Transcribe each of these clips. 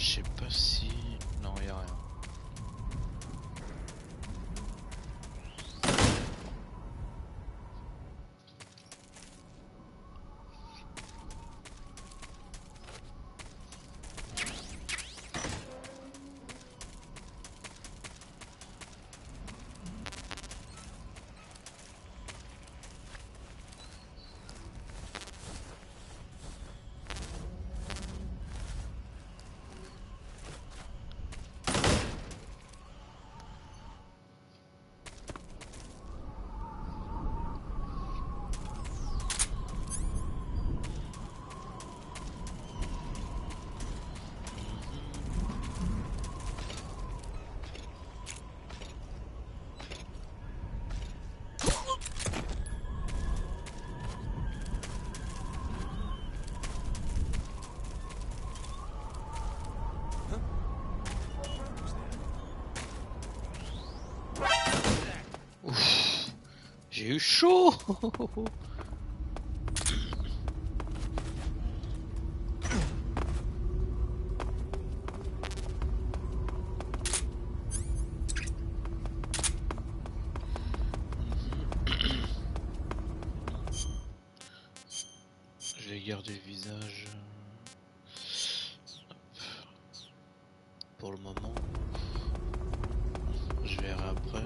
Je sais pas si... Non, y a rien. J'ai eu chaud. Je vais garder le visage pour le moment. Je verrai après.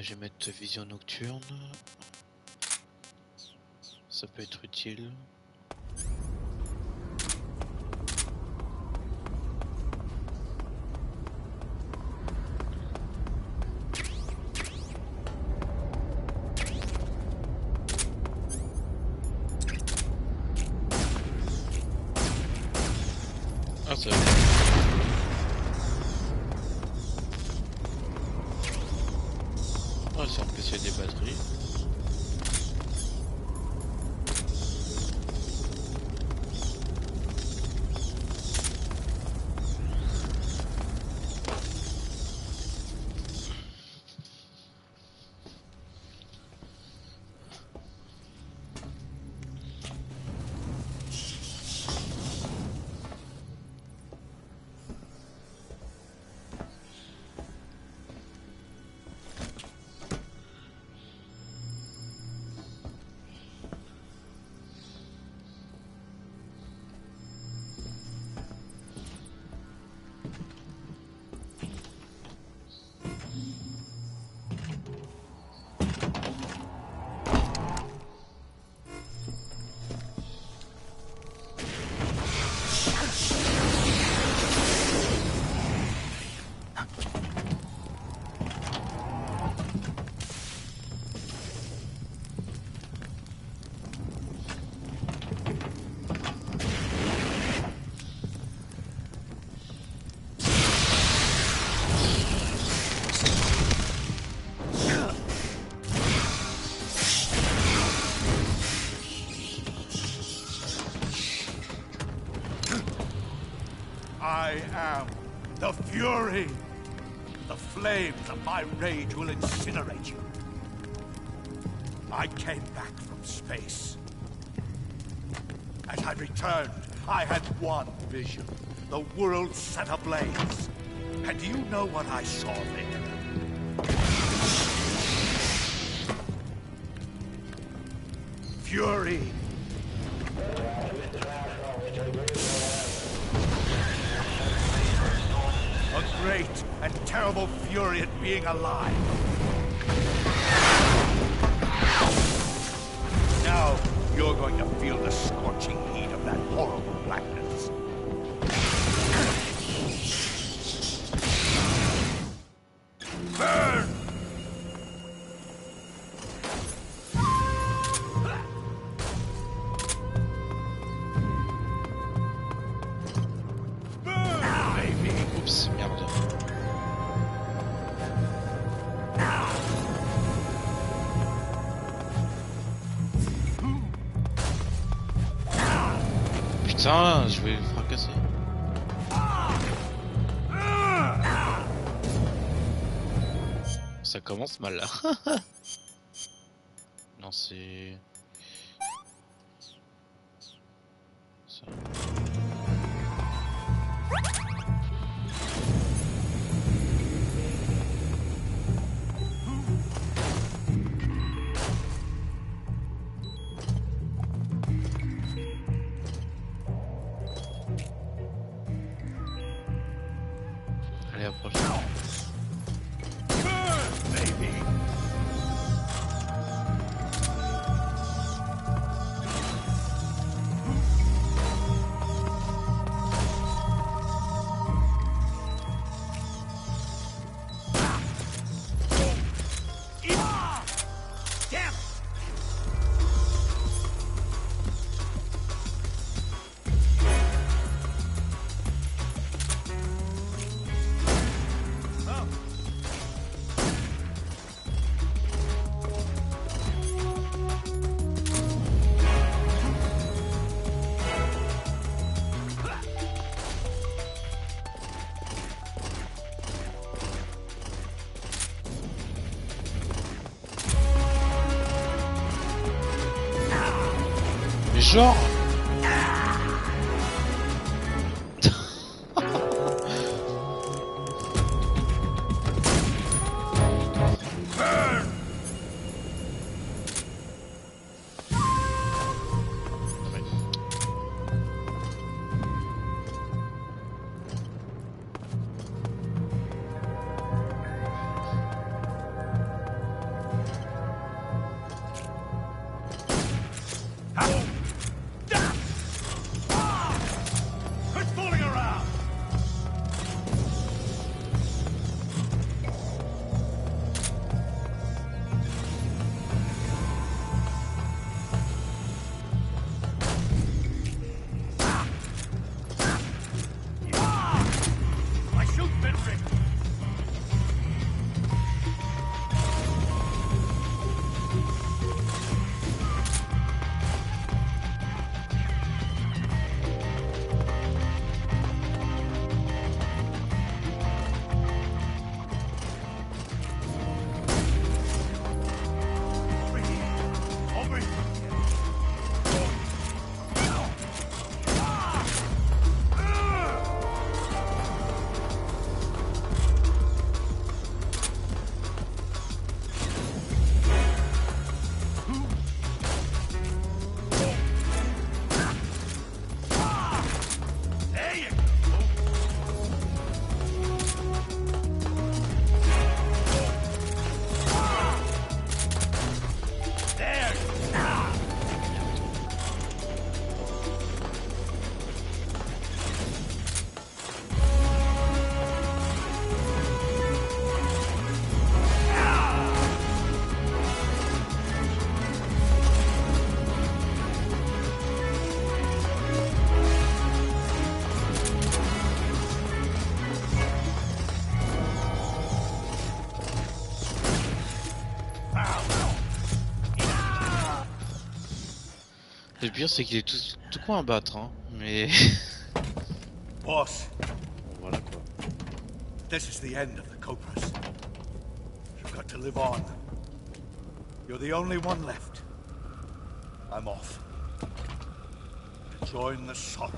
Je vais mettre vision nocturne. Ça peut être utile. Ah, ça va. Ah, ça remplacer des batteries. I am the Fury. The flames of my rage will incinerate you. I came back from space. As I returned, I had one vision. The world set ablaze. And do you know what I saw there? Fury. A great and terrible fury at being alive. Now, you're going to feel the scorching heat of that horrible blackness. Burn! Oups, merde. Putain, je vais le fracasser. Ça commence mal là. Non, c'est... genre. Quit fooling around! My shoot been rigged. Over here. There you go. There. Le pire c'est qu'il est tout con à battre hein. Mais Boss, voilà quoi. this is the end of the Cobras. You've got to live on. You're the only one left. I'm off. To join the sorrow.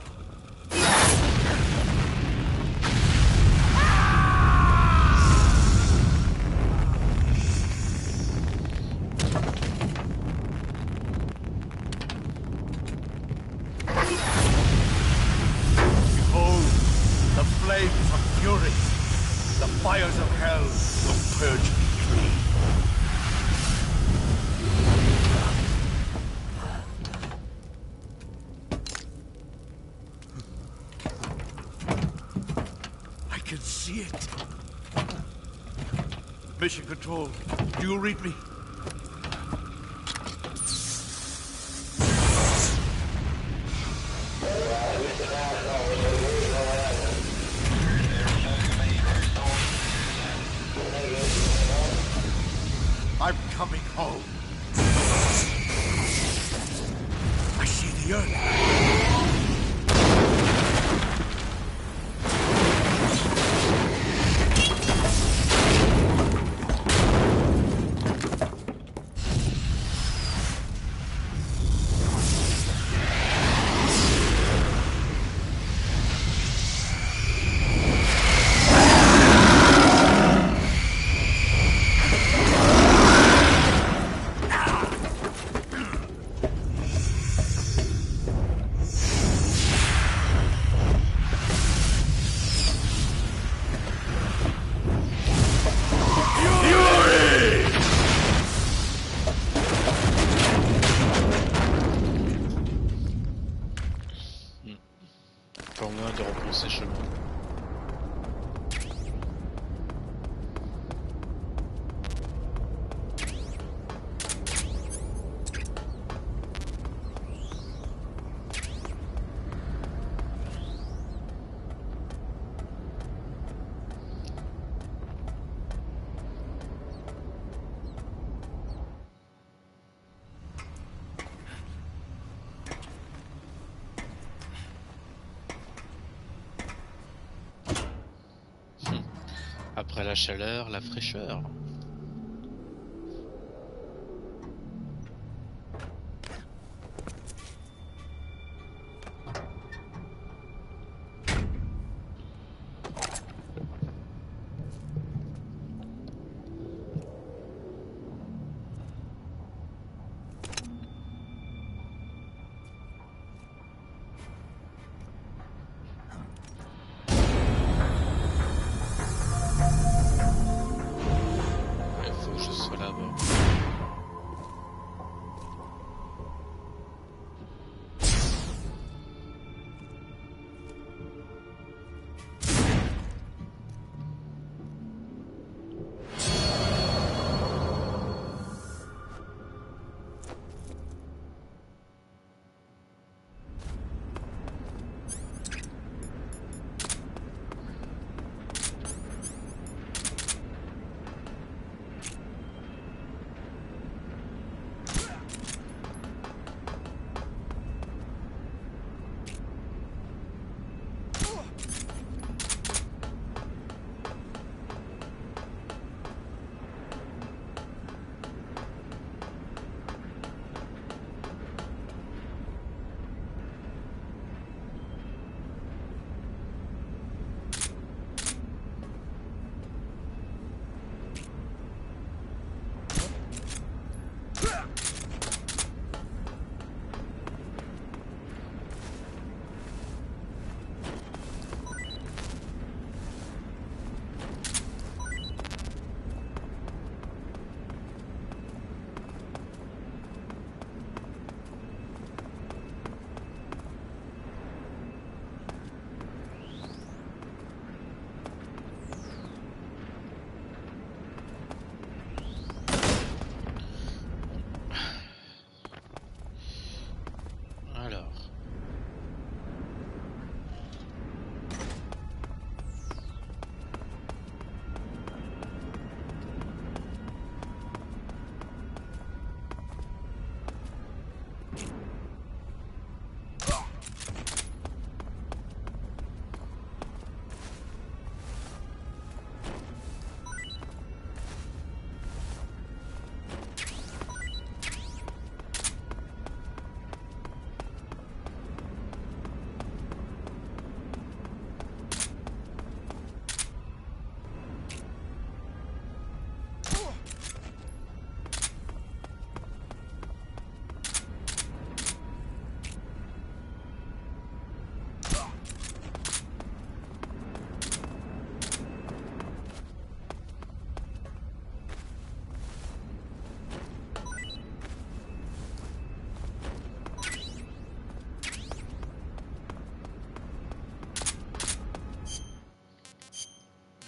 Behold, the flames of fury. The fires of hell will purge me clean. I can see it. Mission Control, do you read me? I'm coming home. I see the earth. Pas moyen de repenser chemin. Après la chaleur, la fraîcheur.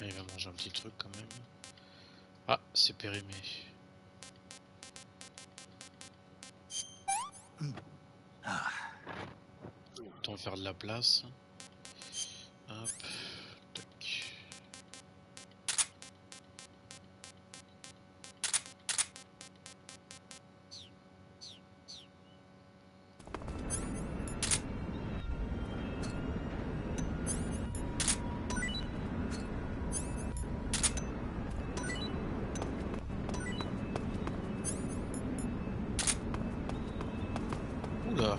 Il va manger un petit truc quand même. Ah, c'est périmé. Autant faire de la place. Hop. Tac. Oula.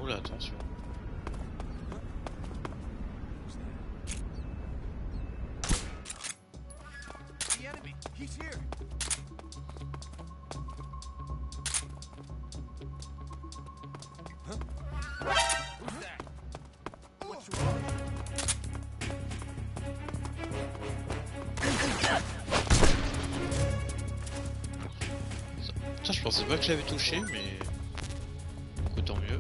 Oula, attention. The enemy! He's here! Huh? Who's that? What's wrong? Putain, je pensais pas que je l'avais touché, mais autant mieux.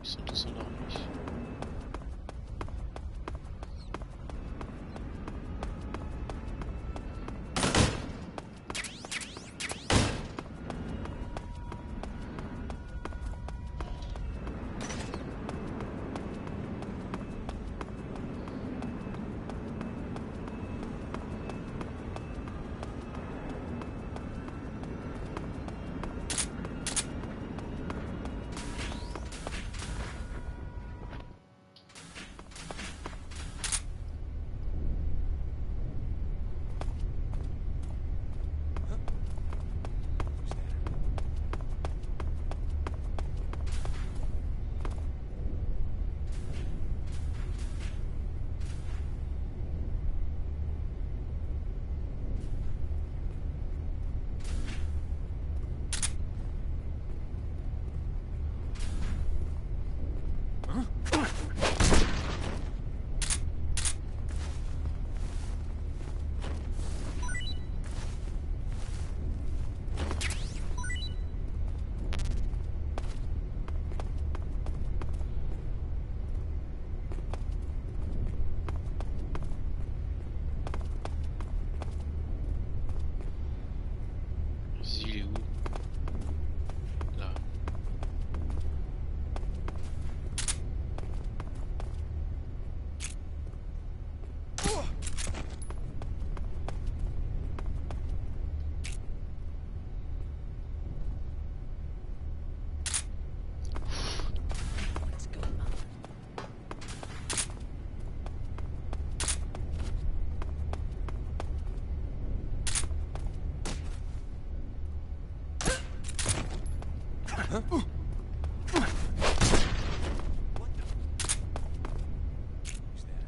Ils sont tous endormis. Il est où? Là. What's going on? What the? Who's that?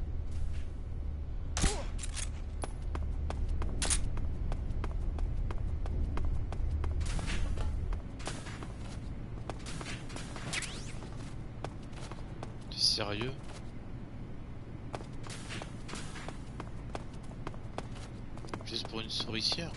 T'es sérieux? Juste pour une souricière?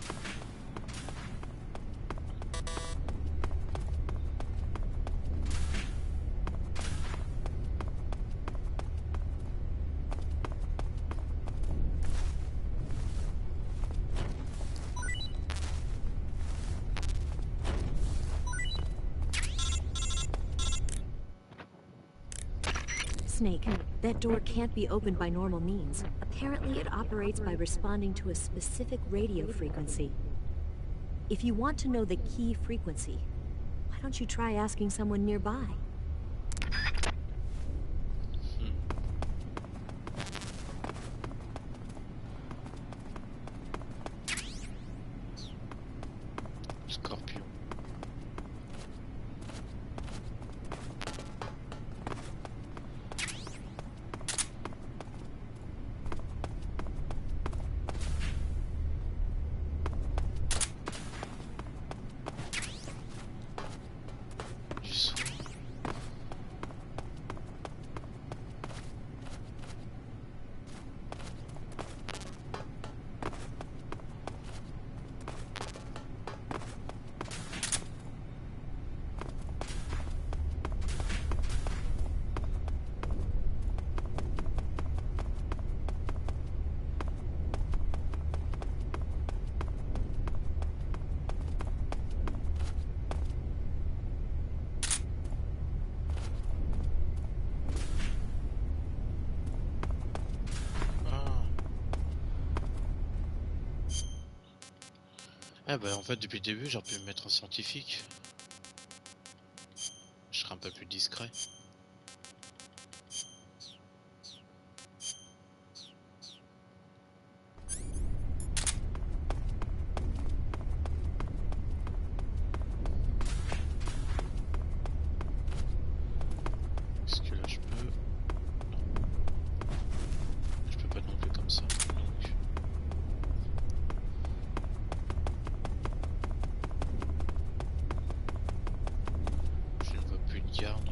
Snake. That door can't be opened by normal means. Apparently it operates by responding to a specific radio frequency. If you want to know the key frequency, why don't you try asking someone nearby? Scorpion. Du son. Ah bah en fait depuis le début j'aurais pu me mettre en scientifique. Je serais un peu plus discret. Est-ce que là je peux? Non. Je peux pas non plus comme ça. Donc... je ne vois plus de garde.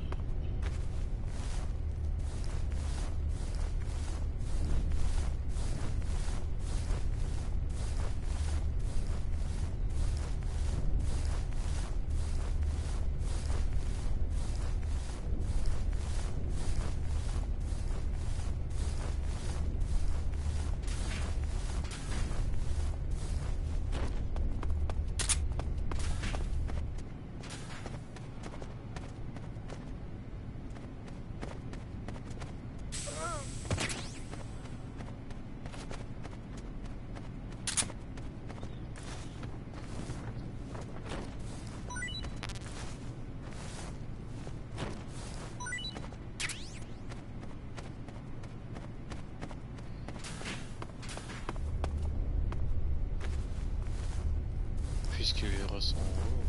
Puisque les rats sont en haut,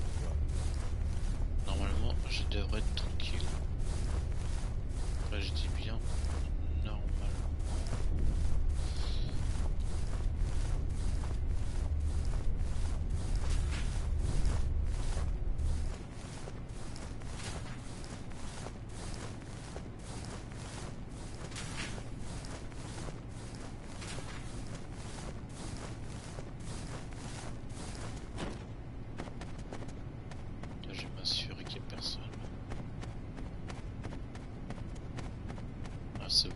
normalement je devrais être tranquille. Après je dis bien normalement. Là, je vais m'assurer qu'il n'y a personne. Ah c'est bon.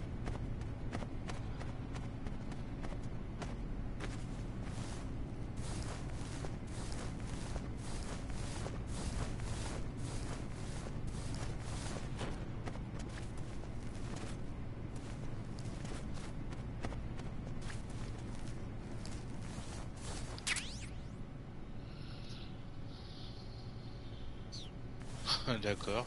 D'accord.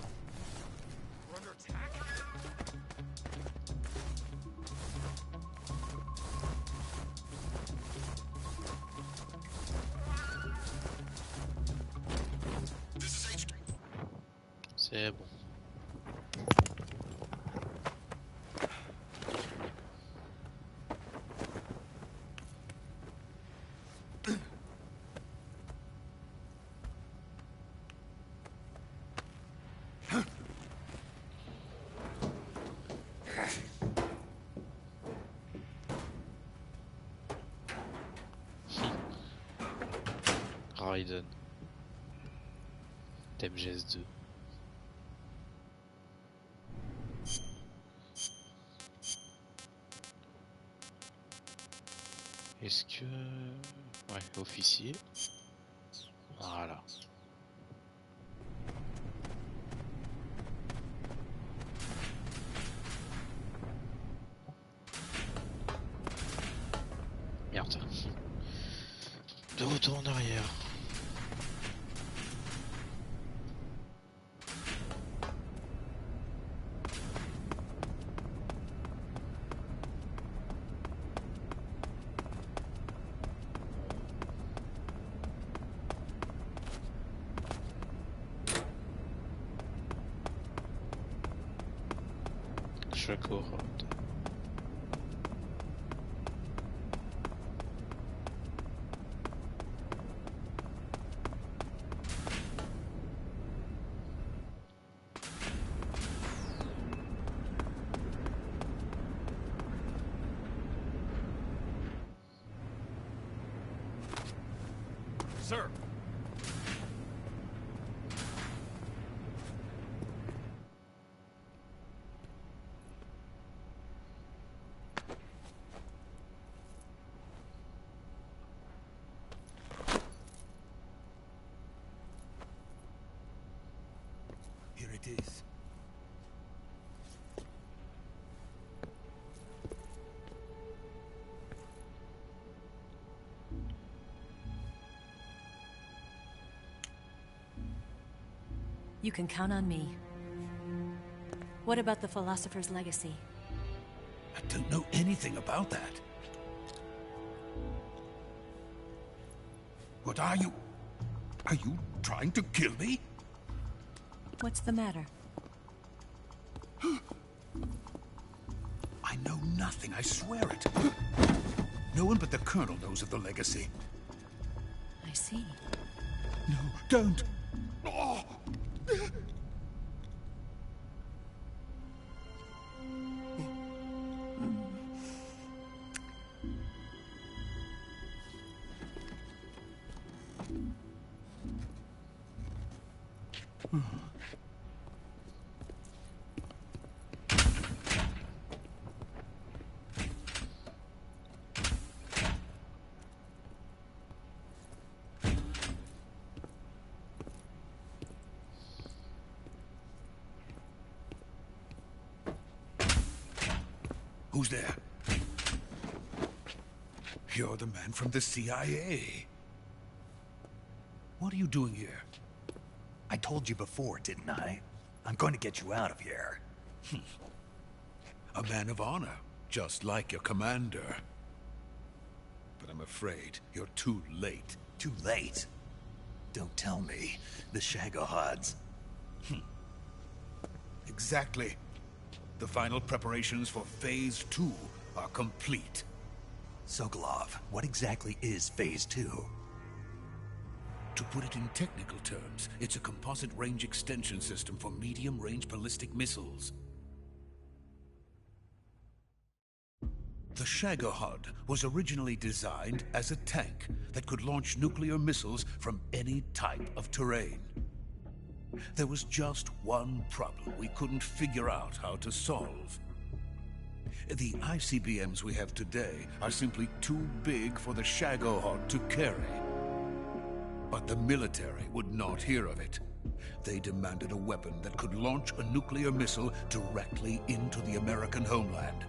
C'est bon. Raiden. Thème GS2. Est-ce que... ouais, officier. Voilà. De retour en arrière. Chaco Road. Sir. Here it is. You can count on me. What about the philosopher's legacy? I don't know anything about that. What are you? Are you trying to kill me? What's the matter? I know nothing, I swear it. No one but the Colonel knows of the legacy. I see. No, don't! Oh. Who's there? You're the man from the CIA. What are you doing here? I told you before, didn't I? I'm going to get you out of here. A man of honor, just like your commander. But I'm afraid you're too late. Too late? Don't tell me. The Shagohods. Exactly. The final preparations for Phase 2 are complete. Sokolov, what exactly is Phase 2? To put it in technical terms, it's a composite range extension system for medium-range ballistic missiles. The Shagohod was originally designed as a tank that could launch nuclear missiles from any type of terrain. There was just one problem we couldn't figure out how to solve. The ICBMs we have today are simply too big for the Shagohod to carry. But the military would not hear of it. They demanded a weapon that could launch a nuclear missile directly into the American homeland.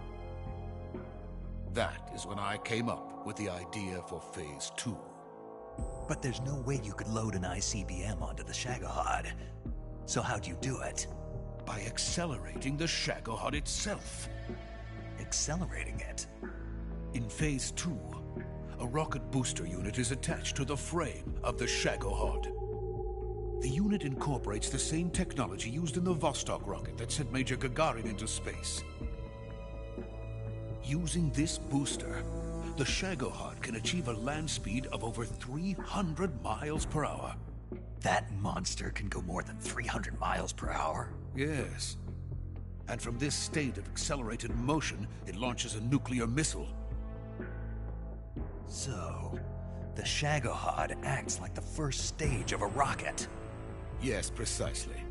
That is when I came up with the idea for Phase 2. But there's no way you could load an ICBM onto the Shagohod. So how'd you do it? By accelerating the Shagohod itself. Accelerating it? In Phase 2, a rocket booster unit is attached to the frame of the Shagohod. The unit incorporates the same technology used in the Vostok rocket that sent Major Gagarin into space. Using this booster, the Shagohod can achieve a land speed of over 300 miles per hour. That monster can go more than 300 miles per hour? Yes. And from this state of accelerated motion, it launches a nuclear missile. So, the Shagohod acts like the first stage of a rocket. Yes, precisely.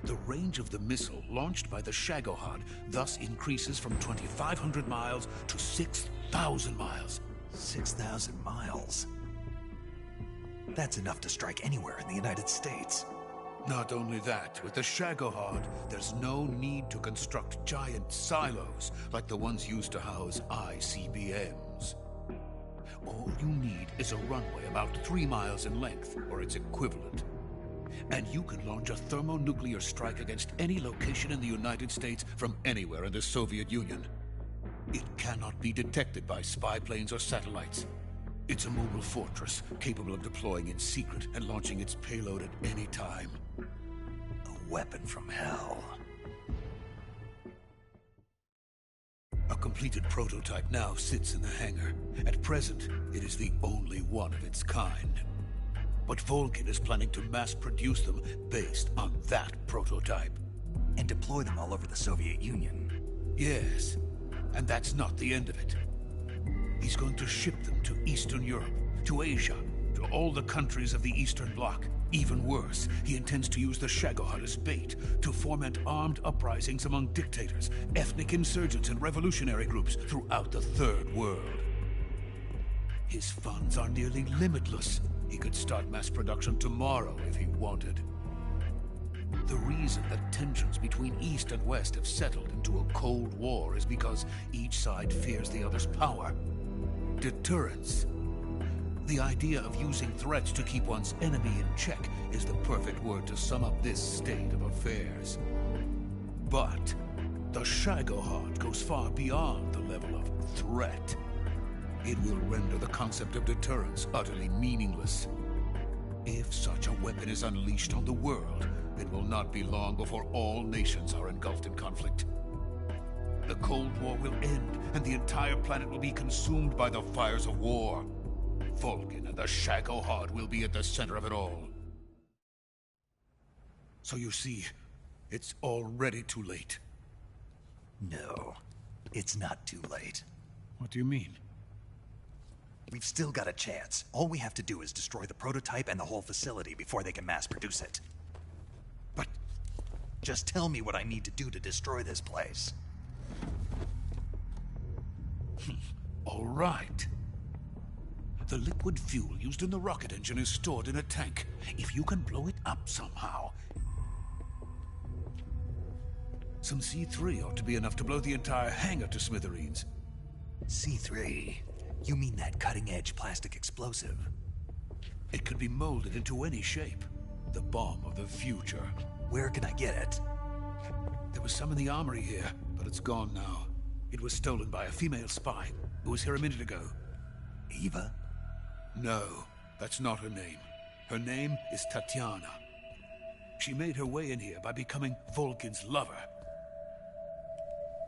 The range of the missile launched by the Shagohod thus increases from 2,500 miles to 6,000 miles. 6,000 miles? That's enough to strike anywhere in the United States. Not only that, with the Shagohod, there's no need to construct giant silos like the ones used to house ICBMs. All you need is a runway about 3 miles in length, or its equivalent. And you can launch a thermonuclear strike against any location in the United States from anywhere in the Soviet Union. It cannot be detected by spy planes or satellites. It's a mobile fortress, capable of deploying in secret and launching its payload at any time. A weapon from hell. A completed prototype now sits in the hangar. At present, it is the only one of its kind. But Volgin is planning to mass-produce them based on that prototype. And deploy them all over the Soviet Union. Yes, and that's not the end of it. He's going to ship them to Eastern Europe, to Asia, to all the countries of the Eastern Bloc. Even worse, he intends to use the Shagohod as bait to foment armed uprisings among dictators, ethnic insurgents, and revolutionary groups throughout the Third World. His funds are nearly limitless. He could start mass production tomorrow if he wanted. The reason that tensions between East and West have settled into a Cold War is because each side fears the other's power. Deterrence. The idea of using threats to keep one's enemy in check is the perfect word to sum up this state of affairs. But the Shagohod goes far beyond the level of threat. It will render the concept of deterrence utterly meaningless. If such a weapon is unleashed on the world, it will not be long before all nations are engulfed in conflict. The Cold War will end, and the entire planet will be consumed by the fires of war. Volgin and the Shagohod will be at the center of it all. So you see, it's already too late. No, it's not too late. What do you mean? We've still got a chance. All we have to do is destroy the prototype and the whole facility before they can mass produce it. But just tell me what I need to do to destroy this place. all right. The liquid fuel used in the rocket engine is stored in a tank. If you can blow it up somehow... Some C3 ought to be enough to blow the entire hangar to smithereens. C3? You mean that cutting-edge plastic explosive? It could be molded into any shape. The bomb of the future. Where can I get it? There was some in the armory here, but it's gone now. It was stolen by a female spy who was here a minute ago. Eva? No, that's not her name. Her name is Tatiana. She made her way in here by becoming Volgin's lover.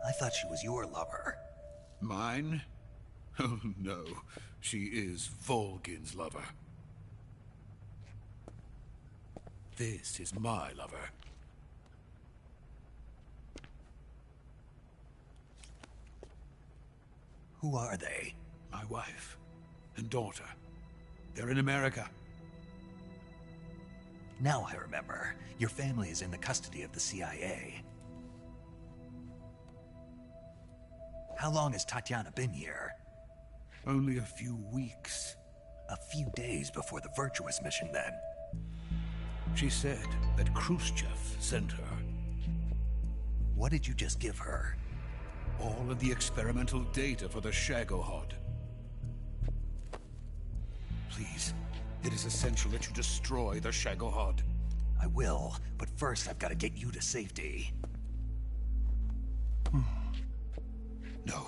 I thought she was your lover. Mine? Oh no, she is Volgin's lover. This is my lover. Who are they? My wife and daughter. They're in America. Now I remember. Your family is in the custody of the CIA. How long has Tatiana been here? Only a few weeks. A few days before the Virtuous mission, then. She said that Khrushchev sent her. What did you just give her? All of the experimental data for the Shagohod. Please, it is essential that you destroy the Shagohod. I will, but first I've got to get you to safety. No.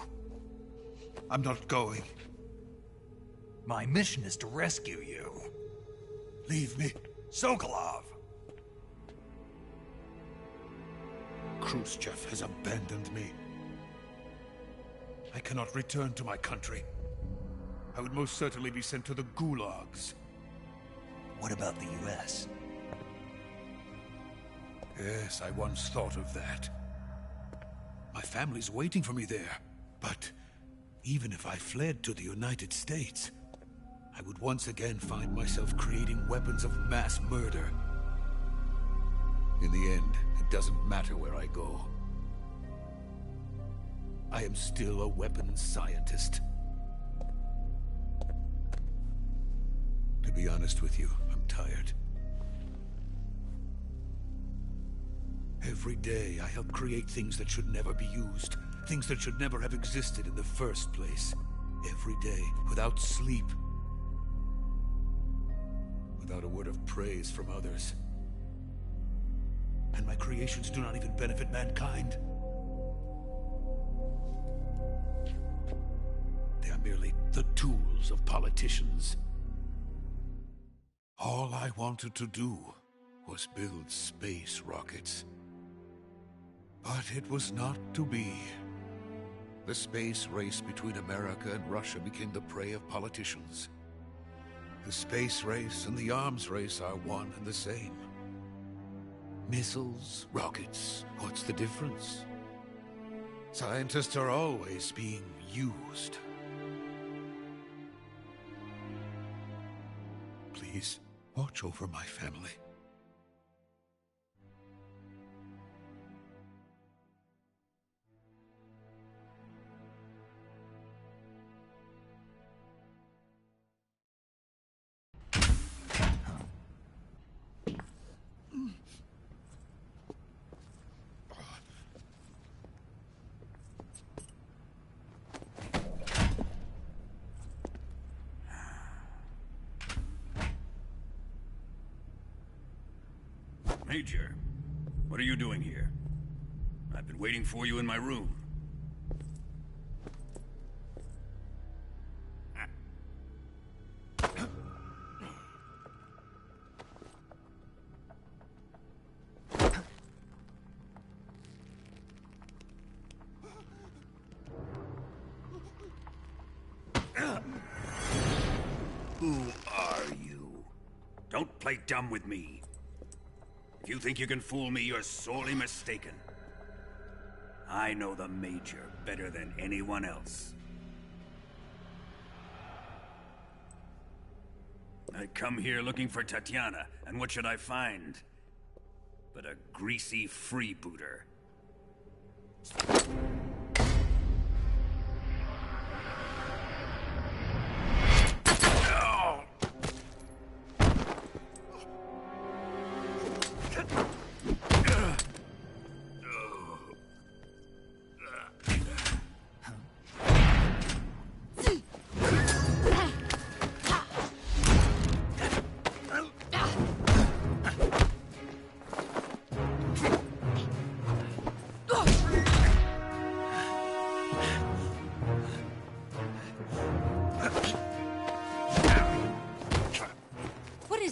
I'm not going. My mission is to rescue you. Leave me. Sokolov! Khrushchev has abandoned me. I cannot return to my country. I would most certainly be sent to the gulags. What about the US? Yes, I once thought of that. My family's waiting for me there. But even if I fled to the United States, I would once again find myself creating weapons of mass murder. In the end, it doesn't matter where I go. I am still a weapons scientist. To be honest with you, I'm tired. Every day, I help create things that should never be used. Things that should never have existed in the first place. every day, without sleep. Without a word of praise from others. And my creations do not even benefit mankind. They are merely the tools of politicians. All I wanted to do was build space rockets. But it was not to be. The space race between America and Russia became the prey of politicians. The space race and the arms race are one and the same. Missiles, rockets, what's the difference? Scientists are always being used. Please, watch over my family. Major, what are you doing here? I've been waiting for you in my room. Who are you? Don't play dumb with me. If you think you can fool me, you're sorely mistaken. I know the Major better than anyone else. I come here looking for Tatiana, and what should I find? But a greasy freebooter.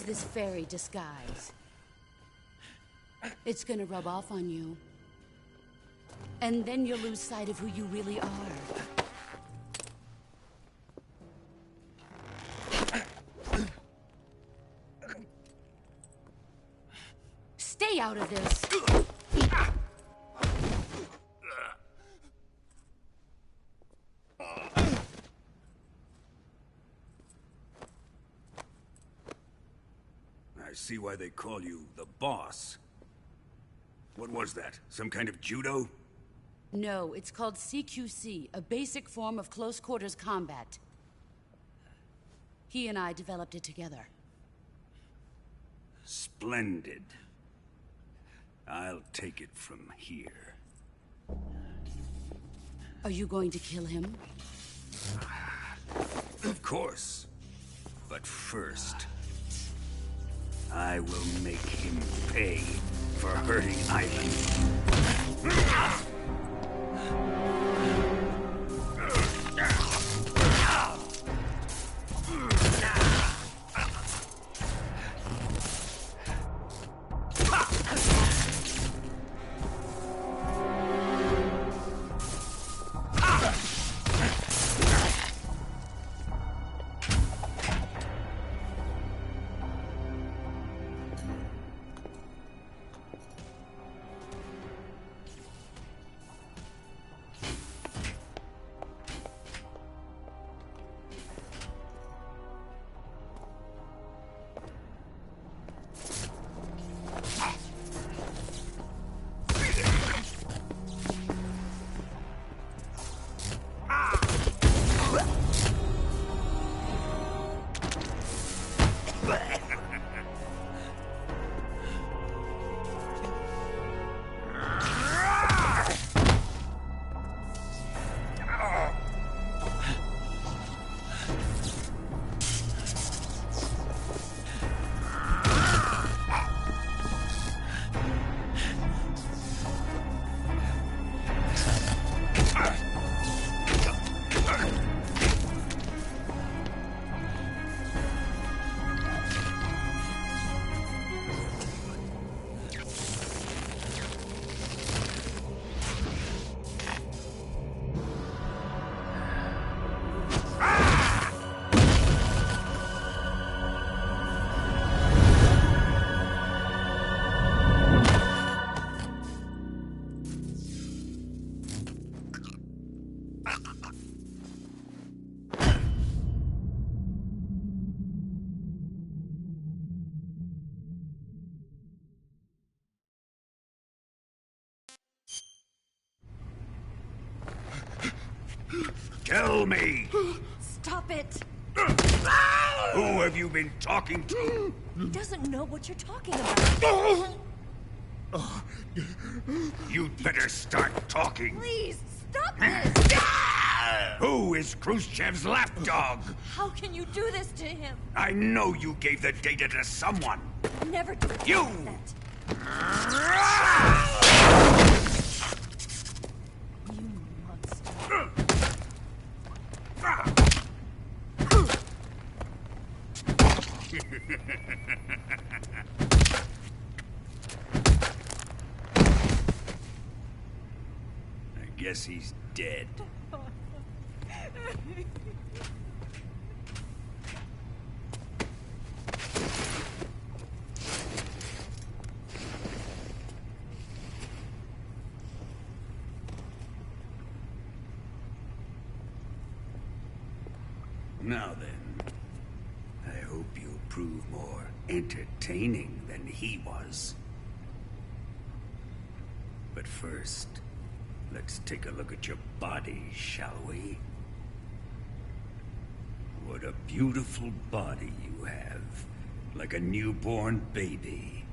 This fairy disguise. It's gonna rub off on you. And then you'll lose sight of who you really are. Stay out of this! I see why they call you the boss. What was that? Some kind of judo? No, it's called CQC, a basic form of close quarters combat. He and I developed it together. Splendid. I'll take it from here. Are you going to kill him? Of course. But first, I will make him pay for hurting Island. Tell me! Stop it! Who have you been talking to? He doesn't know what you're talking about. You'd better start talking. Please, stop this! Who is Khrushchev's lapdog? How can you do this to him? I know you gave the data to someone. Never do You! that. You monster. I guess he's dead. Now then, I hope you'll prove more entertaining than he was. But first, let's take a look at your body, shall we? What a beautiful body you have, like a newborn baby.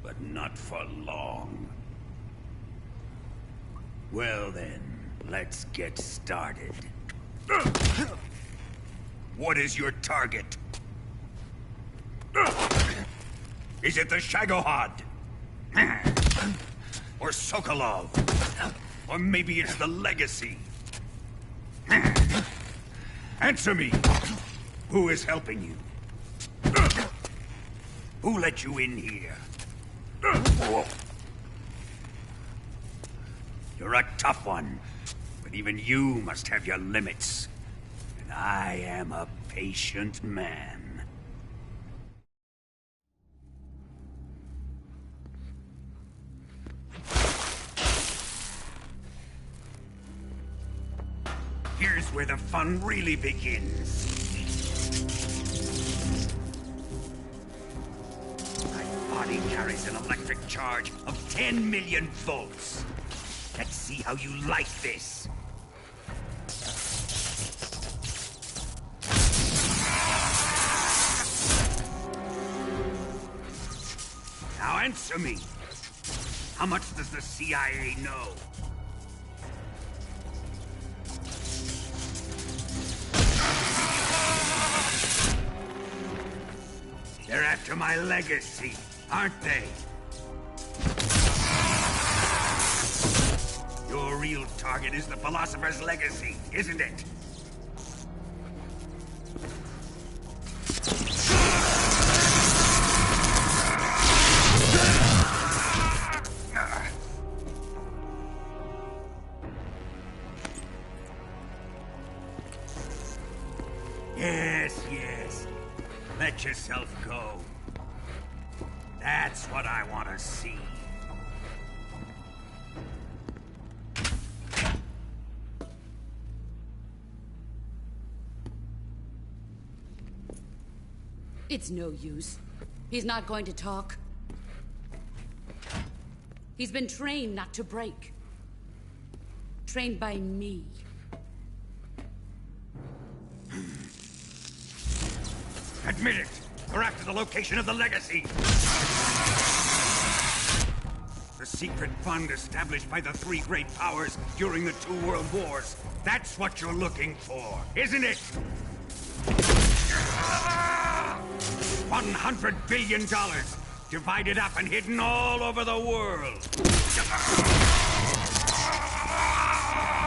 But not for long. Well then, let's get started. What is your target? Is it the Shagohod? Or Sokolov? Or maybe it's the Legacy? Answer me! Who is helping you? Who let you in here? You're a tough one, but even you must have your limits. And I am a patient man. Here's where the fun really begins. My body carries an electric charge of 10 million volts. Let's see how you like this. Now answer me. How much does the CIA know? They're after my legacy, aren't they? Your real target is the Philosopher's Legacy, isn't it? Yes. Let yourself go. That's what I want to see. It's no use. He's not going to talk. He's been trained not to break. Trained by me. Admit it! We're after the location of the Legacy! The secret fund established by the three great powers during the 2 world wars. That's what you're looking for, isn't it? $100 billion, divided up and hidden all over the world.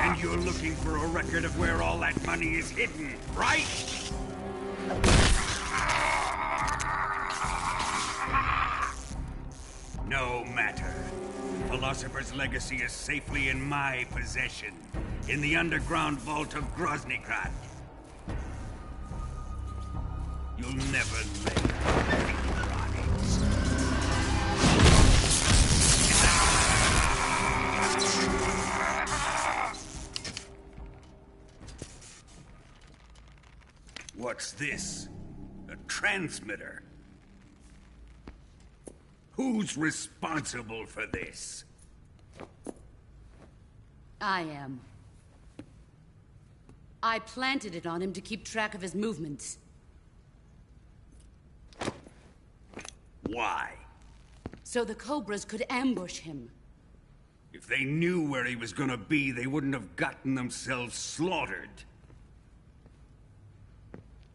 And you're looking for a record of where all that money is hidden, right? No matter. Philosopher's Legacy is safely in my possession, in the underground vault of Groznygrad. You'll never lay a finger on it. What's this? A transmitter? Who's responsible for this? I am. I planted it on him to keep track of his movements. Why? So the Cobras could ambush him. If they knew where he was gonna be, they wouldn't have gotten themselves slaughtered.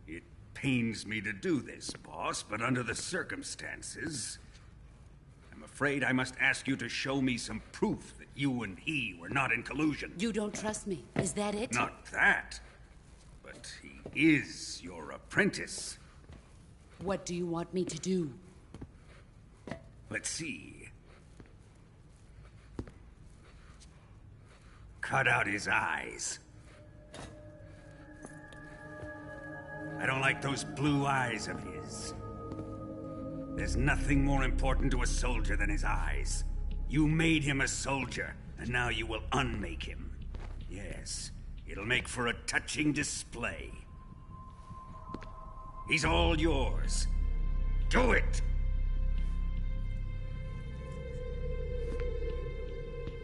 It pains me to do this, boss, but under the circumstances, I'm afraid I must ask you to show me some proof that you and he were not in collusion. You don't trust me, is that it? Not that, but he is your apprentice. What do you want me to do? Let's see. Cut out his eyes. I don't like those blue eyes of his. There's nothing more important to a soldier than his eyes. You made him a soldier, and now you will unmake him. Yes, it'll make for a touching display. He's all yours. Do it!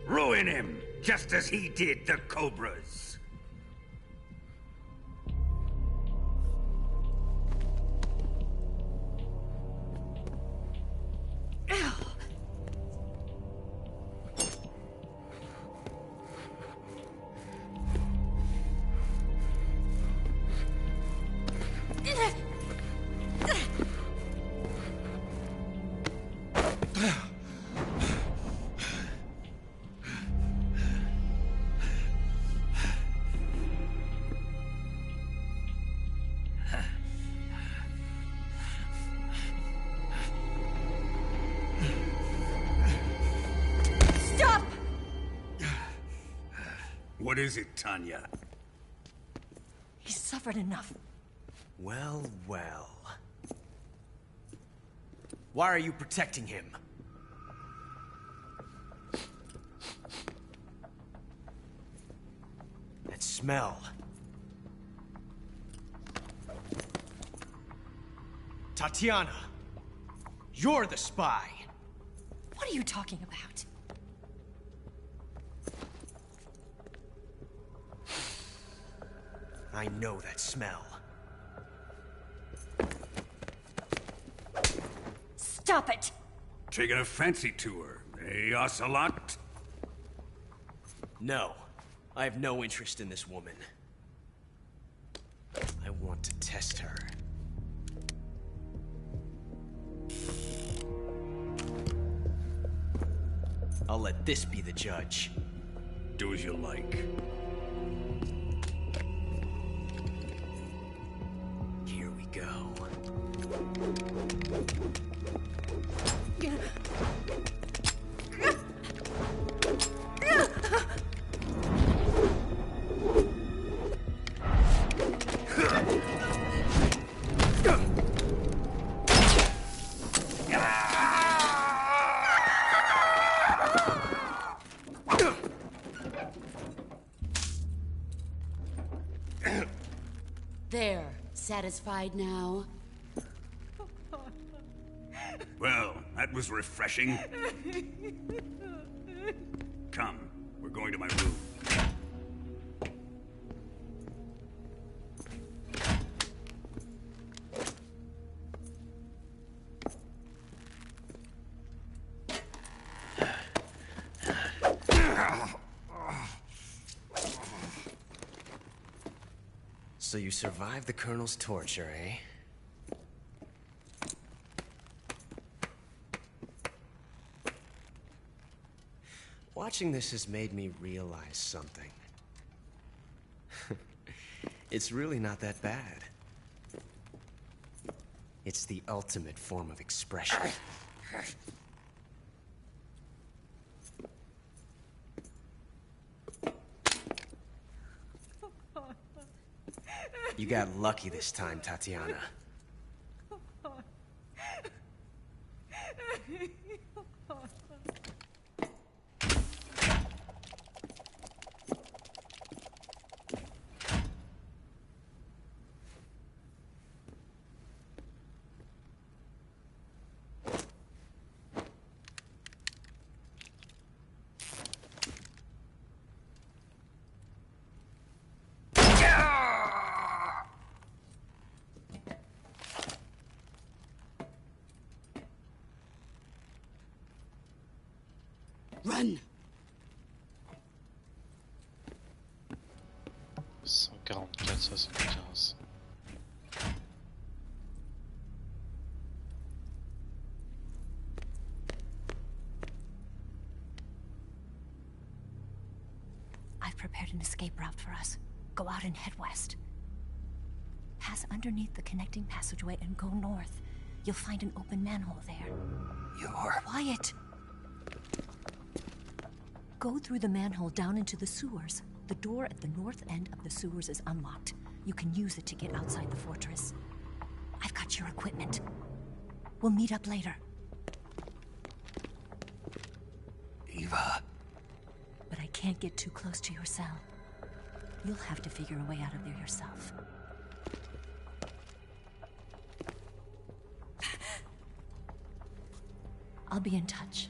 Ruin him, just as he did the Cobras. What is it, Tanya? He's suffered enough. Well, well. Why are you protecting him? That smell. Tatiana, you're the spy. What are you talking about? I know that smell. Stop it! Taking a fancy to her, eh, Ocelot? No, I have no interest in this woman. I want to test her. I'll let this be the judge. Do as you like. Here we go. There. Satisfied now? Well, that was refreshing. Come, we're going to my room. So you survived the Colonel's torture, eh? Watching this has made me realize something. It's really not that bad. It's the ultimate form of expression. You got lucky this time, Tatiana. 75. I've prepared an escape route for us. Go out and head west. Pass underneath the connecting passageway and go north. You'll find an open manhole there. You're... Quiet! Go through the manhole down into the sewers. The door at the north end of the sewers is unlocked. You can use it to get outside the fortress. I've got your equipment. We'll meet up later. Eva... But I can't get too close to your cell. You'll have to figure a way out of there yourself. I'll be in touch.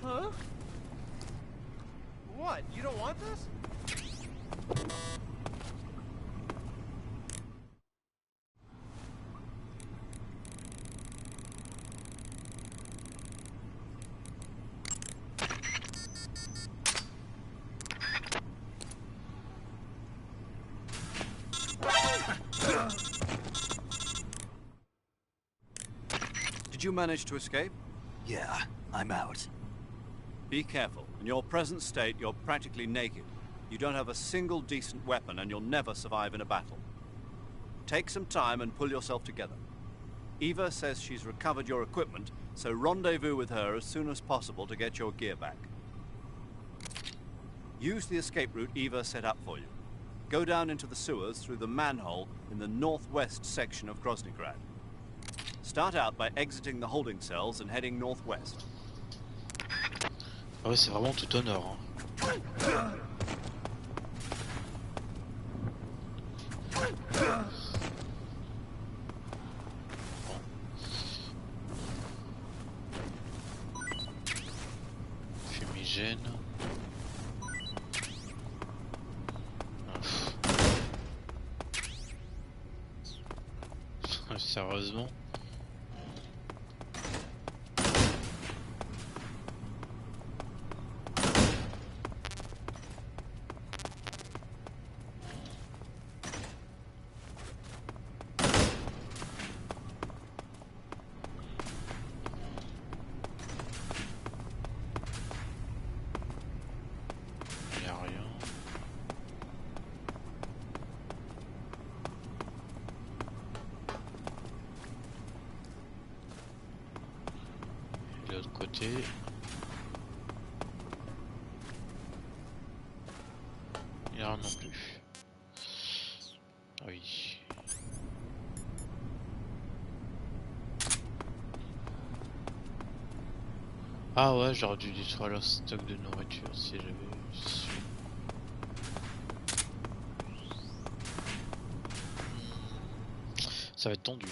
Huh? What? You don't want this? Did you manage to escape? Yeah, I'm out. Be careful. In your present state, you're practically naked. You don't have a single decent weapon, and you'll never survive in a battle. Take some time and pull yourself together. Eva says she's recovered your equipment, so rendezvous with her as soon as possible to get your gear back. Use the escape route Eva set up for you. Go down into the sewers through the manhole in the northwest section of Groznygrad. Start out by exiting the holding cells and heading northwest. Ah ouais, c'est vraiment tout au nord. Hein. Fumigène. Sérieusement? De l'autre côté. Il n'y a rien non plus. Oui. Ah ouais, j'aurais dû détruire leur stock de nourriture si j'avais su. Ça va être tendu.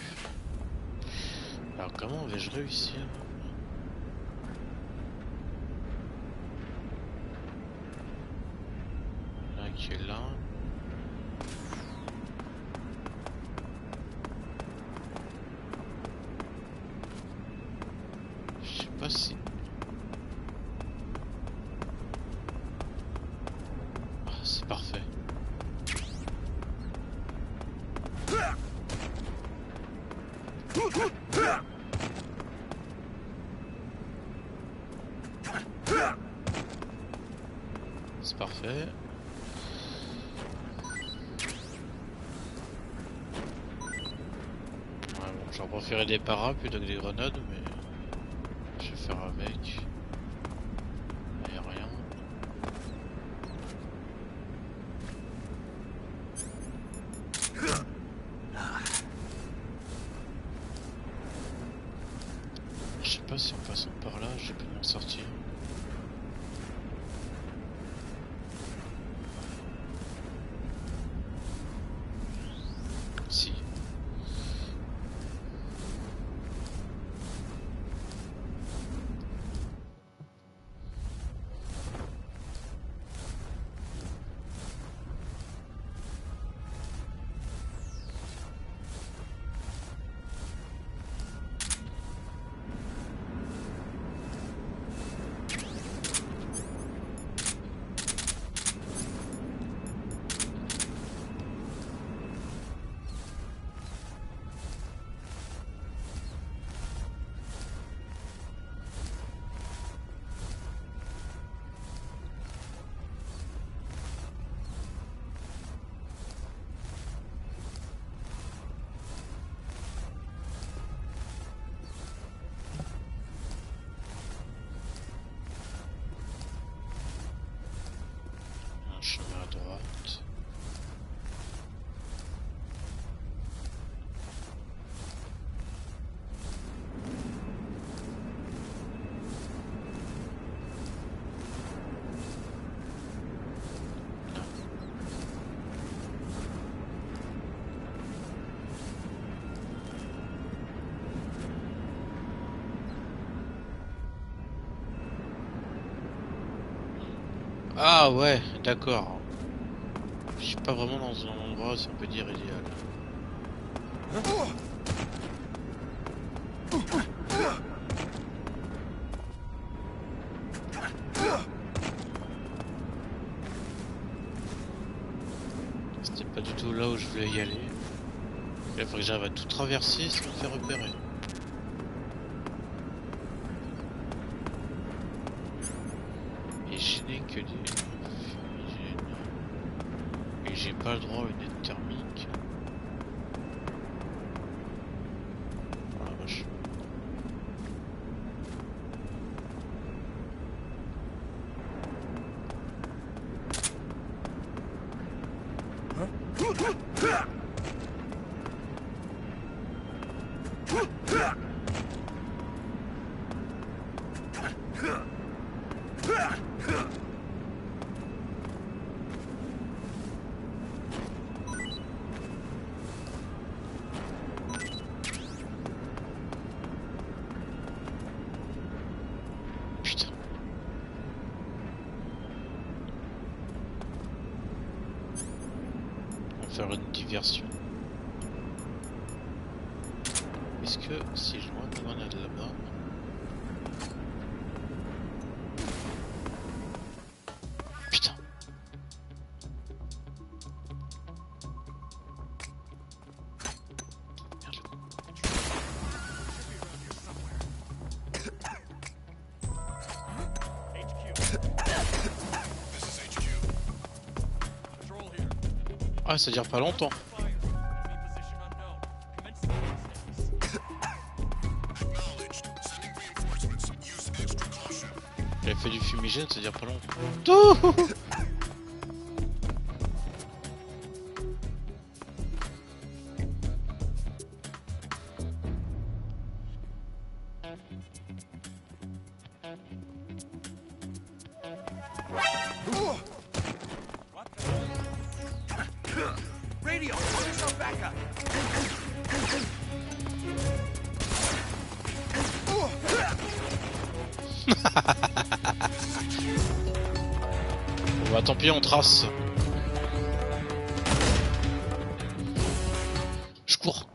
Alors comment vais-je réussir ? Qui est là. Je sais pas si... Ah, c'est parfait. C'est parfait. J'aurais préféré des paras plutôt que des grenades, mais je vais faire avec. Il n'y a rien. Je sais pas si en passant par là, j'ai pu m'en sortir. Si. Un chemin à droite. Ah ouais, d'accord. Je suis pas vraiment dans un endroit, si on peut dire, idéal. C'était pas du tout là où je voulais y aller. Il faudrait que j'arrive à tout traverser sans me faire repérer. Et je n'ai que des fumigènes. Et j'ai pas le droit à une aide thermique. Oh la vache. Putain. On va faire une diversion. Est-ce que si je loin de grenade là-bas. Putain. Ah, ça dure pas longtemps. J'avais fait du fumigène, ça dure pas longtemps. Radio, where's our backup? Bon bah tant pis, on trace. Je cours.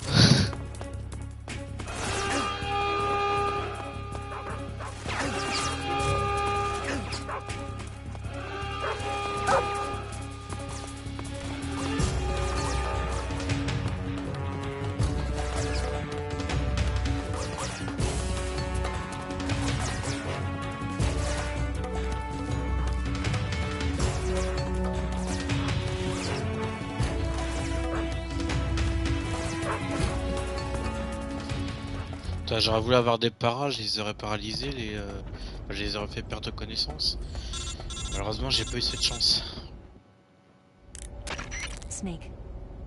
J'aurais voulu avoir des parages, je les aurais paralysés, je les aurais fait perdre connaissance. Malheureusement, j'ai pas eu cette chance. Snake,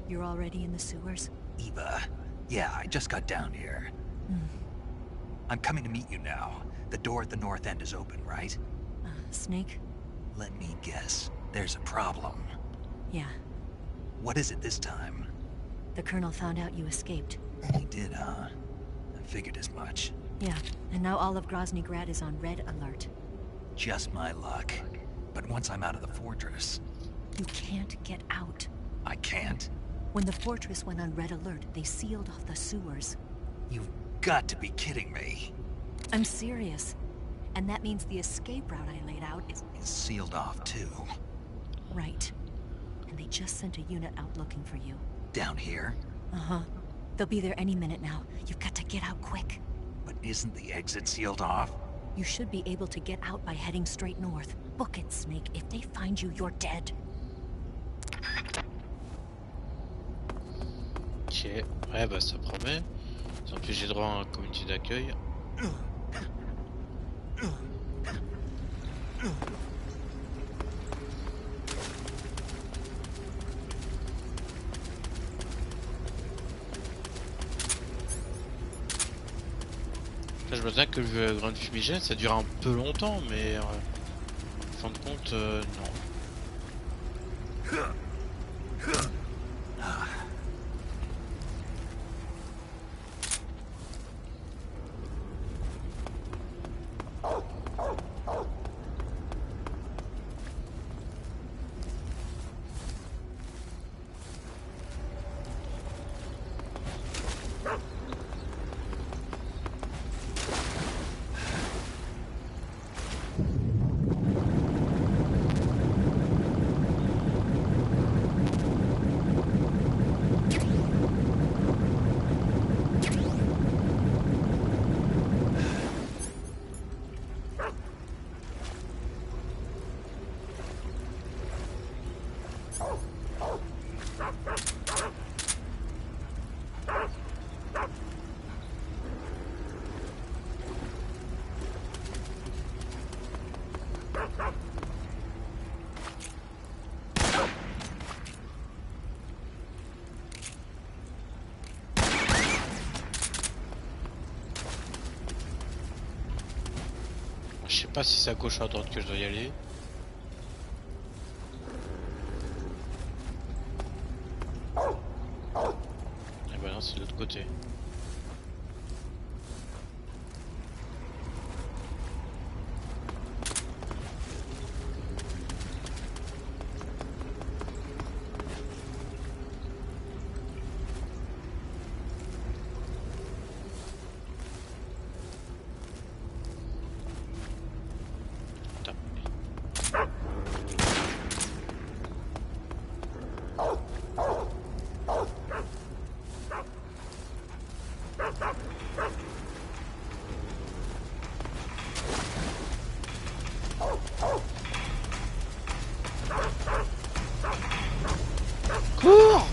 you're already in the sewers? Eva, yeah, I just got down here. I'm coming to meet you now. The door at the north end is open, right? Snake? Let me guess. There's a problem. Yeah. What is it this time? The Colonel found out you escaped. He did, huh? I figured as much. Yeah, and now all of Grozny Grad is on red alert. Just my luck. But once I'm out of the fortress... You can't get out. I can't? When the fortress went on red alert, they sealed off the sewers. You've got to be kidding me. I'm serious. And that means the escape route I laid out is sealed off, too. Right. And they just sent a unit out looking for you. Down here? Uh-huh. They'll be there any minute now. You've got to get out quick. But isn't the exit sealed off? You should be able to get out by heading straight north. Book it, Snake. If they find you, you're dead. Ok, ouais bah ça promet. En plus j'ai droit à un community d'accueil. Là, je me dis que le grain de fumigène ça dure un peu longtemps, mais en fin de compte, non. Je sais pas si c'est à gauche ou à droite que je dois y aller. Et bah non, c'est de l'autre côté. Cours!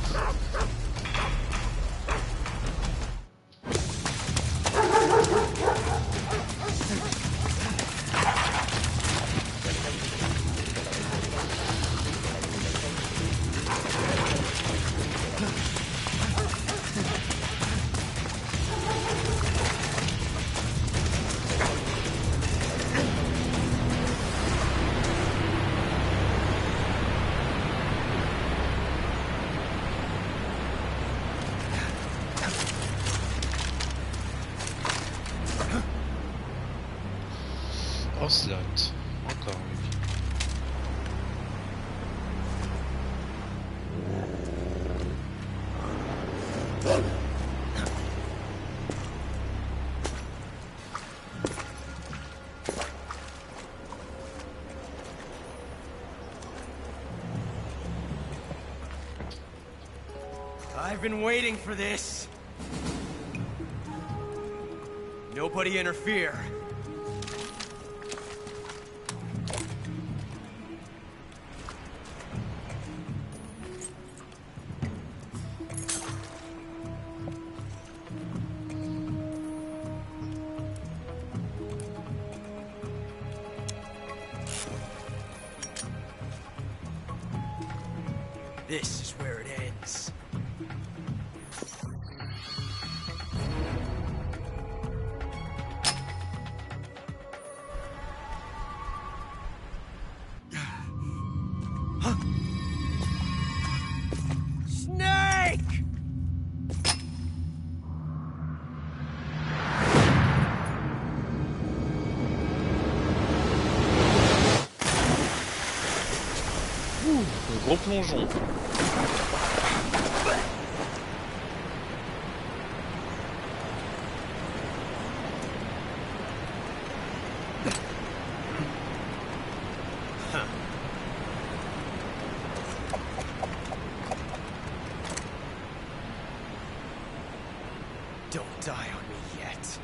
Slot. Encore lui. I've been waiting for this. Nobody interfere. This is where it ends. Gros plongeon. Don't die on me yet.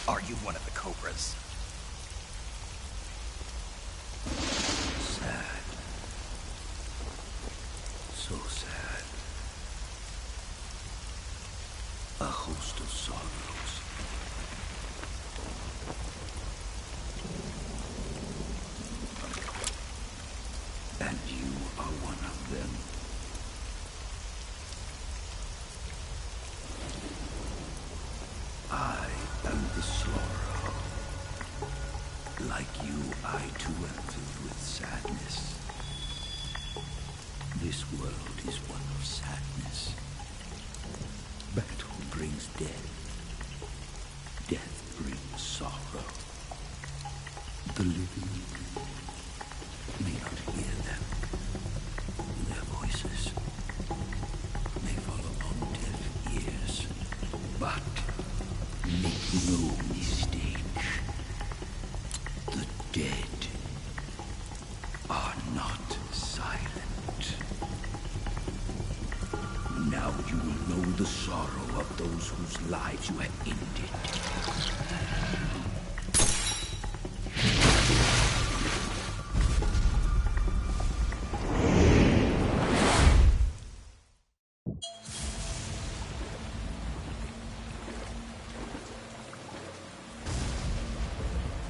Are you one of the Cobras? Sad. So sad. A host of sorrows. And you are one of them. I am the Sorrow. Like you, I too am filled with sadness. This world is one of sadness. Battle brings death. Death brings sorrow. The living may not hear them. Their voices may fall upon deaf ears. But make no mistake, the dead are not silent. Now you will know the sorrow of those whose lives you have ended.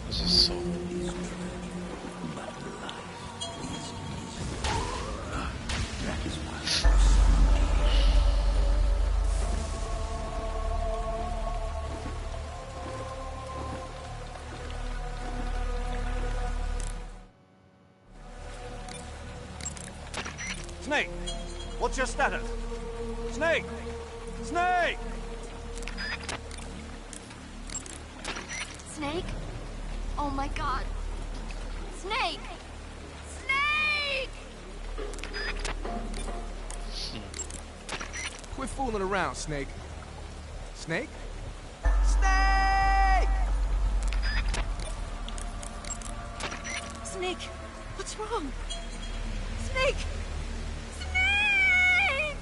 This is so. But life is easy. That is why Snake! What's your status? Snake! Snake! Snake? Oh my god. Snake! Snake! Quit fooling around, Snake. Snake? Snake! Snake! What's wrong? Snake! Snake!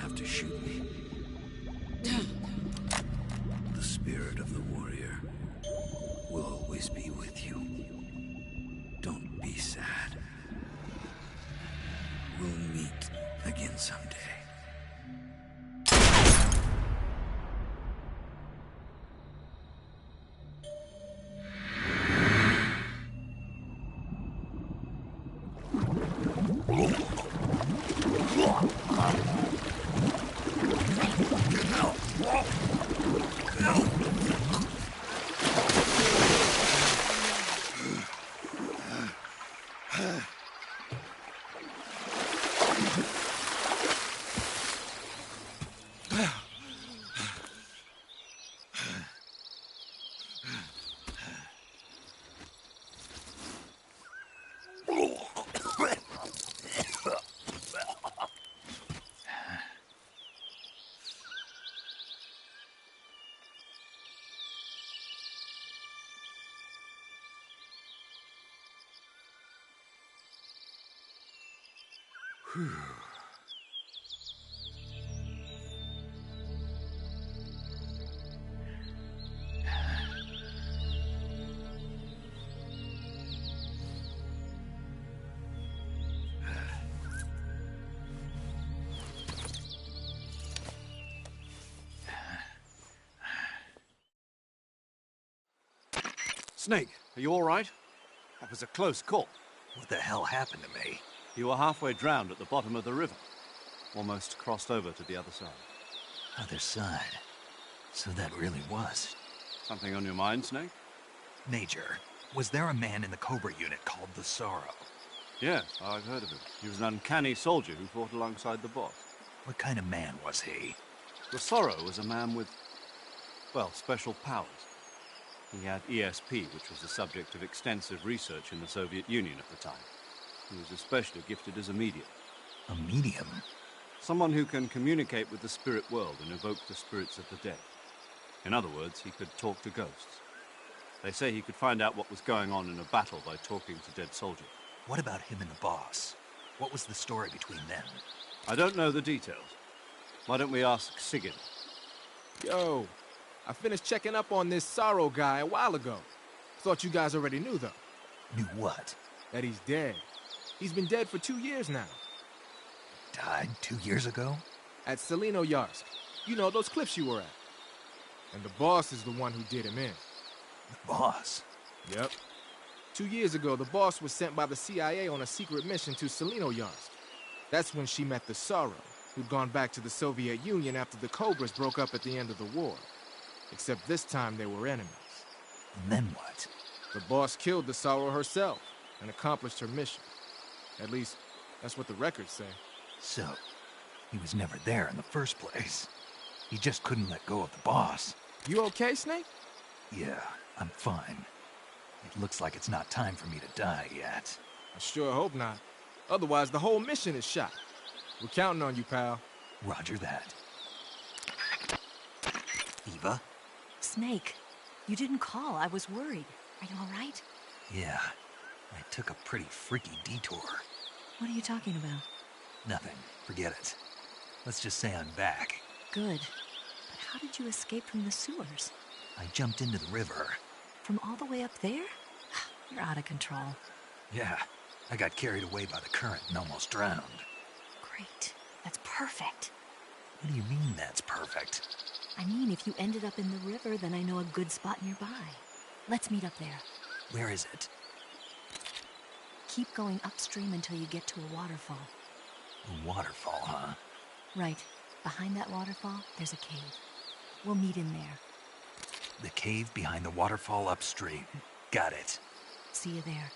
have to shoot me. The spirit of the warrior will always be with you. Don't be sad. We'll meet again someday. Snake, are you all right? That was a close call. What the hell happened to me? You were halfway drowned at the bottom of the river. Almost crossed over to the other side. Other side? So that really was. Something on your mind, Snake? Major, was there a man in the Cobra unit called the Sorrow? Yes, I've heard of him. He was an uncanny soldier who fought alongside the boss. What kind of man was he? The Sorrow was a man with, well, special powers. He had ESP, which was the subject of extensive research in the Soviet Union at the time. He was especially gifted as a medium. A medium? Someone who can communicate with the spirit world and evoke the spirits of the dead. In other words, he could talk to ghosts. They say he could find out what was going on in a battle by talking to dead soldiers. What about him and the boss? What was the story between them? I don't know the details. Why don't we ask Sigurd? Yo, I finished checking up on this Sorrow guy a while ago. Thought you guys already knew, though. Knew what? That he's dead. He's been dead for 2 years now. Died 2 years ago? At Selino-Yarsk. You know, those cliffs you were at. And the boss is the one who did him in. The boss? Yep. 2 years ago, the boss was sent by the CIA on a secret mission to Selino-Yarsk. That's when she met the Sorrow, who'd gone back to the Soviet Union after the Cobras broke up at the end of the war. Except this time they were enemies. And then what? The boss killed the Sorrow herself and accomplished her mission. At least, that's what the records say. So, he was never there in the first place. He just couldn't let go of the boss. You okay, Snake? Yeah, I'm fine. It looks like it's not time for me to die yet. I sure hope not. Otherwise, the whole mission is shot. We're counting on you, pal. Roger that. Eva? Snake, you didn't call. I was worried. Are you all right? Yeah, I took a pretty freaky detour. What are you talking about? Nothing. Forget it. Let's just say I'm back. Good. But how did you escape from the sewers? I jumped into the river. From all the way up there? You're out of control. Yeah, I got carried away by the current and almost drowned. Great. That's perfect. What do you mean that's perfect? I mean, if you ended up in the river, then I know a good spot nearby. Let's meet up there. Where is it? Keep going upstream until you get to a waterfall. A waterfall, huh? Right. Behind that waterfall, there's a cave. We'll meet in there. The cave behind the waterfall upstream. Got it. See you there.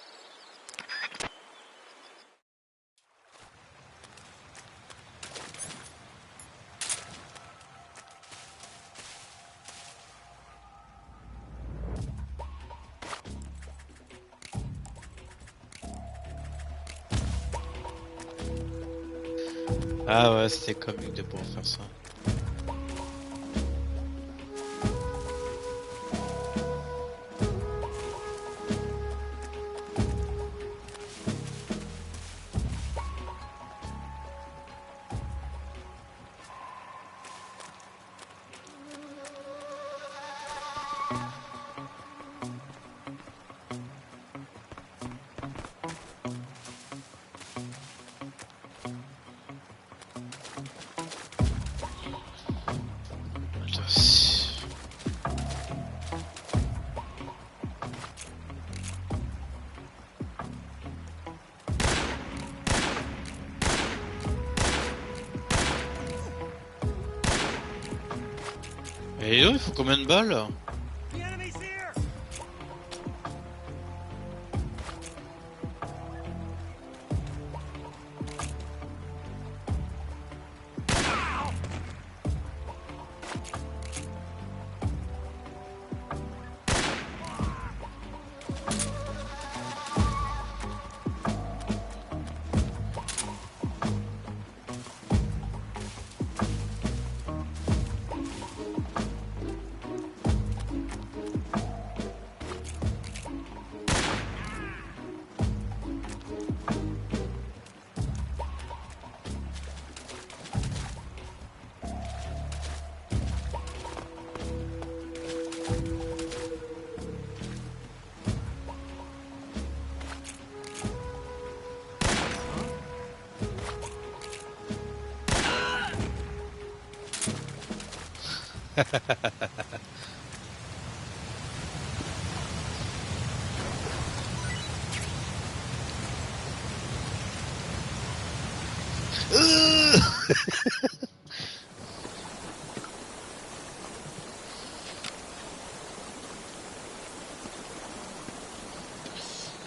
Ah ouais, c'était comme l'idée pour faire ça. Et il faut combien de balles?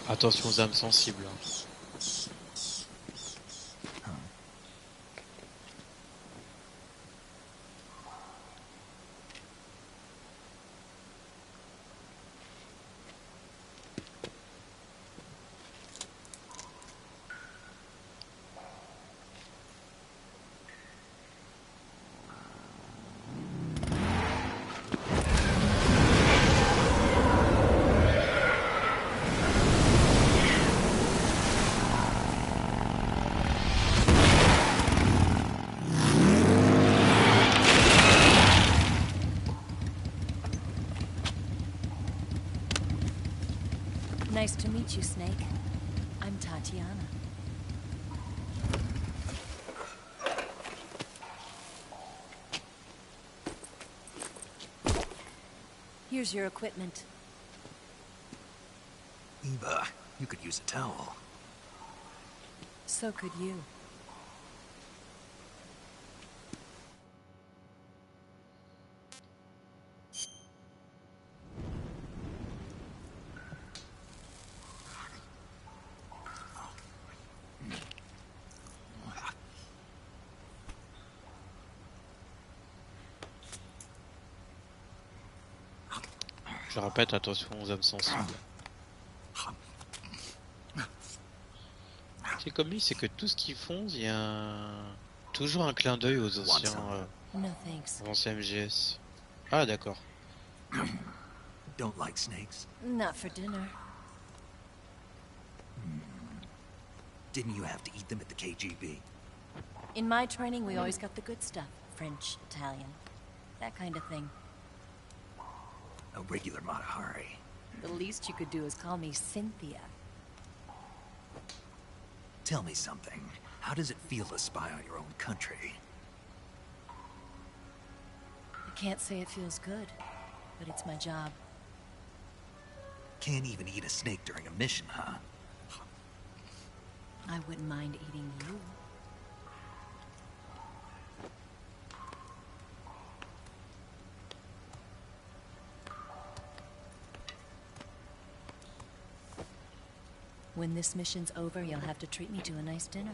Attention aux âmes sensibles. Nice to meet you, Snake. I'm Tatiana. Here's your equipment. Eva, you could use a towel. So could you. Je répète, attention aux âmes sensibles. C'est comme lui, c'est que tout ce qu'ils font, il y a toujours un clin d'œil aux anciens MGS. Ah d'accord. Don't like snakes? Not for dinner. Didn't you have to eat them at the KGB? In my training, we always got the good stuff. French, Italian, that kind of thing. A regular Matahari. The least you could do is call me Cynthia. Tell me something. How does it feel to spy on your own country? I can't say it feels good, but it's my job. Can't even eat a snake during a mission, huh? I wouldn't mind eating you. When this mission's over, you'll have to treat me to a nice dinner.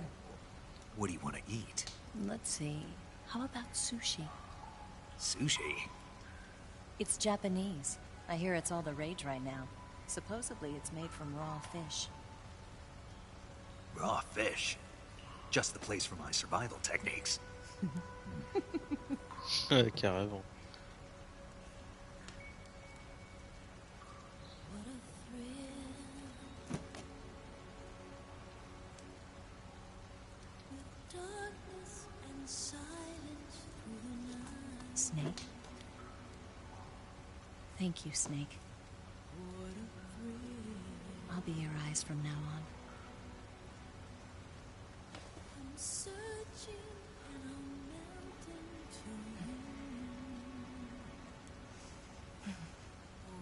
What do you want to eat? Let's see. How about sushi? Sushi? It's Japanese. I hear it's all the rage right now. Supposedly it's made from raw fish. Raw fish? Just the place for my survival techniques. Carrément. Snake? Thank you, Snake. I'll be your eyes from now on. I'm searching and I'm melting to you.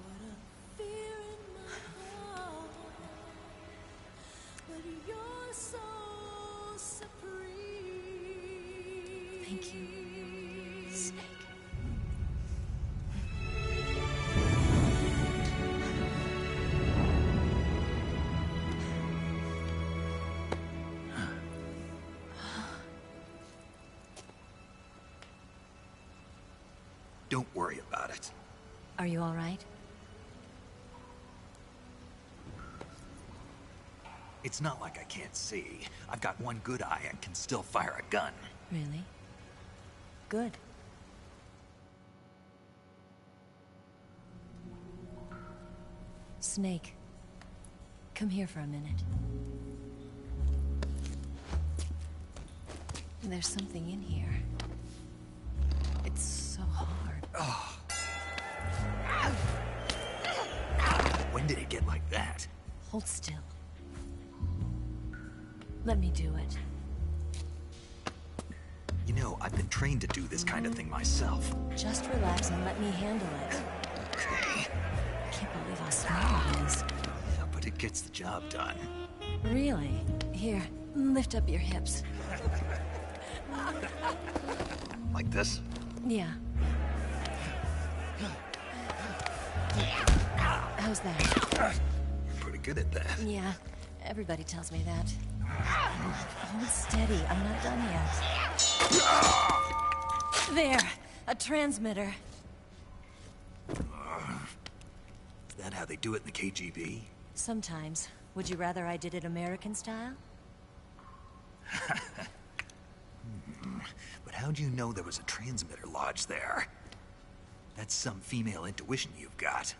What a fear in my heart, but you're so supreme. Thank you, Snake. Don't worry about it. Are you all right? It's not like I can't see. I've got one good eye and can still fire a gun. Really? Good. Snake, come here for a minute. There's something in here. It's so hard. Oh. When did it get like that? Hold still. Let me do it. You know, I've been trained to do this kind of thing myself. Just relax and let me handle it. Okay. I can't believe how small it is. Yeah, but it gets the job done. Really? Here, lift up your hips. Like this? Yeah. How's that? You're pretty good at that. Yeah, everybody tells me that. Hold steady, I'm not done yet. There, a transmitter. Is that how they do it in the KGB? Sometimes. Would you rather I did it American style? But how'd you know there was a transmitter lodged there? That's some female intuition you've got.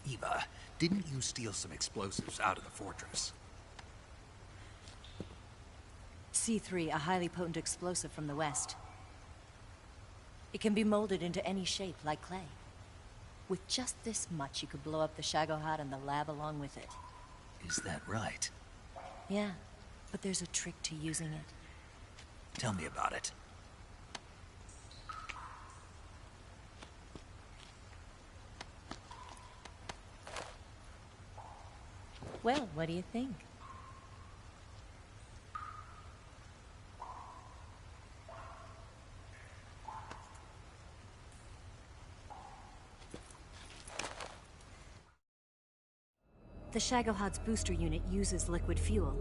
Eva, didn't you steal some explosives out of the fortress? C3, a highly potent explosive from the west. It can be molded into any shape, like clay. With just this much, you could blow up the Shagohod and the lab along with it. Is that right? Yeah, but there's a trick to using it. Tell me about it. Well, what do you think? The Shagohod's booster unit uses liquid fuel.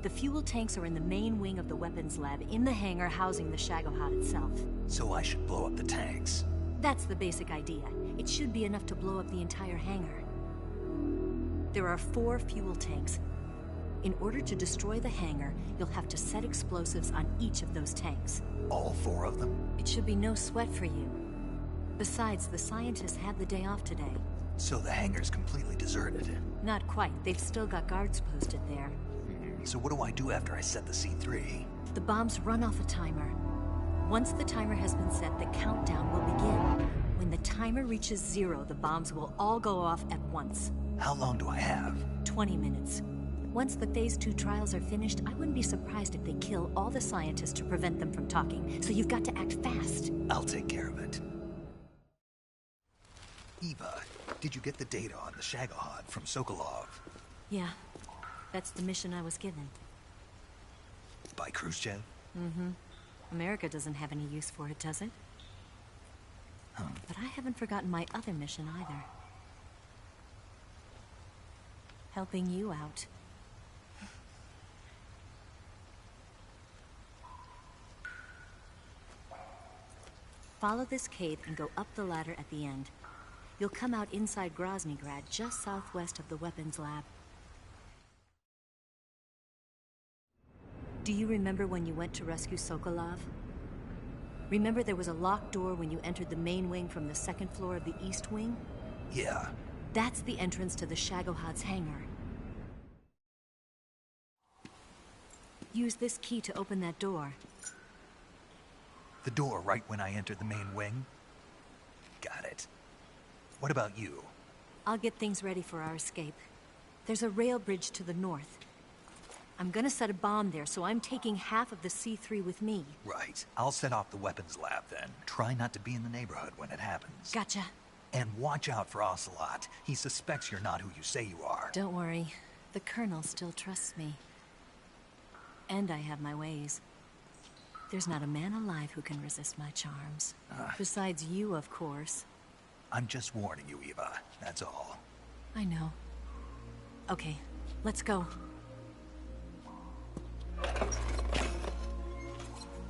The fuel tanks are in the main wing of the weapons lab in the hangar housing the Shagohod itself. So I should blow up the tanks. That's the basic idea. It should be enough to blow up the entire hangar. There are 4 fuel tanks. In order to destroy the hangar, you'll have to set explosives on each of those tanks. All 4 of them? It should be no sweat for you. Besides, the scientists had the day off today. So the hangar's completely deserted. Not quite. They've still got guards posted there. So what do I do after I set the C3? The bombs run off a timer. Once the timer has been set, the countdown will begin. When the timer reaches 0, the bombs will all go off at once. How long do I have? 20 minutes. Once the Phase 2 trials are finished, I wouldn't be surprised if they kill all the scientists to prevent them from talking. So you've got to act fast. I'll take care of it. Eva, did you get the data on the Shagohod from Sokolov? Yeah. That's the mission I was given. By Khrushchev? Mm-hmm. America doesn't have any use for it, does it? Huh. But I haven't forgotten my other mission either. Helping you out. Follow this cave and go up the ladder at the end. You'll come out inside Groznygrad, just southwest of the weapons lab. Do you remember when you went to rescue Sokolov? Remember there was a locked door when you entered the main wing from the 2nd floor of the east wing? Yeah. That's the entrance to the Shagohod's hangar. Use this key to open that door. The door right when I entered the main wing? Got it. What about you? I'll get things ready for our escape. There's a rail bridge to the north. I'm gonna set a bomb there, so I'm taking half of the C3 with me. Right. I'll set off the weapons lab then. Try not to be in the neighborhood when it happens. Gotcha. And watch out for Ocelot. He suspects you're not who you say you are. Don't worry. The Colonel still trusts me. And I have my ways. There's not a man alive who can resist my charms. Besides you, of course. I'm just warning you, Eva. That's all. I know. Okay, let's go.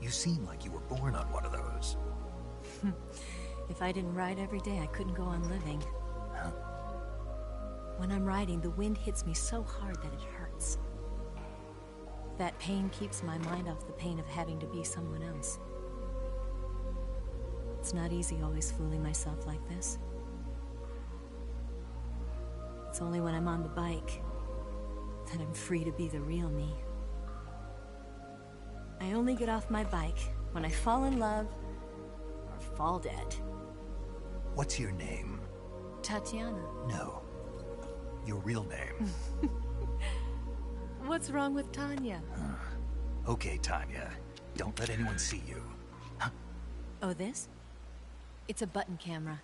You seem like you were born on one of those. If I didn't ride every day, I couldn't go on living. Huh? When I'm riding, the wind hits me so hard that it hurts. That pain keeps my mind off the pain of having to be someone else. It's not easy always fooling myself like this. It's only when I'm on the bike that I'm free to be the real me. I only get off my bike when I fall in love or fall dead. What's your name? Tatiana. No. Your real name. What's wrong with Tanya? Okay, Tanya. Don't let anyone see you. Huh? Oh, this? It's a button camera.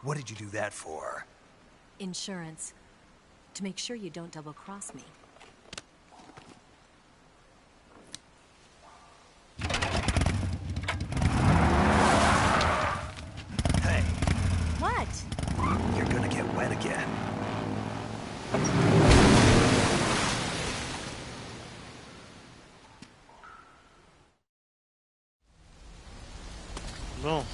What did you do that for? Insurance. To make sure you don't double-cross me. Hey. What? You're gonna get wet again. Bon.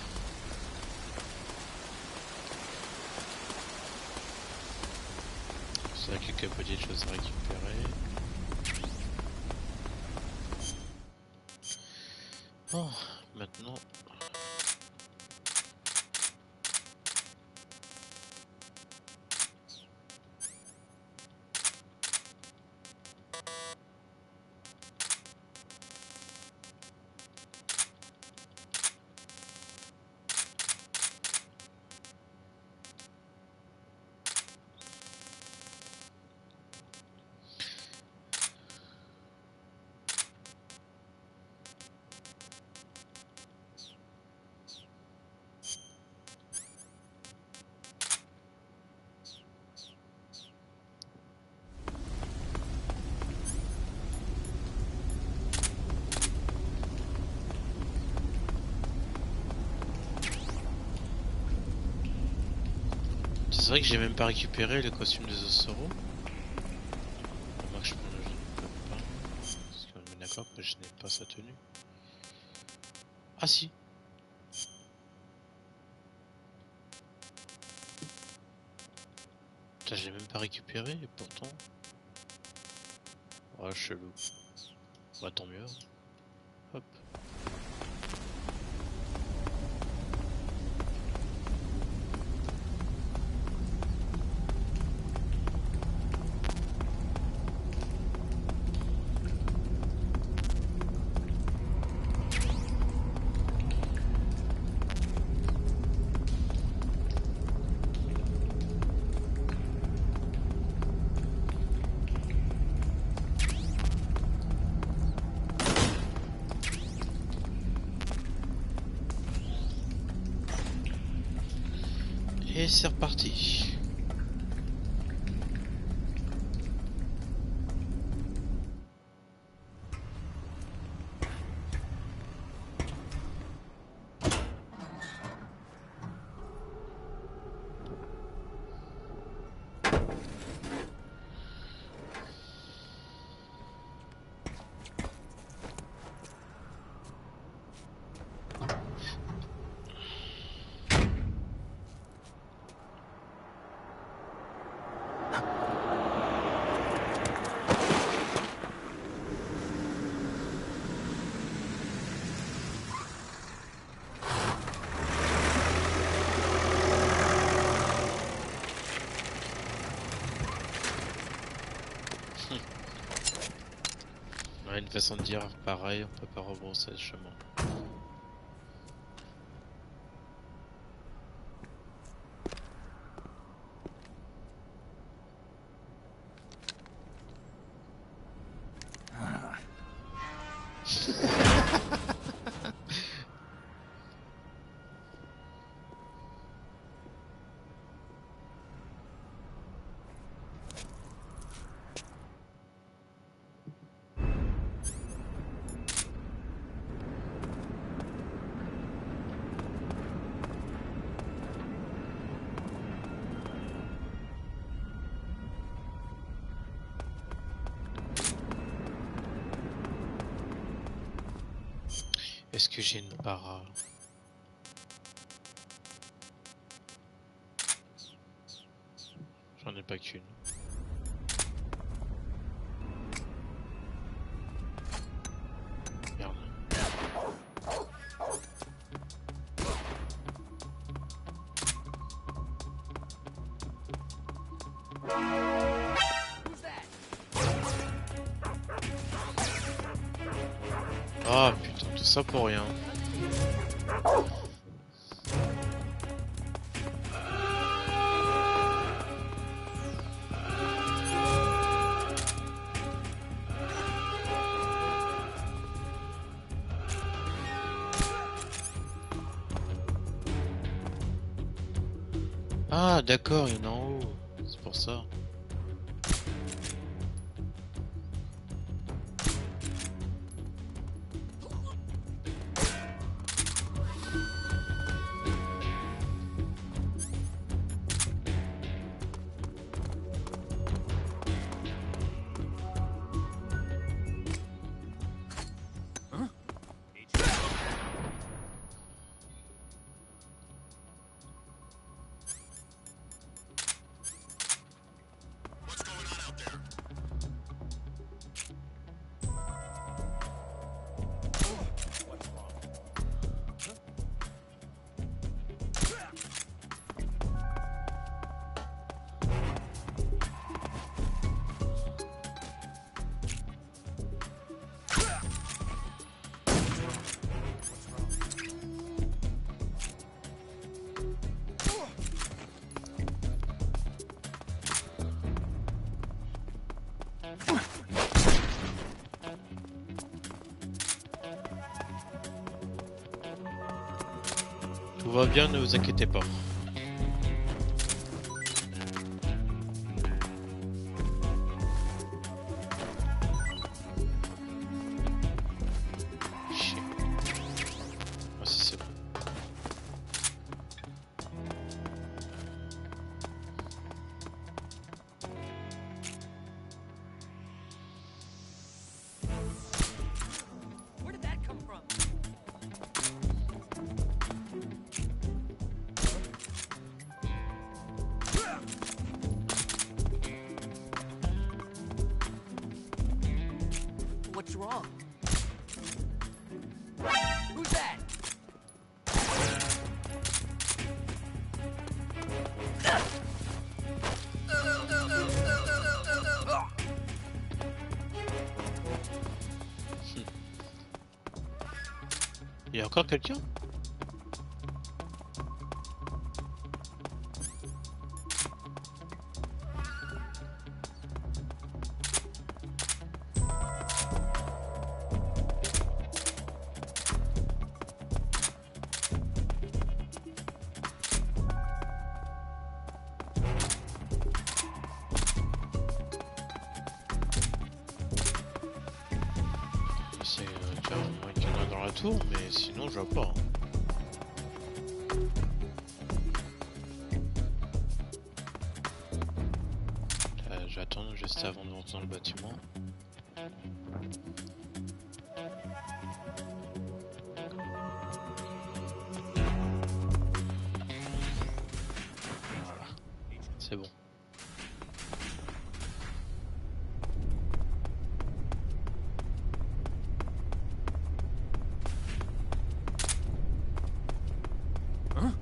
C'est vrai qu'il y a quelques petites choses à récupérer. Bon, maintenant... C'est vrai que j'ai même pas récupéré le costume des Osoro. Moi je peux pas. Parce qu'on est d'accord que je n'ai pas sa tenue. Ah si. Putain, je l'ai même pas récupéré et pourtant. Oh chelou. Bah tant mieux. Hop. Et c'est reparti. Ouais, une façon de dire pareil, on peut pas rebrousser le chemin. Est-ce que j'ai une barre? J'en ai pas qu'une. Merde. Ah putain, tout ça pour rien. Ah d'accord, il y en a en haut. C'est pour ça. Tout va bien, ne vous inquiétez pas. Chier. Ah si c'est bon. Where did that come from? What's wrong? Who's that? Il y a encore quelqu'un? C'est tiens, moins qu'il y en a dans la tour, mais sinon je vois pas. J'attends juste avant de rentrer dans le bâtiment. Voilà, c'est bon. Hein?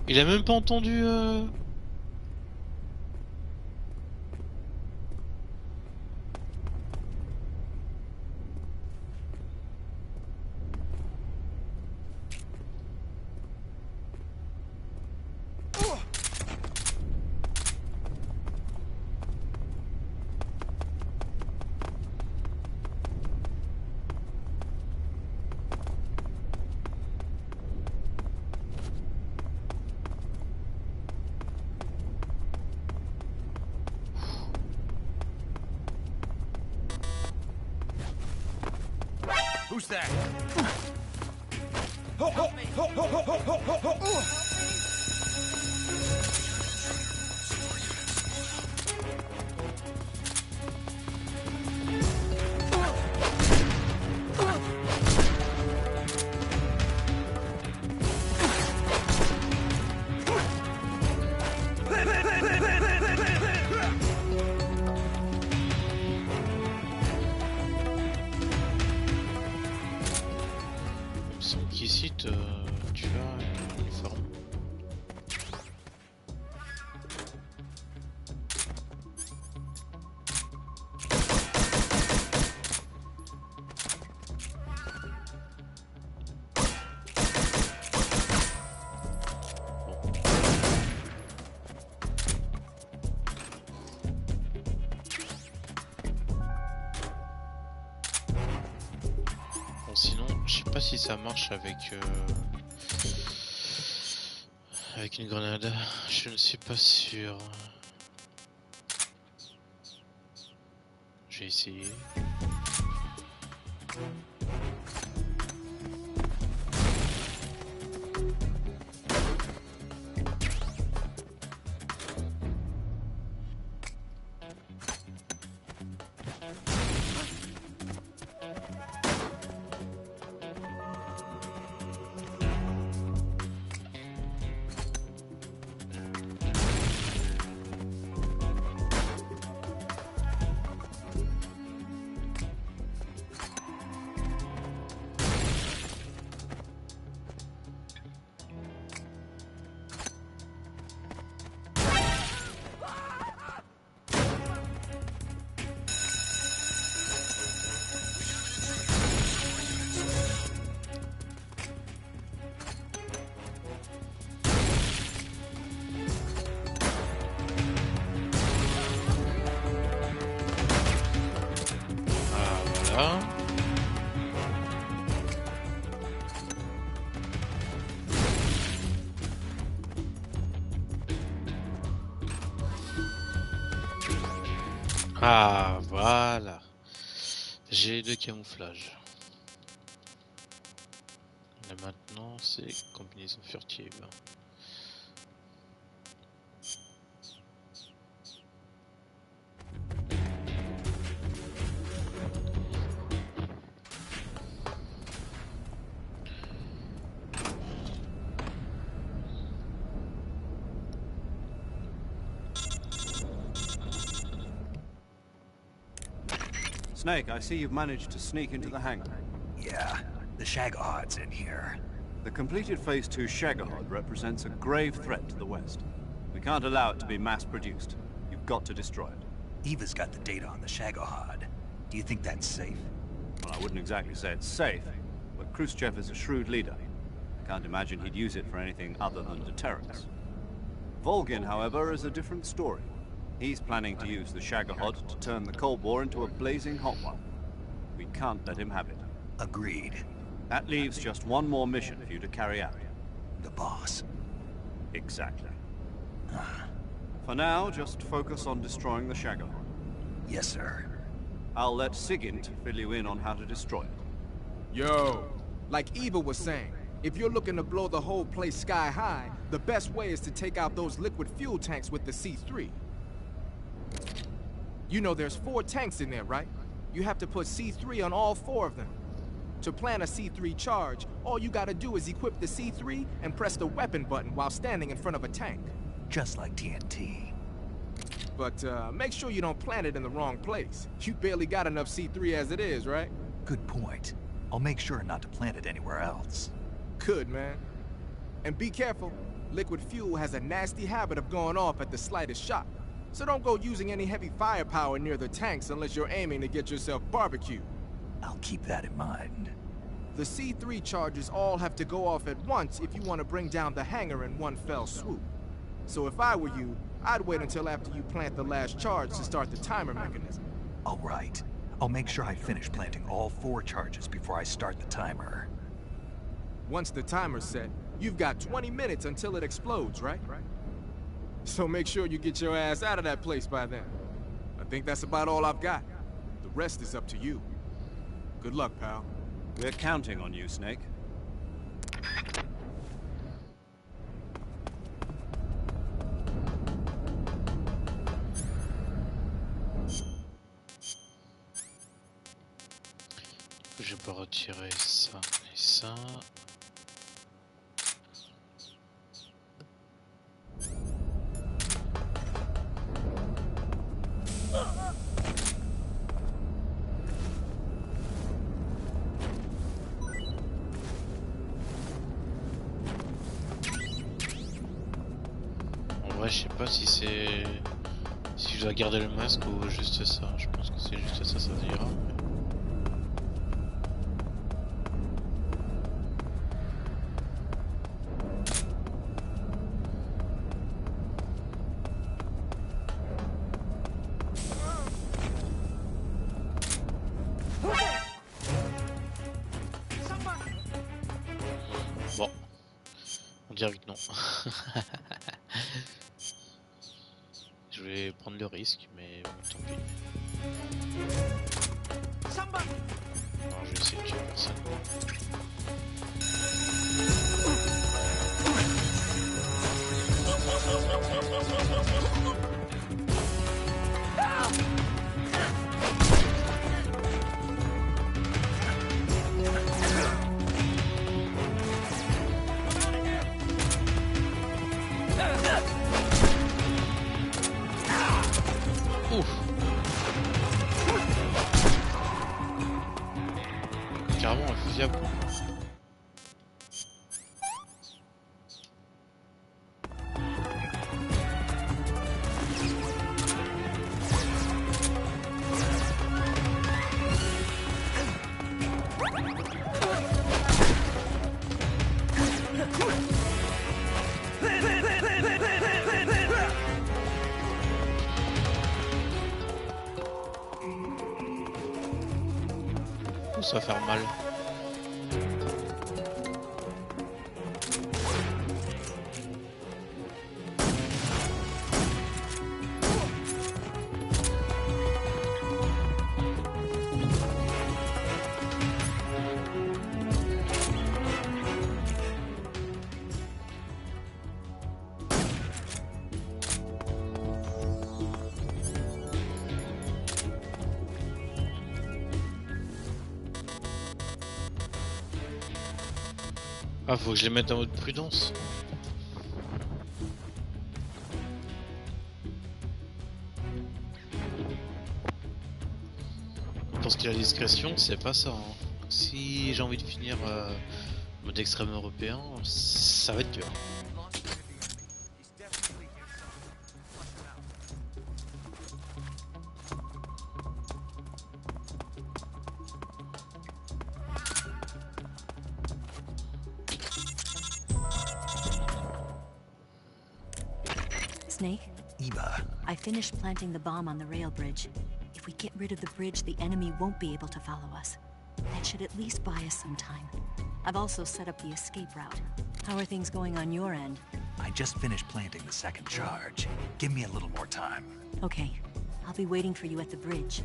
Il a même pas entendu Who's that? Il me semble qu'ici tu as une forme. Bon, sinon, je sais pas si ça marche avec une grenade. Je ne suis pas sûr. J'ai essayé. Voilà. Ah, voilà. J'ai deux camouflages. Là maintenant, c'est combinaison furtive. Snake, I see you've managed to sneak into the hangar. Yeah, the Shagahard's in here. The completed Phase 2 Shagahod represents a grave threat to the West. We can't allow it to be mass-produced. You've got to destroy it. Eva's got the data on the Shagahod. Do you think that's safe? Well, I wouldn't exactly say it's safe, but Khrushchev is a shrewd leader. I can't imagine he'd use it for anything other than deterrence. Volgin, however, is a different story. He's planning to use the Shagahod to turn the Cold War into a blazing hot one. We can't let him have it. Agreed. That leaves just one more mission for you to carry out. The boss. Exactly. For now, just focus on destroying the Shagahod. Yes, sir. I'll let Sigint fill you in on how to destroy it. Yo, like Eva was saying, if you're looking to blow the whole place sky high, the best way is to take out those liquid fuel tanks with the C3. You know there's 4 tanks in there, right? You have to put C3 on all 4 of them. To plant a C3 charge, all you gotta do is equip the C3 and press the weapon button while standing in front of a tank. Just like TNT. But make sure you don't plant it in the wrong place. You barely got enough C3 as it is, right? Good point. I'll make sure not to plant it anywhere else. Good, man. And be careful. Liquid fuel has a nasty habit of going off at the slightest shock. So don't go using any heavy firepower near the tanks unless you're aiming to get yourself barbecued. I'll keep that in mind. The C3 charges all have to go off at once if you want to bring down the hangar in one fell swoop. So if I were you, I'd wait until after you plant the last charge to start the timer mechanism. All right. I'll make sure I finish planting all 4 charges before I start the timer. Once the timer's set, you've got 20 minutes until it explodes, right? So make sure you get your ass out of that place by then. I think that's about all I've got. The rest is up to you. Good luck, pal. We're counting on you, Snake. Je peux retirer ça et ça. En vrai, je sais pas si c'est... Si je dois garder le masque ou juste ça. Je pense que c'est juste ça, ça ira. Mais... Bon, on dirait que non. Je vais prendre le risque, mais bon, tant pis. Alors, je vais essayer de tuer personne. Ouf. Carrément infaisable. Ça va faire mal. Ah, faut que je les mette en mode prudence. Parce que la discrétion, c'est pas ça. Hein. Si j'ai envie de finir mode extrême européen, ça va être dur. Snake? Eva. I finished planting the bomb on the rail bridge. If we get rid of the bridge, the enemy won't be able to follow us. That should at least buy us some time. I've also set up the escape route. How are things going on your end? I just finished planting the second charge. Give me a little more time. Okay. I'll be waiting for you at the bridge.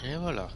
Et voilà.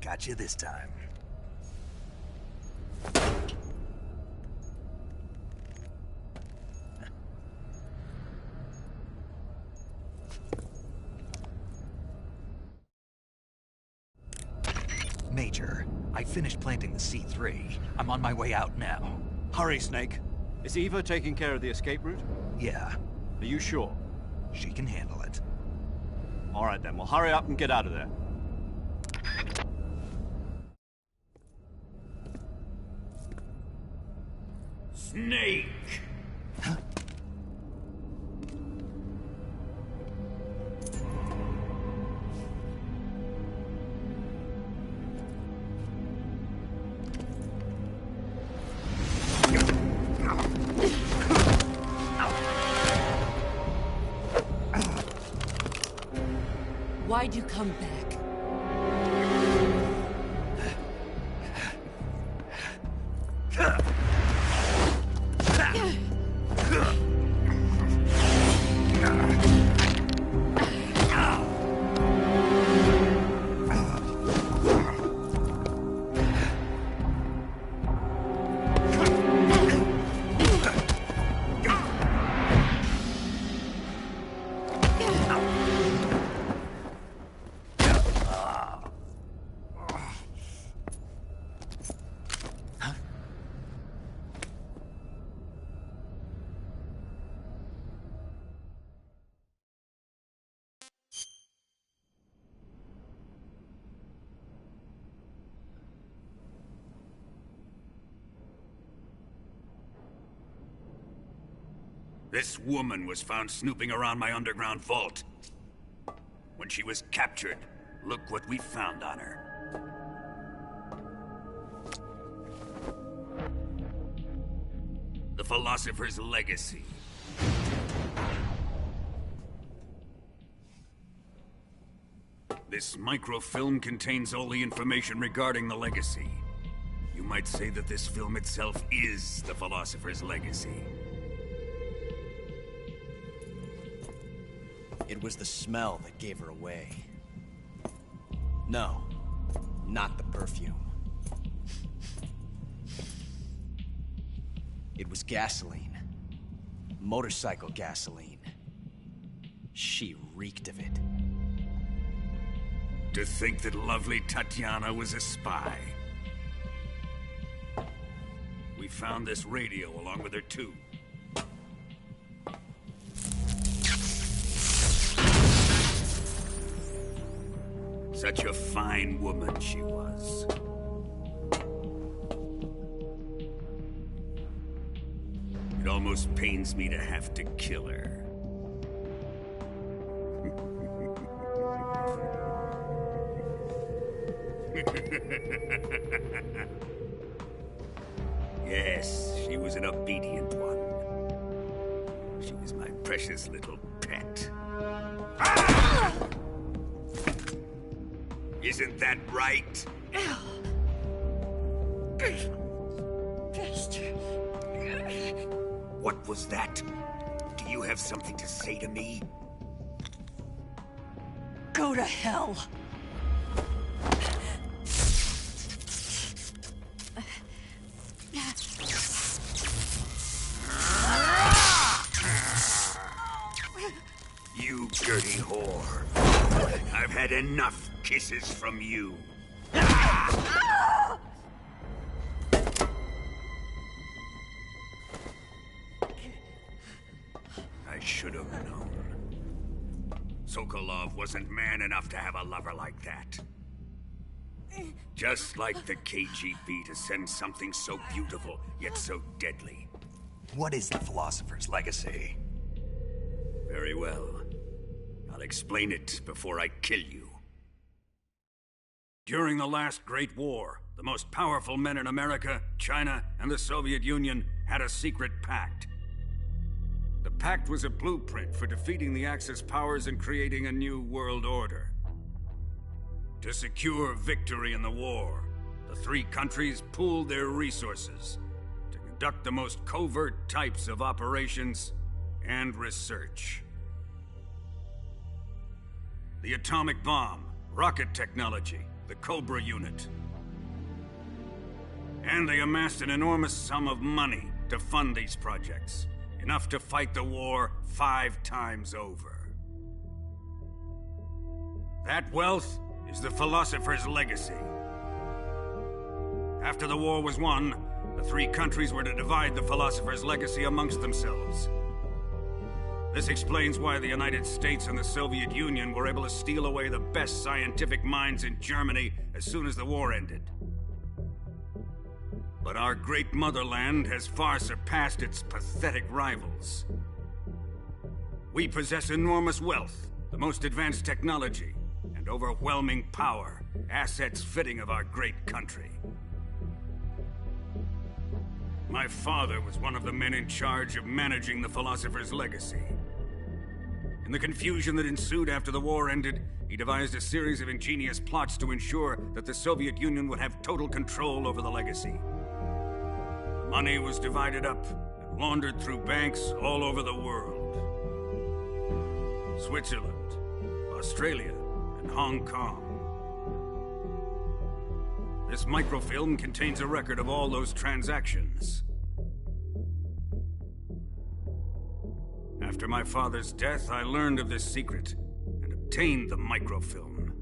Got you this time. Major, I finished planting the C3. I'm on my way out now. Hurry, Snake. Is Eva taking care of the escape route? Yeah. Are you sure? She can handle it. All right then, well hurry up and get out of there. Snake! Why'd you come back? This woman was found snooping around my underground vault. When she was captured, look what we found on her. The Philosopher's Legacy. This microfilm contains all the information regarding the Legacy. You might say that this film itself is the Philosopher's Legacy. It was the smell that gave her away. No, not the perfume. It was gasoline. Motorcycle gasoline. She reeked of it. To think that lovely Tatiana was a spy. We found this radio along with her too. Such a fine woman she was. It almost pains me to have to kill her. Yes, she was an obedient one. She was my precious little pet. Ah! Isn't that right? What was that? Do you have something to say to me? Go to hell! You dirty whore. I've had enough kisses from you. I should have known. Sokolov wasn't man enough to have a lover like that. Just like the KGB to send something so beautiful, yet so deadly. What is the Philosopher's Legacy? Very well. I'll explain it before I kill you. During the last Great War, the most powerful men in America, China, and the Soviet Union had a secret pact. The pact was a blueprint for defeating the Axis powers and creating a new world order. To secure victory in the war, the three countries pooled their resources to conduct the most covert types of operations and research. The atomic bomb, rocket technology, the Cobra unit. And they amassed an enormous sum of money to fund these projects, enough to fight the war 5 times over. That wealth is the Philosopher's Legacy. After the war was won, the three countries were to divide the philosopher's legacy amongst themselves. This explains why the United States and the Soviet Union were able to steal away the best scientific minds in Germany as soon as the war ended. But our great motherland has far surpassed its pathetic rivals. We possess enormous wealth, the most advanced technology, and overwhelming power, assets fitting of our great country. My father was one of the men in charge of managing the philosopher's legacy. In the confusion that ensued after the war ended, he devised a series of ingenious plots to ensure that the Soviet Union would have total control over the legacy. The money was divided up and laundered through banks all over the world. Switzerland, Australia, and Hong Kong. This microfilm contains a record of all those transactions. After my father's death, I learned of this secret and obtained the microfilm.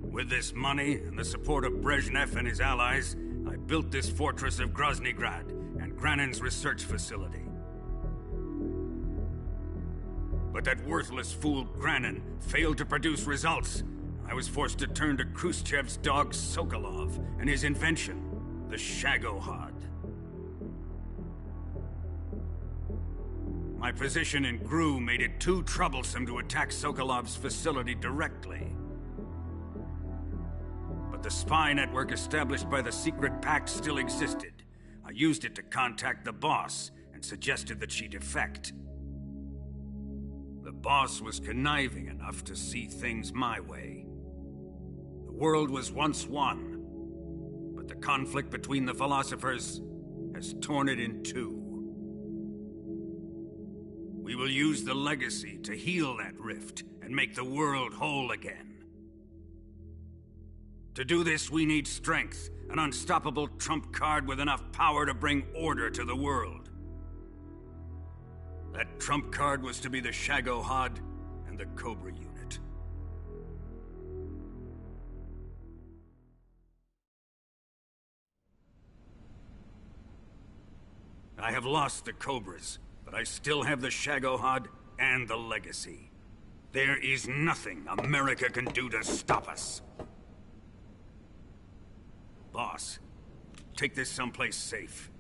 With this money and the support of Brezhnev and his allies, I built this fortress of Groznygrad and Granin's research facility. But that worthless fool Granin failed to produce results. I was forced to turn to Khrushchev's dog Sokolov and his invention, the Shagohod. My position in GRU made it too troublesome to attack Sokolov's facility directly. But the spy network established by the secret pact still existed. I used it to contact the boss and suggested that she defect. The boss was conniving enough to see things my way. The world was once one, but the conflict between the philosophers has torn it in two. We will use the legacy to heal that rift and make the world whole again. To do this, we need strength, an unstoppable trump card with enough power to bring order to the world. That trump card was to be the Shagohod and the Cobra unit. I have lost the Cobras, but I still have the Shagohod and the legacy. There is nothing America can do to stop us. Boss, take this someplace safe.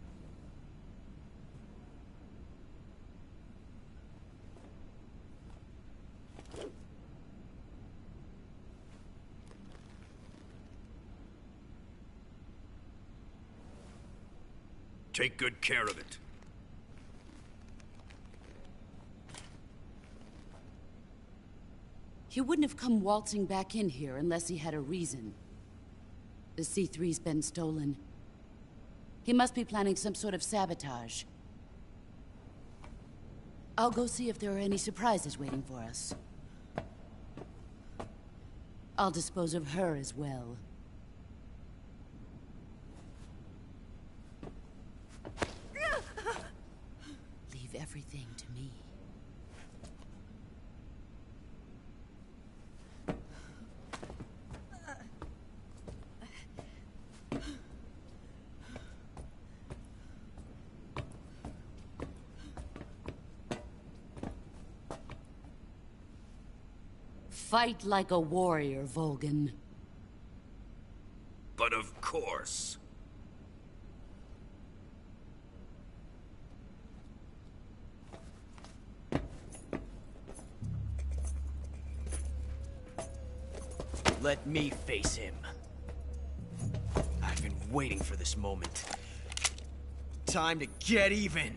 Take good care of it. He wouldn't have come waltzing back in here unless he had a reason. The C3's been stolen. He must be planning some sort of sabotage. I'll go see if there are any surprises waiting for us. I'll dispose of her as well. Leave everything to me. Fight like a warrior, Volgan. But of course. Let me face him. I've been waiting for this moment. Time to get even.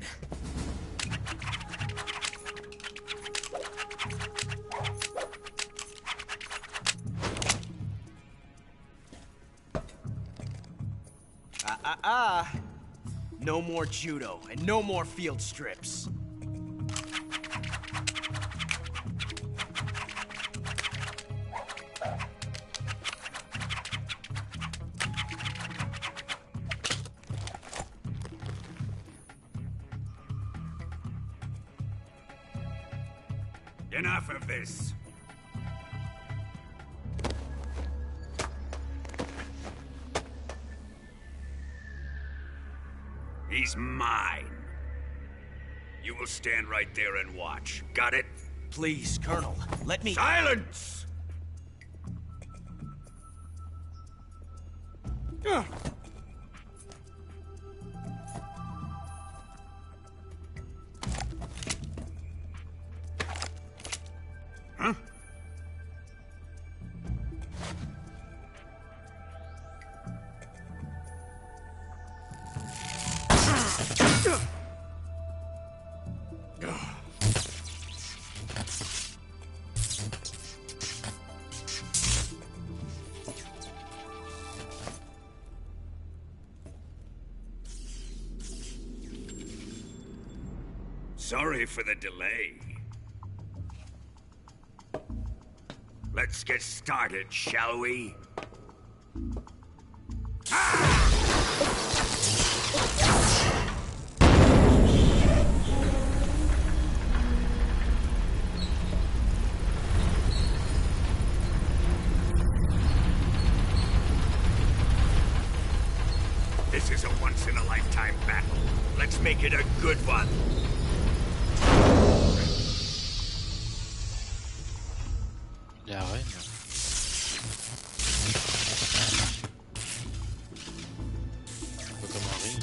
No more judo, and no more field strips. Enough of this. He's mine. You will stand right there and watch. Got it? Please, Colonel, let me... Silence! Huh? Sorry for the delay. Let's get started, shall we? This is a once-in-a-lifetime battle. Let's make it a good one. La reine. Un peu comme un ring.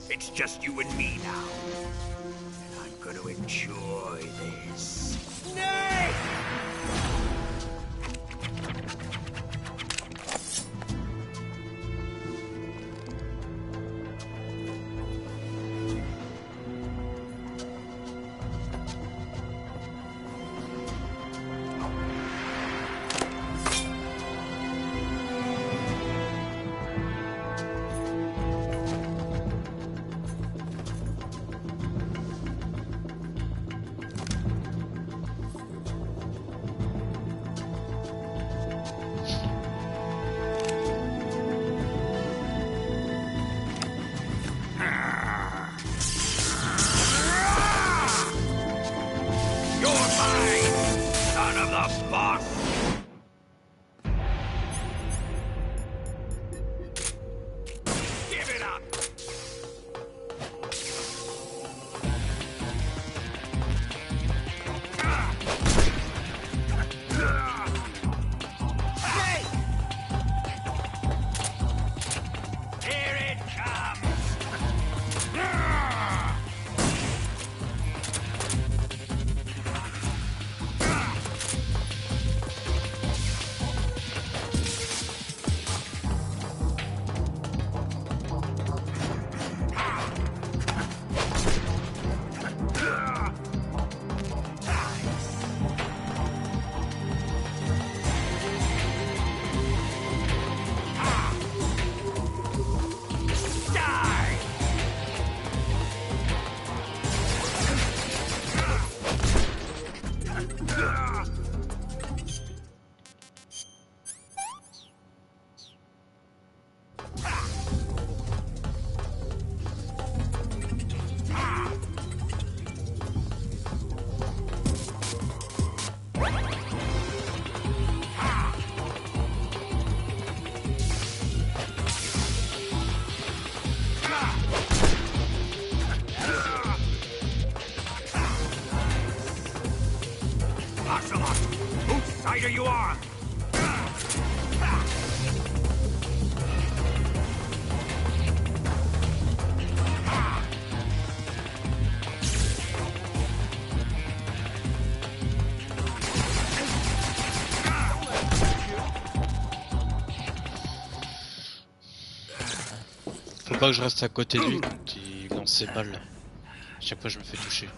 It's just you and me now. And I'm gonna enjoy this. Snake! Whose side are you on? Faut pas que je reste à côté de lui quand il lance ses balles. À chaque fois je me fais toucher.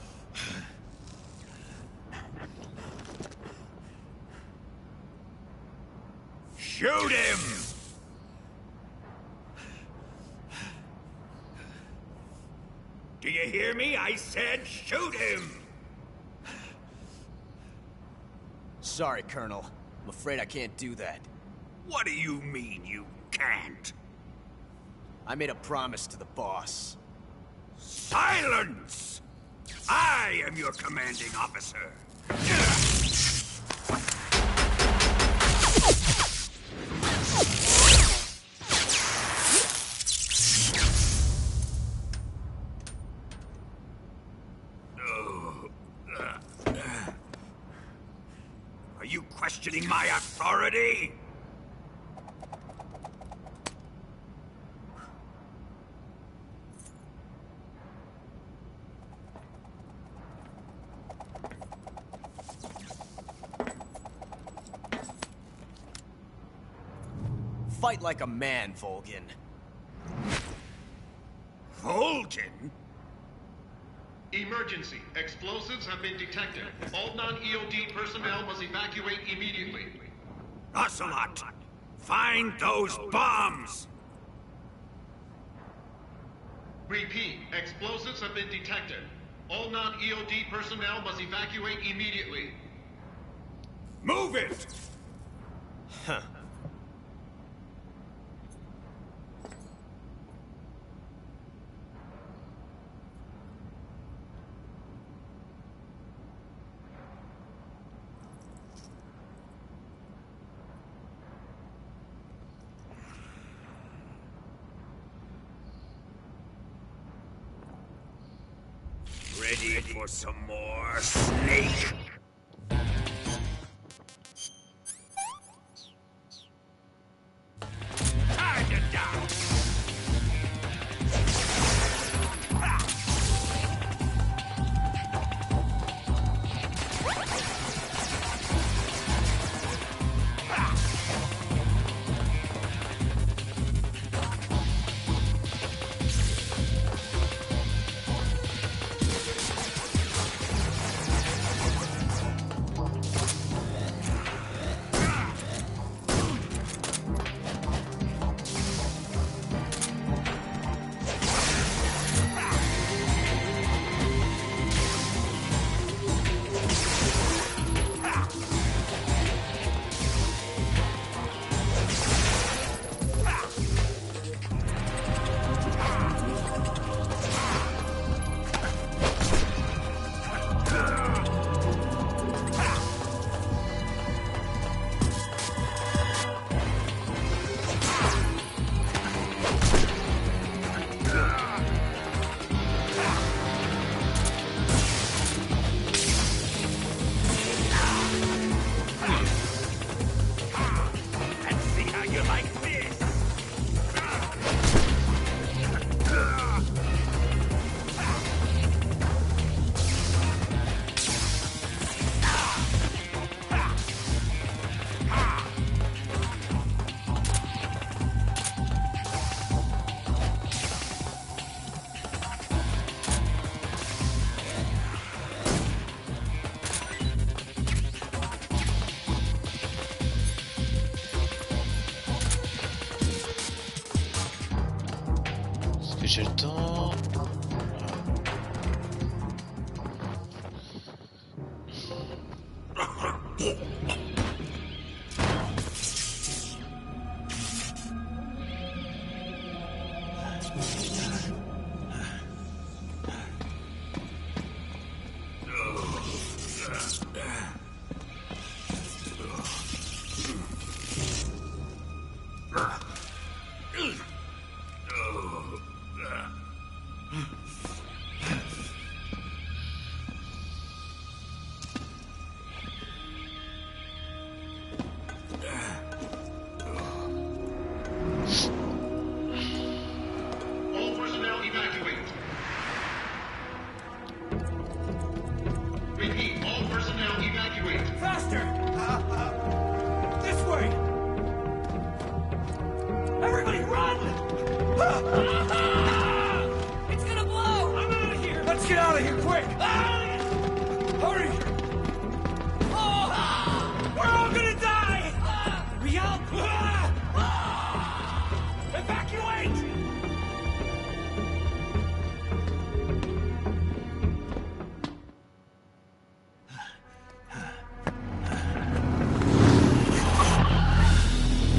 Shoot him! Do you hear me? I said shoot him! Sorry, Colonel. I'm afraid I can't do that. What do you mean you can't? I made a promise to the boss. Silence! I am your commanding officer. Are you questioning my authority? Fight like a man, Volgin. Volgin? Emergency. Explosives have been detected. All non-EOD personnel must evacuate immediately. Ocelot! Find those bombs! Repeat. Explosives have been detected. All non-EOD personnel must evacuate immediately. Move it! Huh. Ready for some more, Snake? Time to die! J'ai le temps. All personnel evacuate. Repeat. All personnel evacuate. Faster! This way! Everybody run! It's gonna blow! I'm out of here! Let's get out of here, quick! Hurry! We're all gonna die! Hurry up! Evacuate!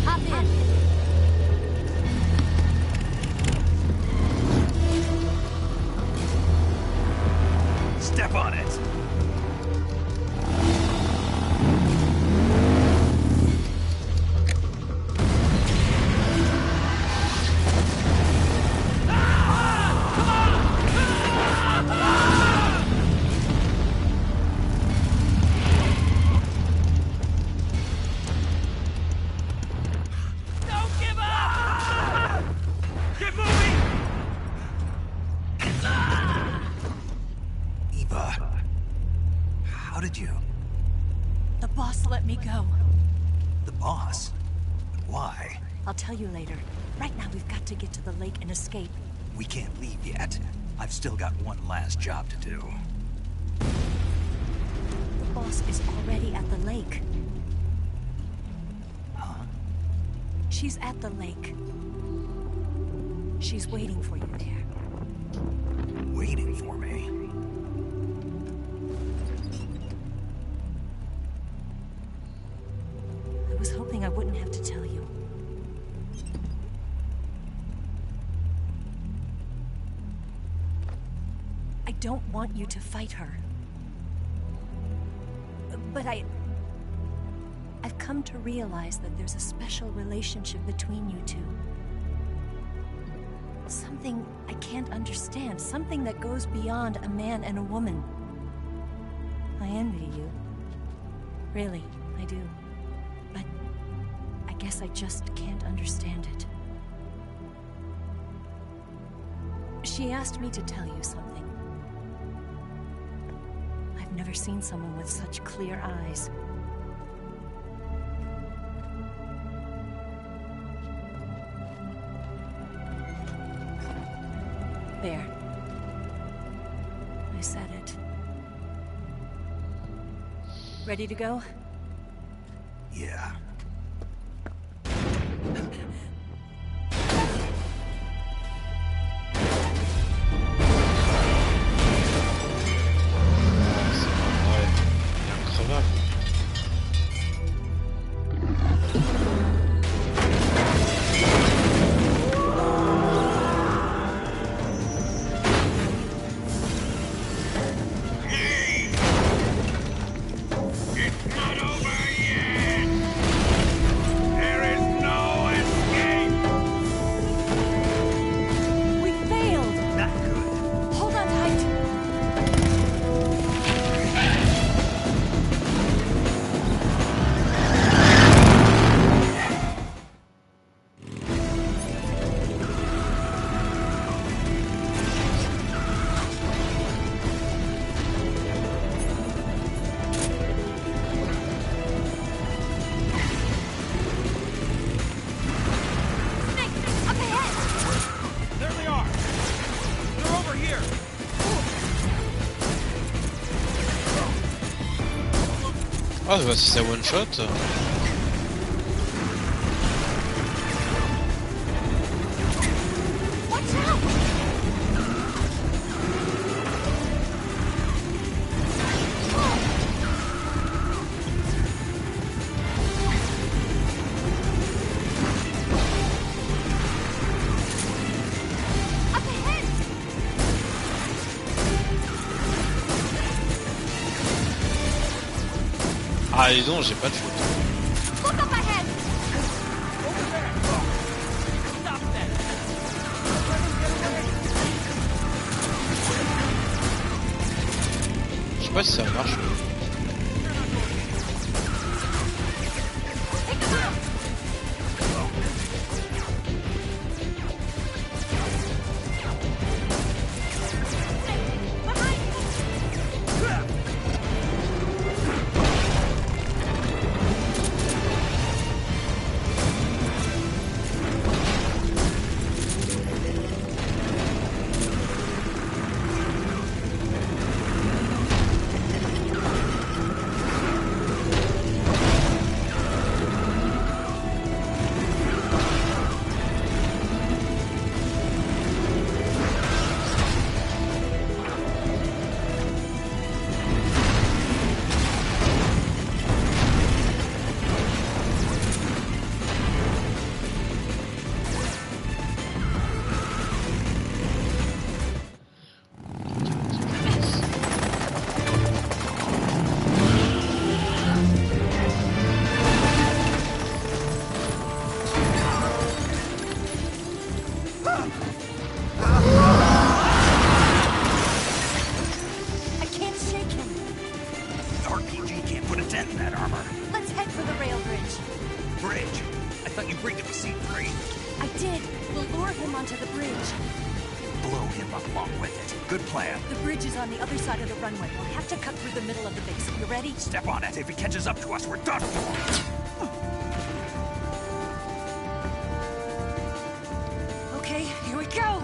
Hop How did you? The boss let me go. The boss? But why? I'll tell you later. Right now, we've got to get to the lake and escape. We can't leave yet. I've still got one last job to do. The boss is already at the lake. Huh? She's at the lake. She's waiting for you there. Waiting for me? I was hoping I wouldn't have to tell you. I don't want you to fight her. But I've come to realize that there's a special relationship between you two. Something I can't understand. Something that goes beyond a man and a woman. I envy you. Really, I do. But I guess I just can't understand it. She asked me to tell you something. I've never seen someone with such clear eyes. There. I said it. Ready to go? Yeah. Ah, bah si ça one shot. Ah, dis donc, j'ai pas de faute. Je sais pas si ça marche. him along with it. Good plan. The bridge is on the other side of the runway. We'll have to cut through the middle of the base. You ready? Step on it. If he catches up to us, we're done for. Okay, here we go!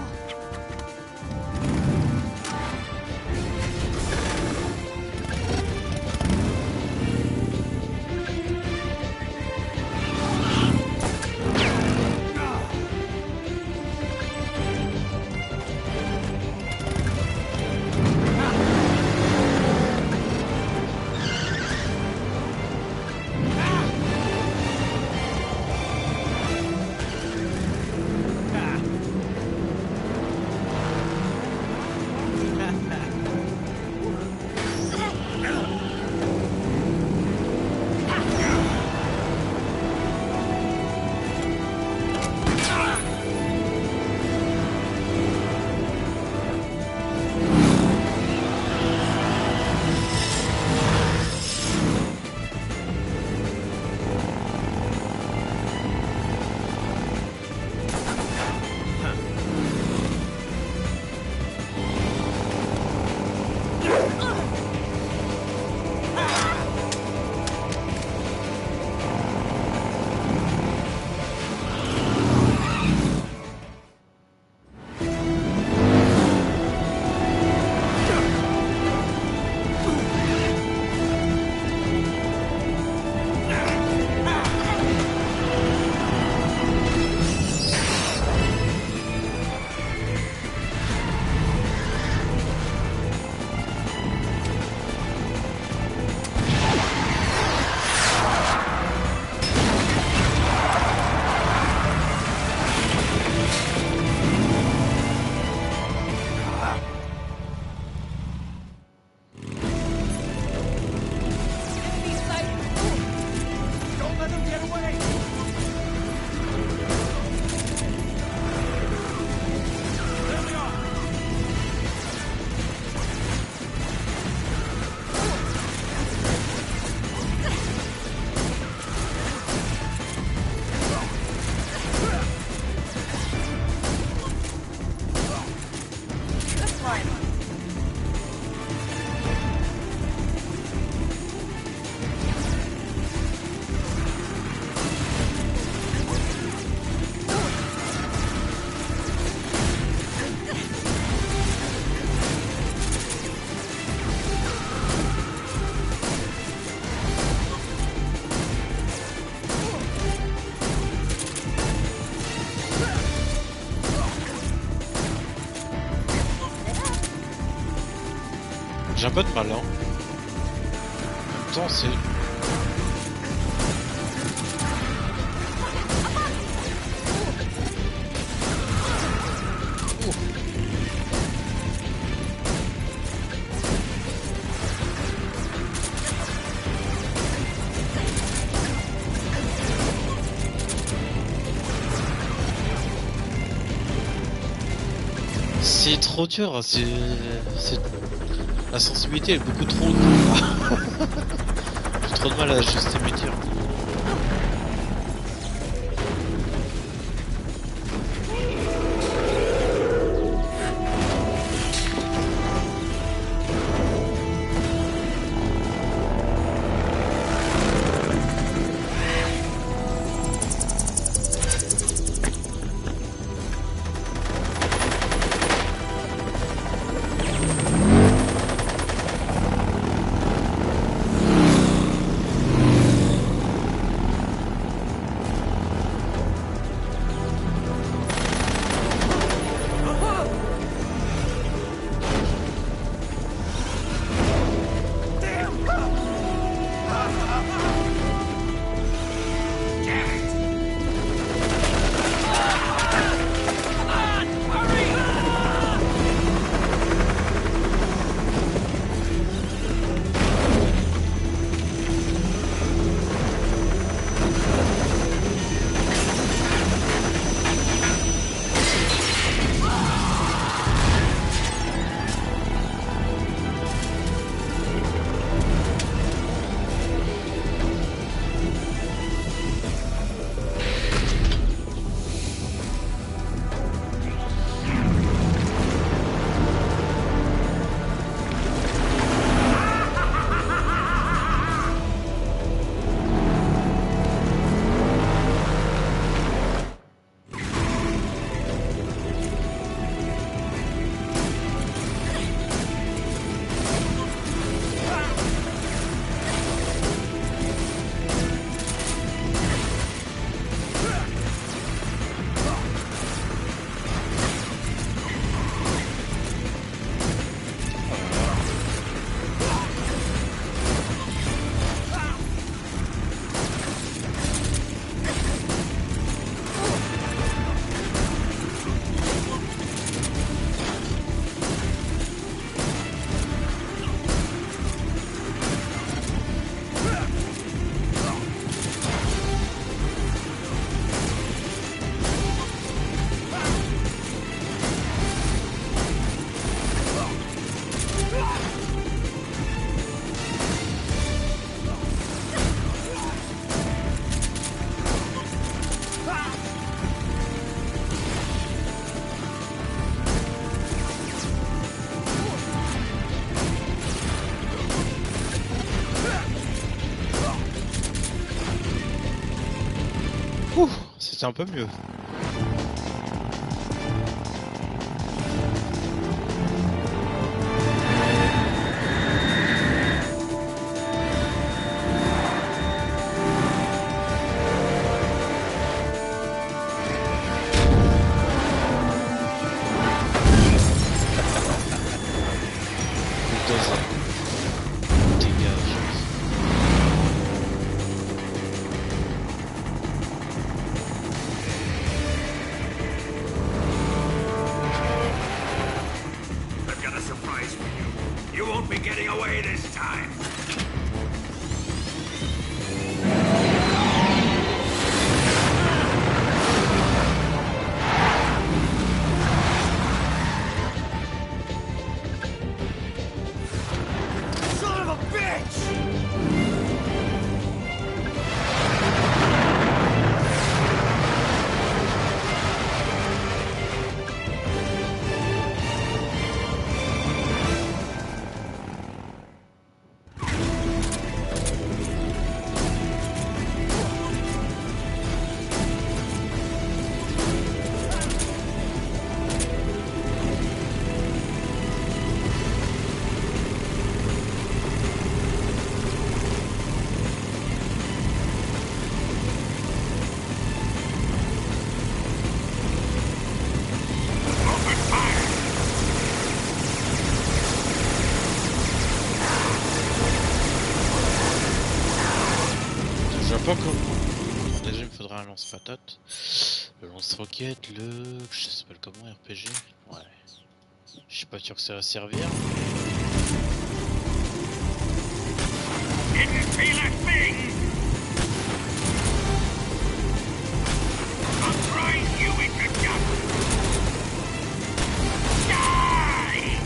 J'ai un peu de mal, hein. En même temps, c'est... C'est trop dur, c'est... La sensibilité est beaucoup trop... J'ai trop de mal à ajuster mes tirs. C'était un peu mieux. Pas comment. Déjà, il me faudra un lance-patate. Le lance-roquette, le. Je sais pas comment, RPG. Ouais. Je suis pas sûr que ça va servir. Didn't feel a thing. I'll grind you into dust. Die!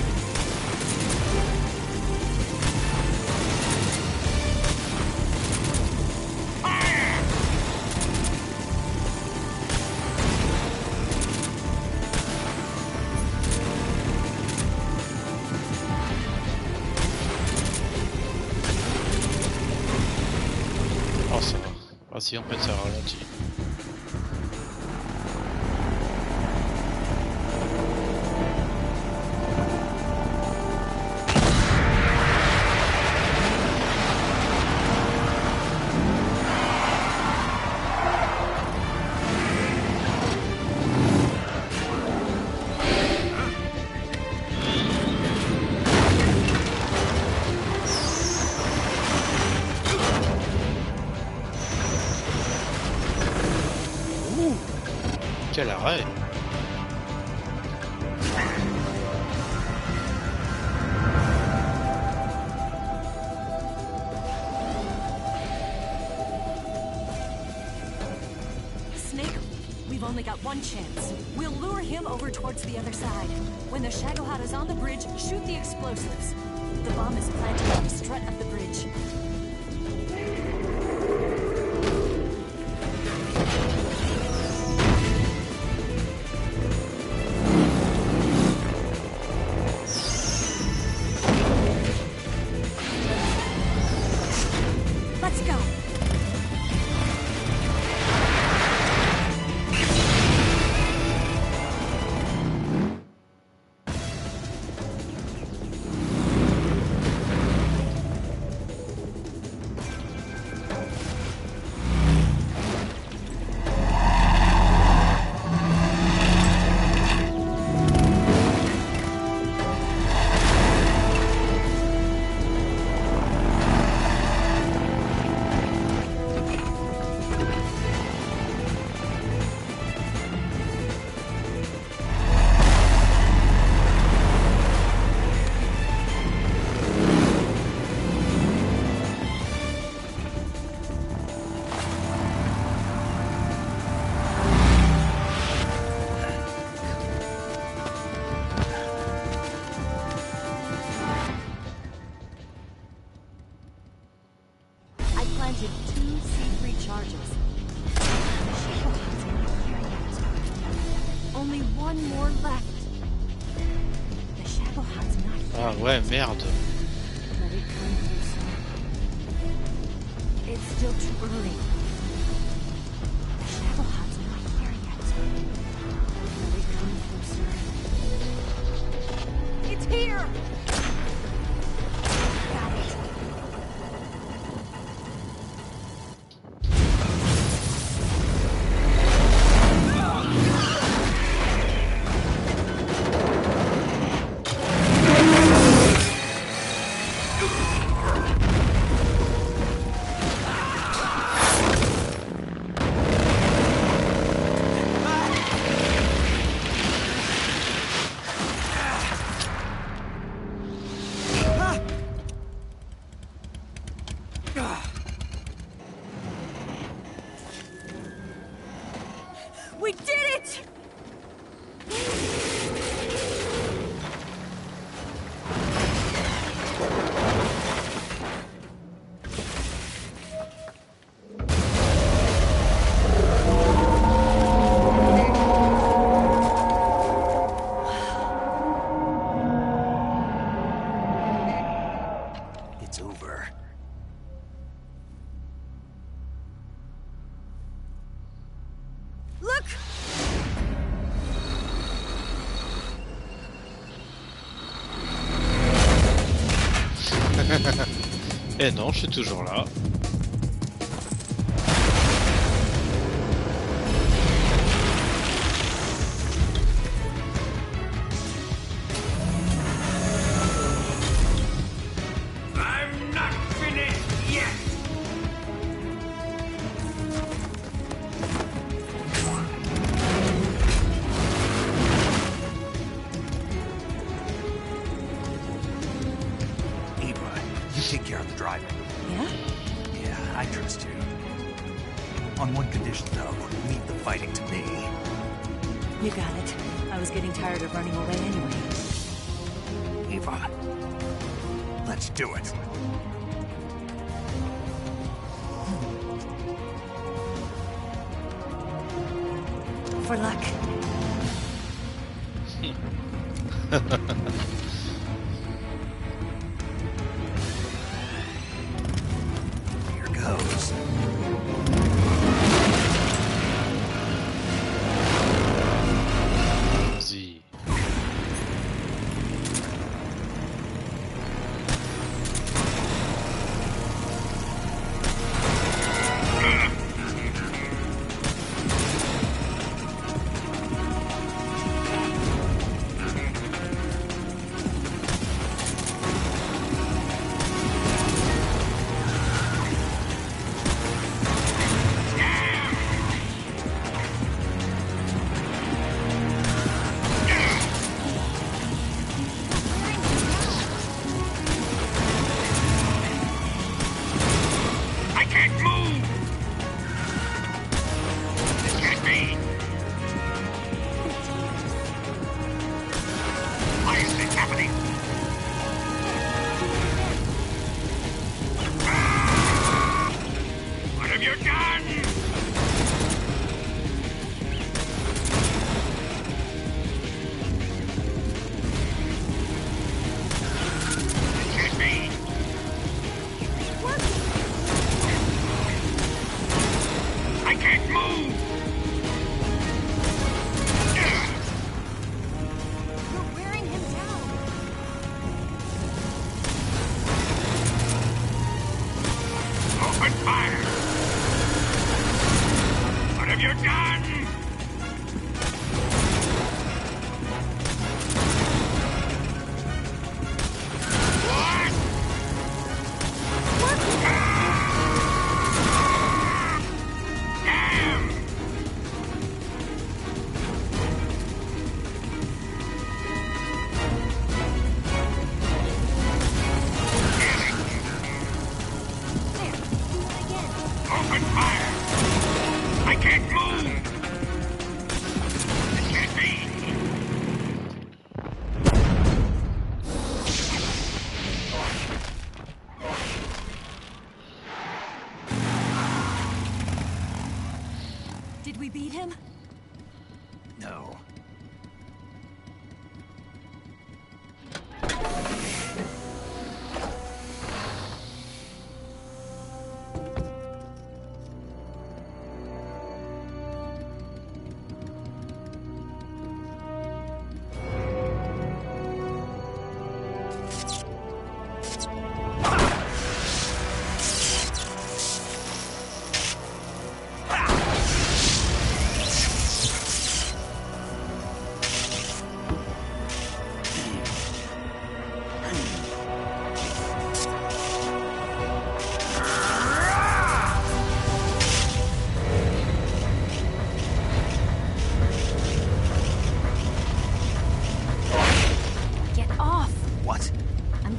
Oh, ça va. Ah si, en fait, ça ralentit. Quel arrêt! Snake, we've only got one chance. We'll lure him over towards the other side. When the Shagohod is on the bridge, shoot the explosives. The bomb is planted on the strut of the bridge. Let's go. planted 2 C3 charges. Shagohod's not here yet. Only one more left. The Shagohod's not here. Ah ouais, merde. Let it come too soon. It's still too early. The Shagohod's not It's here! Got it. We did it! It's over. Look! Eh non, je suis toujours là. I'm not finished yet! Eva, you take care of the driving. Yeah? Yeah, I trust you. On one condition, though, leave the fighting to me. You got it. I was getting tired of running away anyway. Eva, let's do it. For luck. Here goes. Vas-y. I can't move! This can't be! Why is this happening? Ah! What have you done? This can't be! I can't move! You're wearing him down.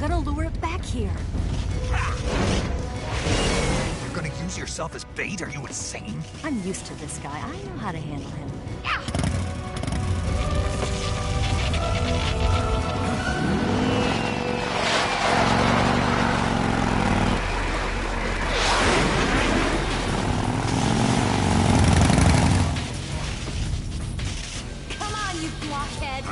gonna lure it back here. You're gonna use yourself as bait? Are you insane? I'm used to this guy. I know how to handle him. Come on, you blockhead!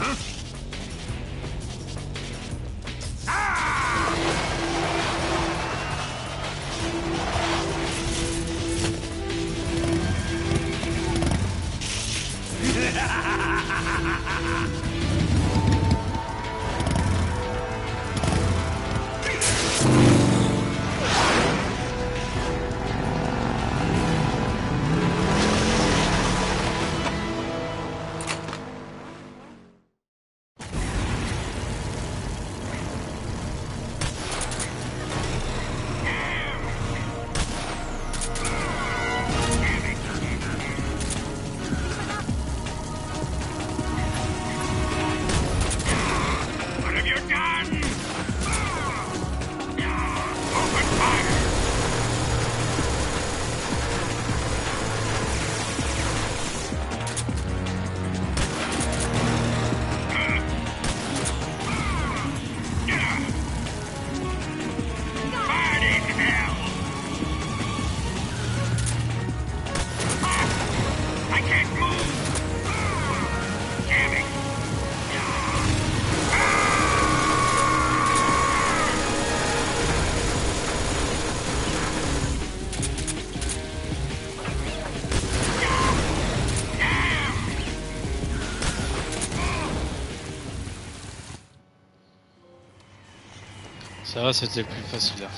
Ça va, c'était le plus facile là.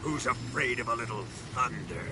Who's afraid of a little thunder?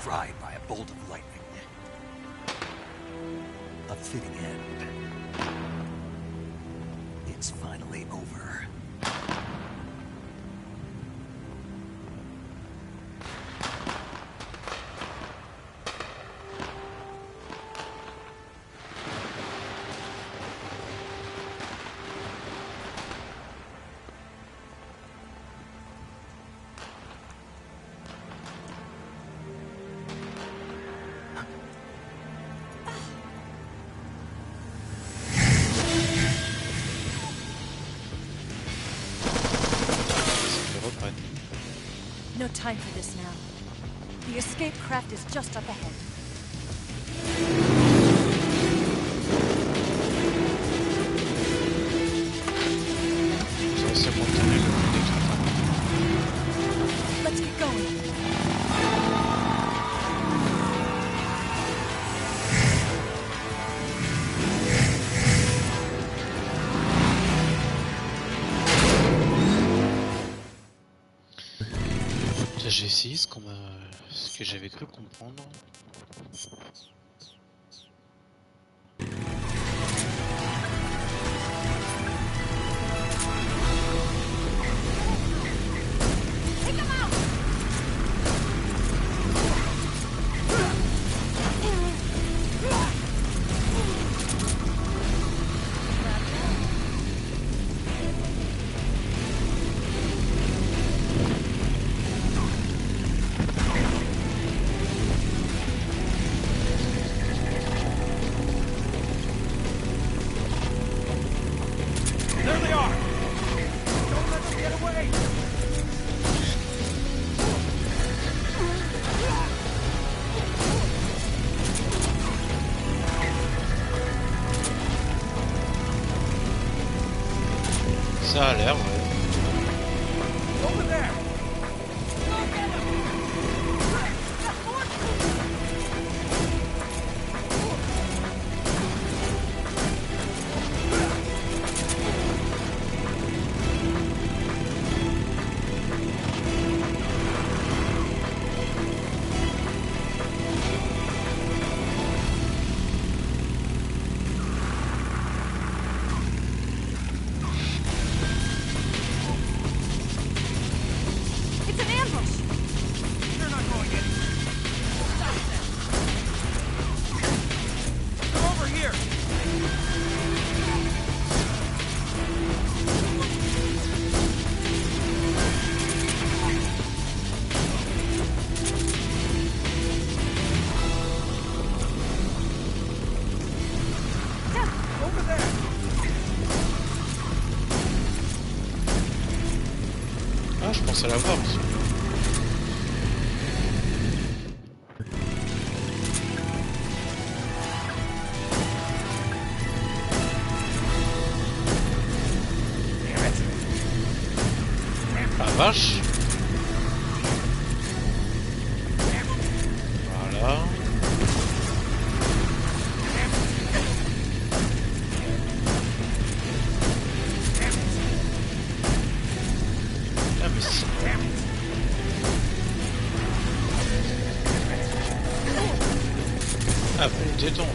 Fried by a bolt of lightning. A fitting end. It's finally over. No time for this now. The escape craft is just up ahead. Let's get going. J'ai essayé ce que j'avais cru comprendre. Take him out! Ça a l'air, ouais. Over there! Ah, je pensais l'avoir aussi. La vache. Voilà. Ah mais si. Ah bon, détends.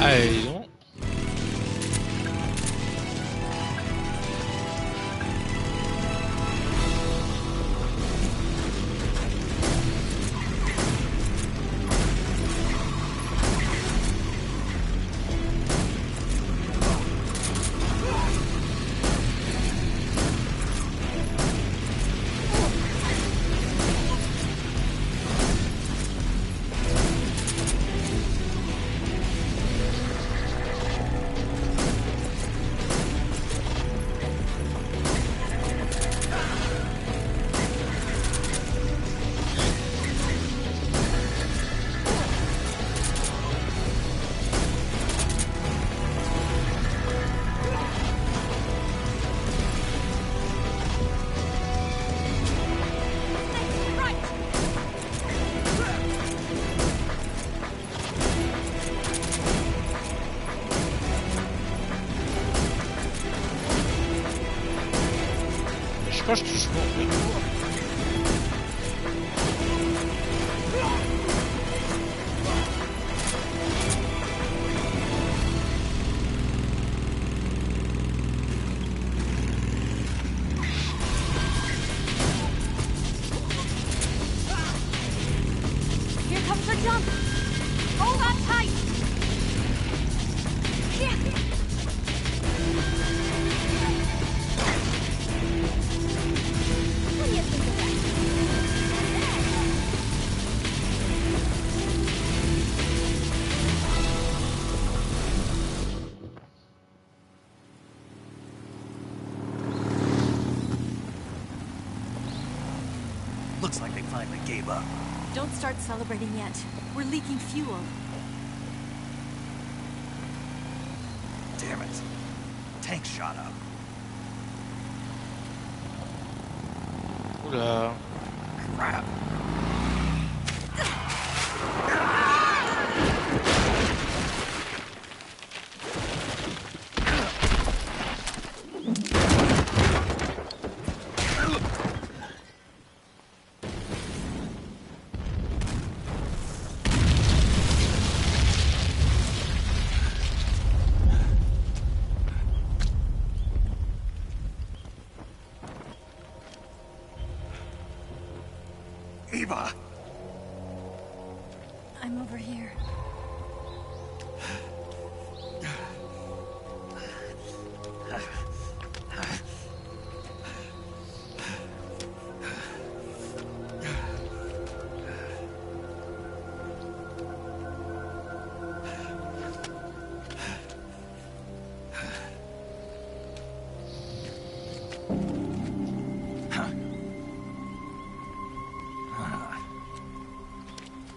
Allez, dis donc. Je crois que je touche pas en fait. Here comes her jump. Hold on tight. Yeah. What do you think of that? Looks like they finally gave up. Don't start celebrating yet. We're leaking fuel. Damn it. Tank shot up. Oula. Crap. Eva! I'm over here.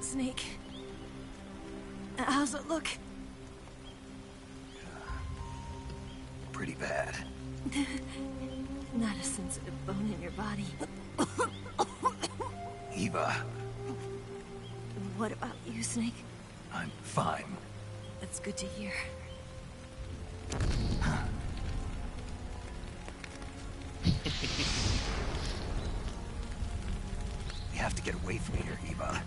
Snake. How's it look? Pretty bad. Not a sensitive bone in your body. Eva, What about you, Snake? I'm fine. That's good to hear. We have to get away from here, Eva.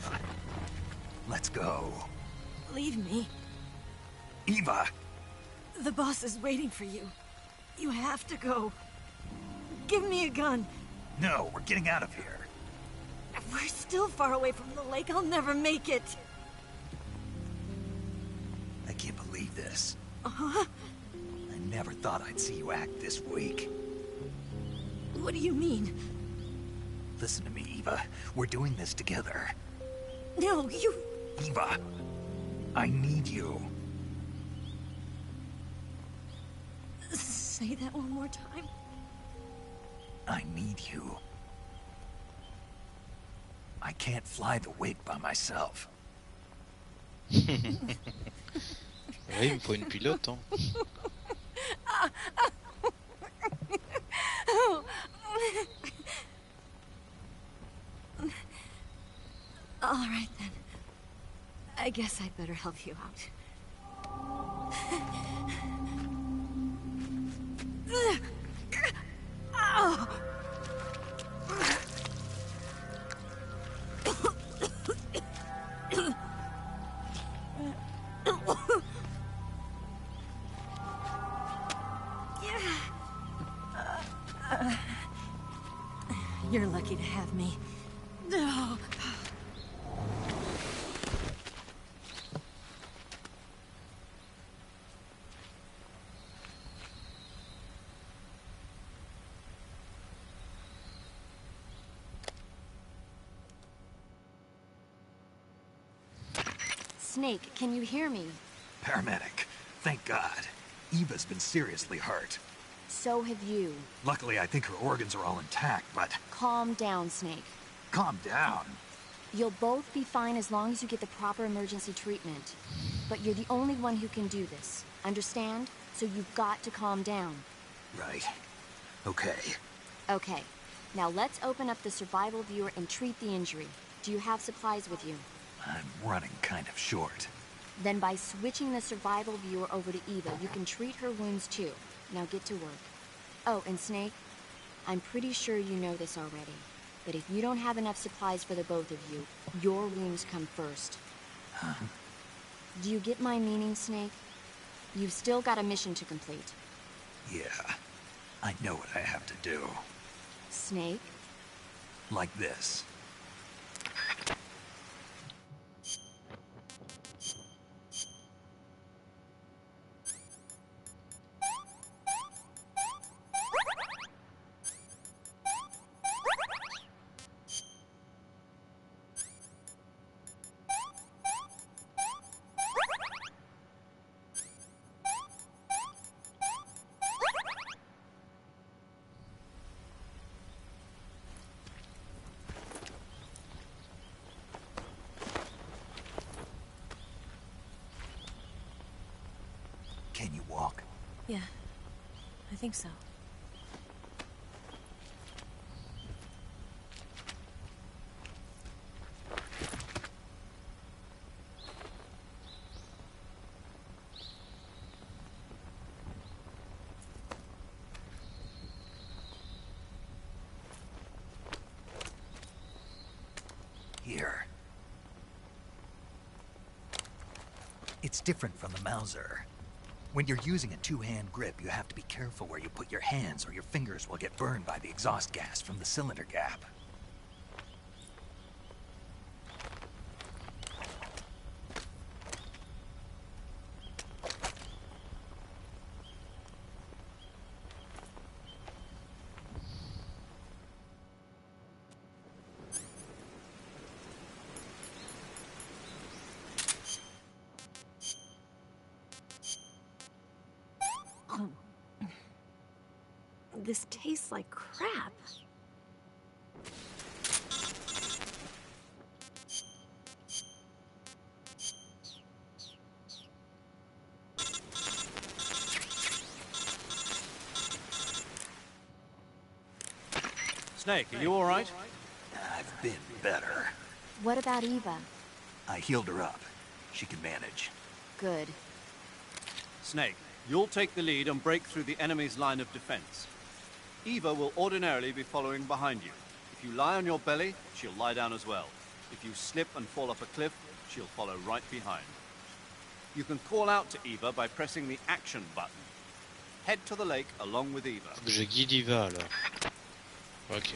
Let's go. Leave me. Eva! The boss is waiting for you. You have to go. Give me a gun. No, we're getting out of here. We're still far away from the lake. I'll never make it. I can't believe this. Uh-huh. I never thought I'd see you act this weak. What do you mean? Listen to me, Eva. We're doing this together. No, you... Eva, I need you. Say that one more time. I need you. I can't fly the wig by myself. Ouais, il me faut une pilote, hein. All right, then. I guess I'd better help you out. Oh. You're lucky to have me. No. Snake, can you hear me? Paramedic, thank God. Eva's been seriously hurt. So have you. Luckily, I think her organs are all intact, but... Calm down, Snake. Calm down. You'll both be fine as long as you get the proper emergency treatment. But you're the only one who can do this. Understand? So you've got to calm down. Right. Okay. Okay. Now let's open up the survival viewer and treat the injury. Do you have supplies with you? I'm running kind of short. Then by switching the survival viewer over to Eva, you can treat her wounds too. Now get to work. Oh, and Snake, I'm pretty sure you know this already, but if you don't have enough supplies for the both of you, your wounds come first. Huh? Do you get my meaning, Snake? You've still got a mission to complete. Yeah, I know what I have to do. Snake? Like this. Can you walk? Yeah, I think so. Here. It's different from the Mauser. When you're using a two-hand grip, you have to be careful where you put your hands or your fingers will get burned by the exhaust gas from the cylinder gap. This tastes like crap. Snake, are you all right? I've been better. What about Eva? I healed her up. She can manage. Good. Snake, you'll take the lead and break through the enemy's line of defense. Eva will ordinarily be following behind you. If you lie on your belly, she'll lie down as well. If you slip and fall off a cliff, she'll follow right behind. You can call out to Eva by pressing the action button. Head to the lake along with Eva. Faut que je guide Eva alors. Ok.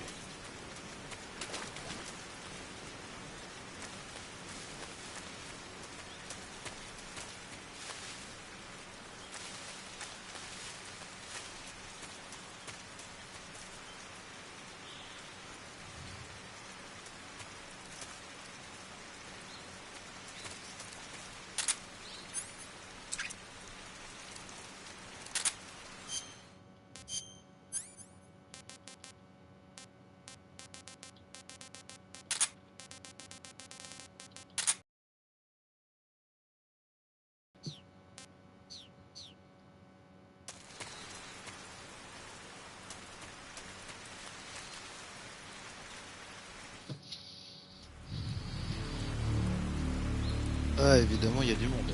Ah, évidemment, il y a du monde.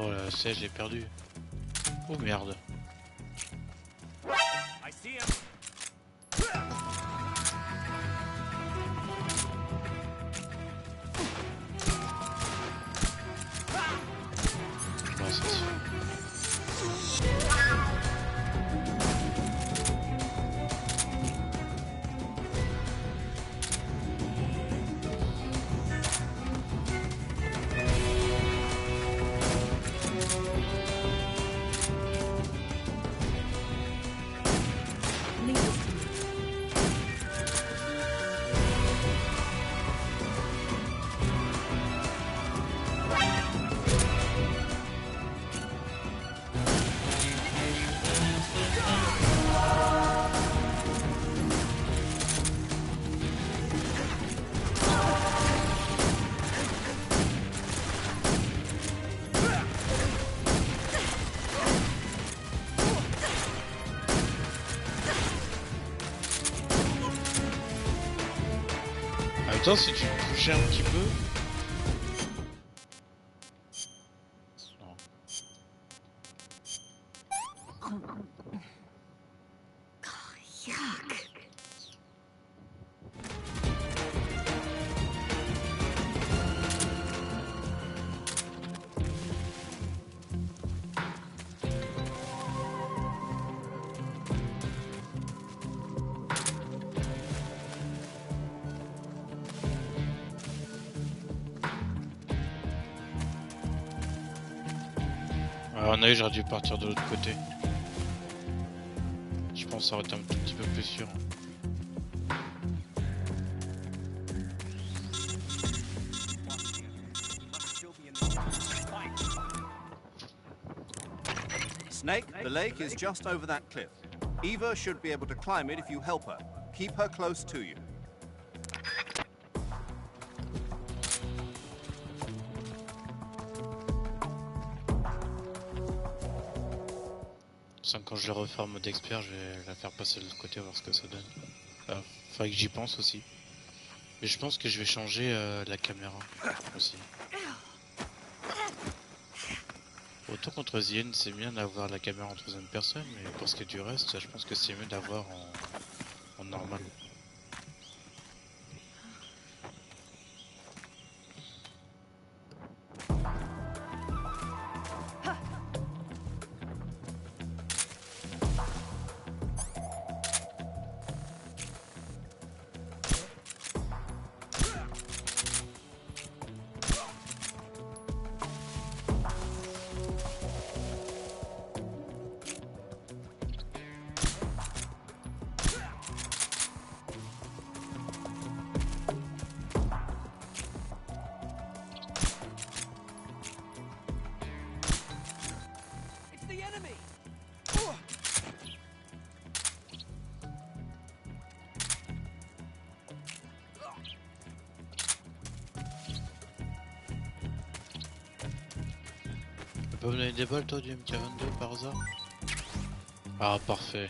Oh là, c'est, j'ai perdu. Oh merde. I see him. Non, ça se fait. Attends, si tu touchais un petit peu. Non. Yuck. À mon avis, j'aurais dû partir de l'autre côté. Je pense que ça aurait été un tout petit peu plus sûr. Snake, the lake is just over that cliff. Eva should be able to climb it if you help her. Keep her close to you. Sans quand je le refais en mode expert, je vais la faire passer de l'autre côté, voir ce que ça donne. Faudrait que j'y pense aussi. Mais je pense que je vais changer la caméra aussi. Autant contre The End, c'est bien d'avoir la caméra en troisième personne, mais pour ce qui est du reste, je pense que c'est mieux d'avoir en normal. Tu peux me donner des balles toi du MK22 par hasard? Ah parfait.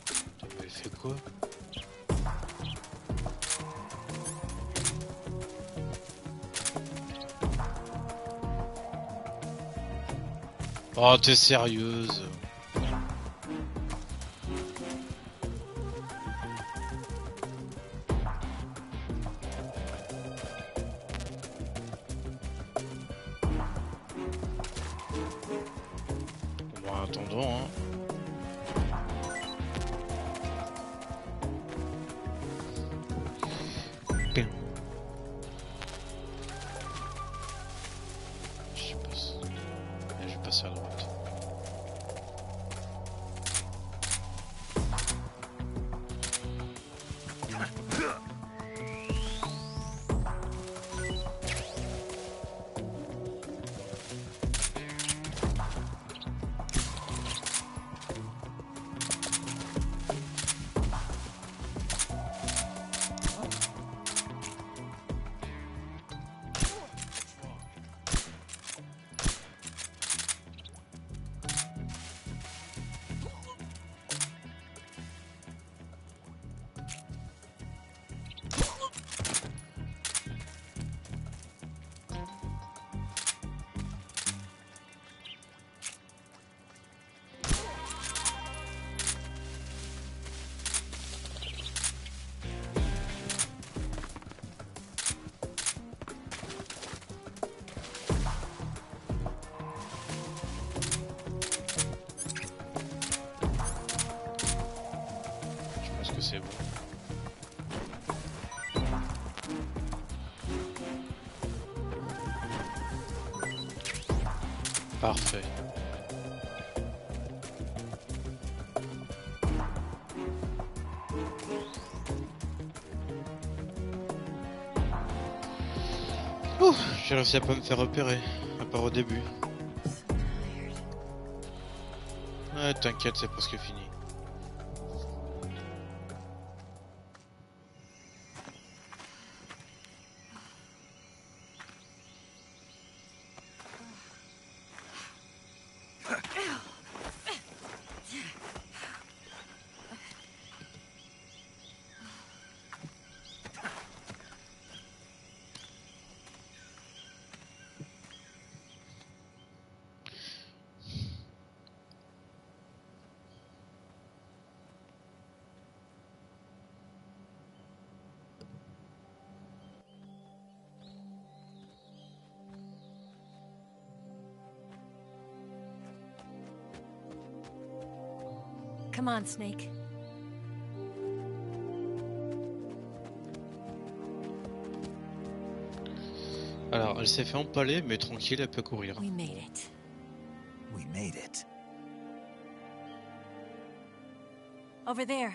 Putain, mais il fait quoi? Oh t'es sérieuse? Bon, attendons hein. Je passe. Je vais passer à droite. Je pense que c'est bon. Parfait. Ouh, j'ai réussi à pas me faire repérer, à part au début. Ouais, t'inquiète, c'est presque fini. Come on, Snake. Alors, elle s'est fait empaler, mais tranquille, elle peut courir. We made it. We made it. Over there.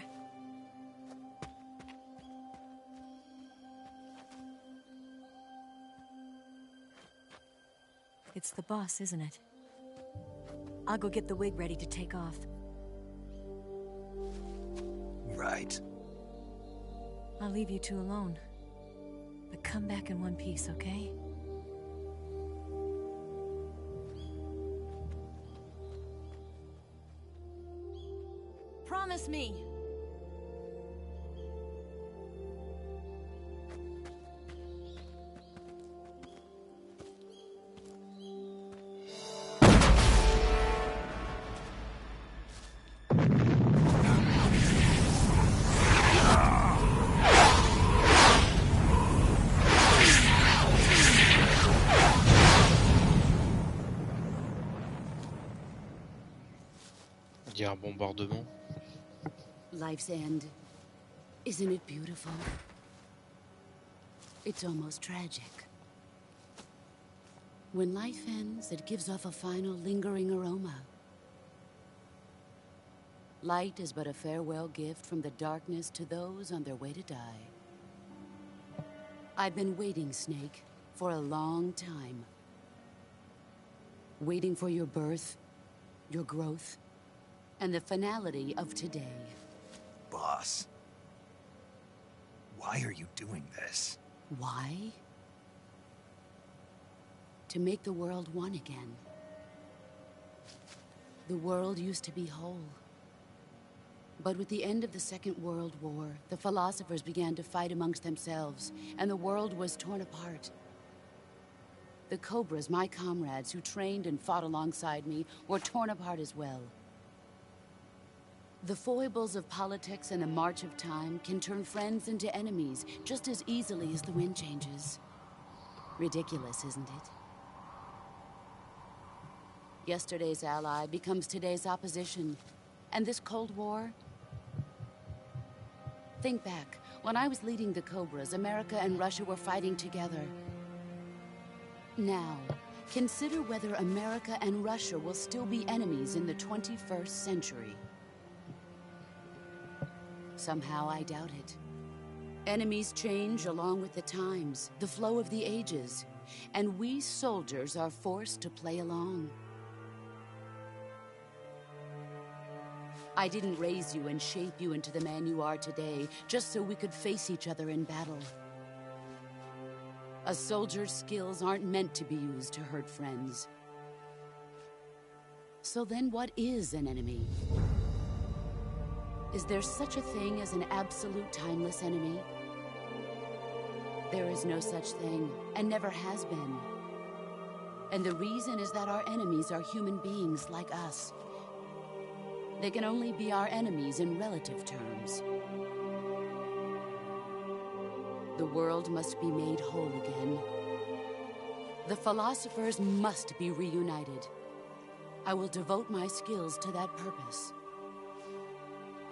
It's the boss, isn't it? I'll go get the wig ready to take off. Right. I'll leave you two alone. But come back in one piece, okay? Promise me! Il y a un bombardement. Life's end. Isn't it beautiful? It's almost tragic. When life ends, it gives off a final lingering aroma. Light is but a farewell gift from the darkness to those on their way to die. I've been waiting, Snake, for a long time. Waiting for your birth, your growth, and the finality of today. Boss. Why are you doing this? Why? To make the world one again. The world used to be whole. But with the end of the Second World War, the philosophers began to fight amongst themselves, and the world was torn apart. The Cobras, my comrades who trained and fought alongside me, were torn apart as well. The foibles of politics and the march of time can turn friends into enemies just as easily as the wind changes. Ridiculous, isn't it? Yesterday's ally becomes today's opposition. And this Cold War? Think back. When I was leading the Cobras, America and Russia were fighting together. Now, consider whether America and Russia will still be enemies in the 21st century. Somehow I doubt it. Enemies change along with the times, the flow of the ages, and we soldiers are forced to play along. I didn't raise you and shape you into the man you are today just so we could face each other in battle. A soldier's skills aren't meant to be used to hurt friends. So then what is an enemy? Is there such a thing as an absolute timeless enemy? There is no such thing, and never has been. And the reason is that our enemies are human beings like us. They can only be our enemies in relative terms. The world must be made whole again. The philosophers must be reunited. I will devote my skills to that purpose.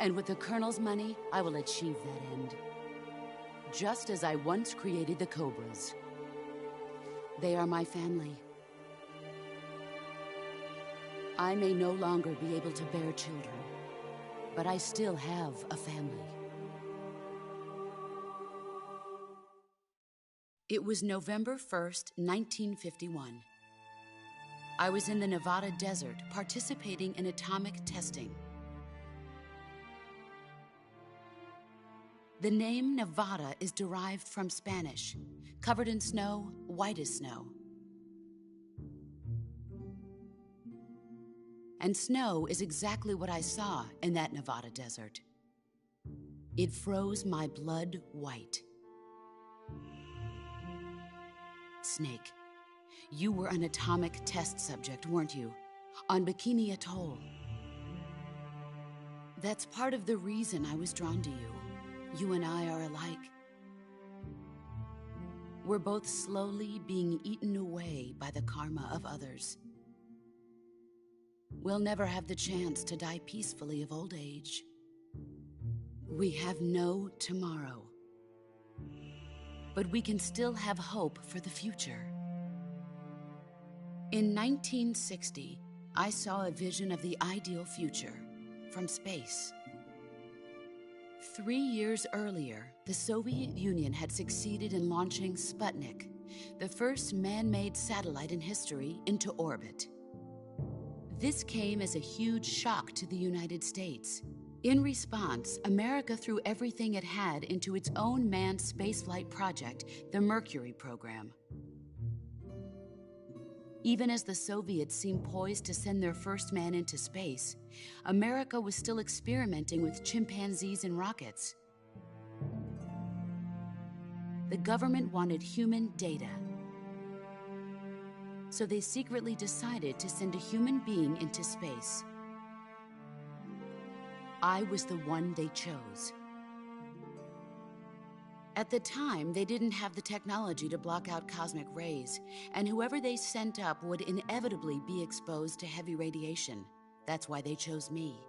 And with the Colonel's money, I will achieve that end. Just as I once created the Cobras. They are my family. I may no longer be able to bear children, but I still have a family. It was November 1st, 1951. I was in the Nevada desert participating in atomic testing. The name Nevada is derived from Spanish, covered in snow, white as snow. And snow is exactly what I saw in that Nevada desert. It froze my blood white. Snake, you were an atomic test subject, weren't you? On Bikini Atoll. That's part of the reason I was drawn to you. You and I are alike. We're both slowly being eaten away by the karma of others. We'll never have the chance to die peacefully of old age. We have no tomorrow. But we can still have hope for the future. In 1960, I saw a vision of the ideal future from space. 3 years earlier, the Soviet Union had succeeded in launching Sputnik, the first man-made satellite in history into orbit. This came as a huge shock to the United States. In response, America threw everything it had into its own manned spaceflight project, the Mercury program. Even as the Soviets seemed poised to send their first man into space, America was still experimenting with chimpanzees and rockets. The government wanted human data, so they secretly decided to send a human being into space. I was the one they chose. At the time, they didn't have the technology to block out cosmic rays, and whoever they sent up would inevitably be exposed to heavy radiation. That's why they chose me.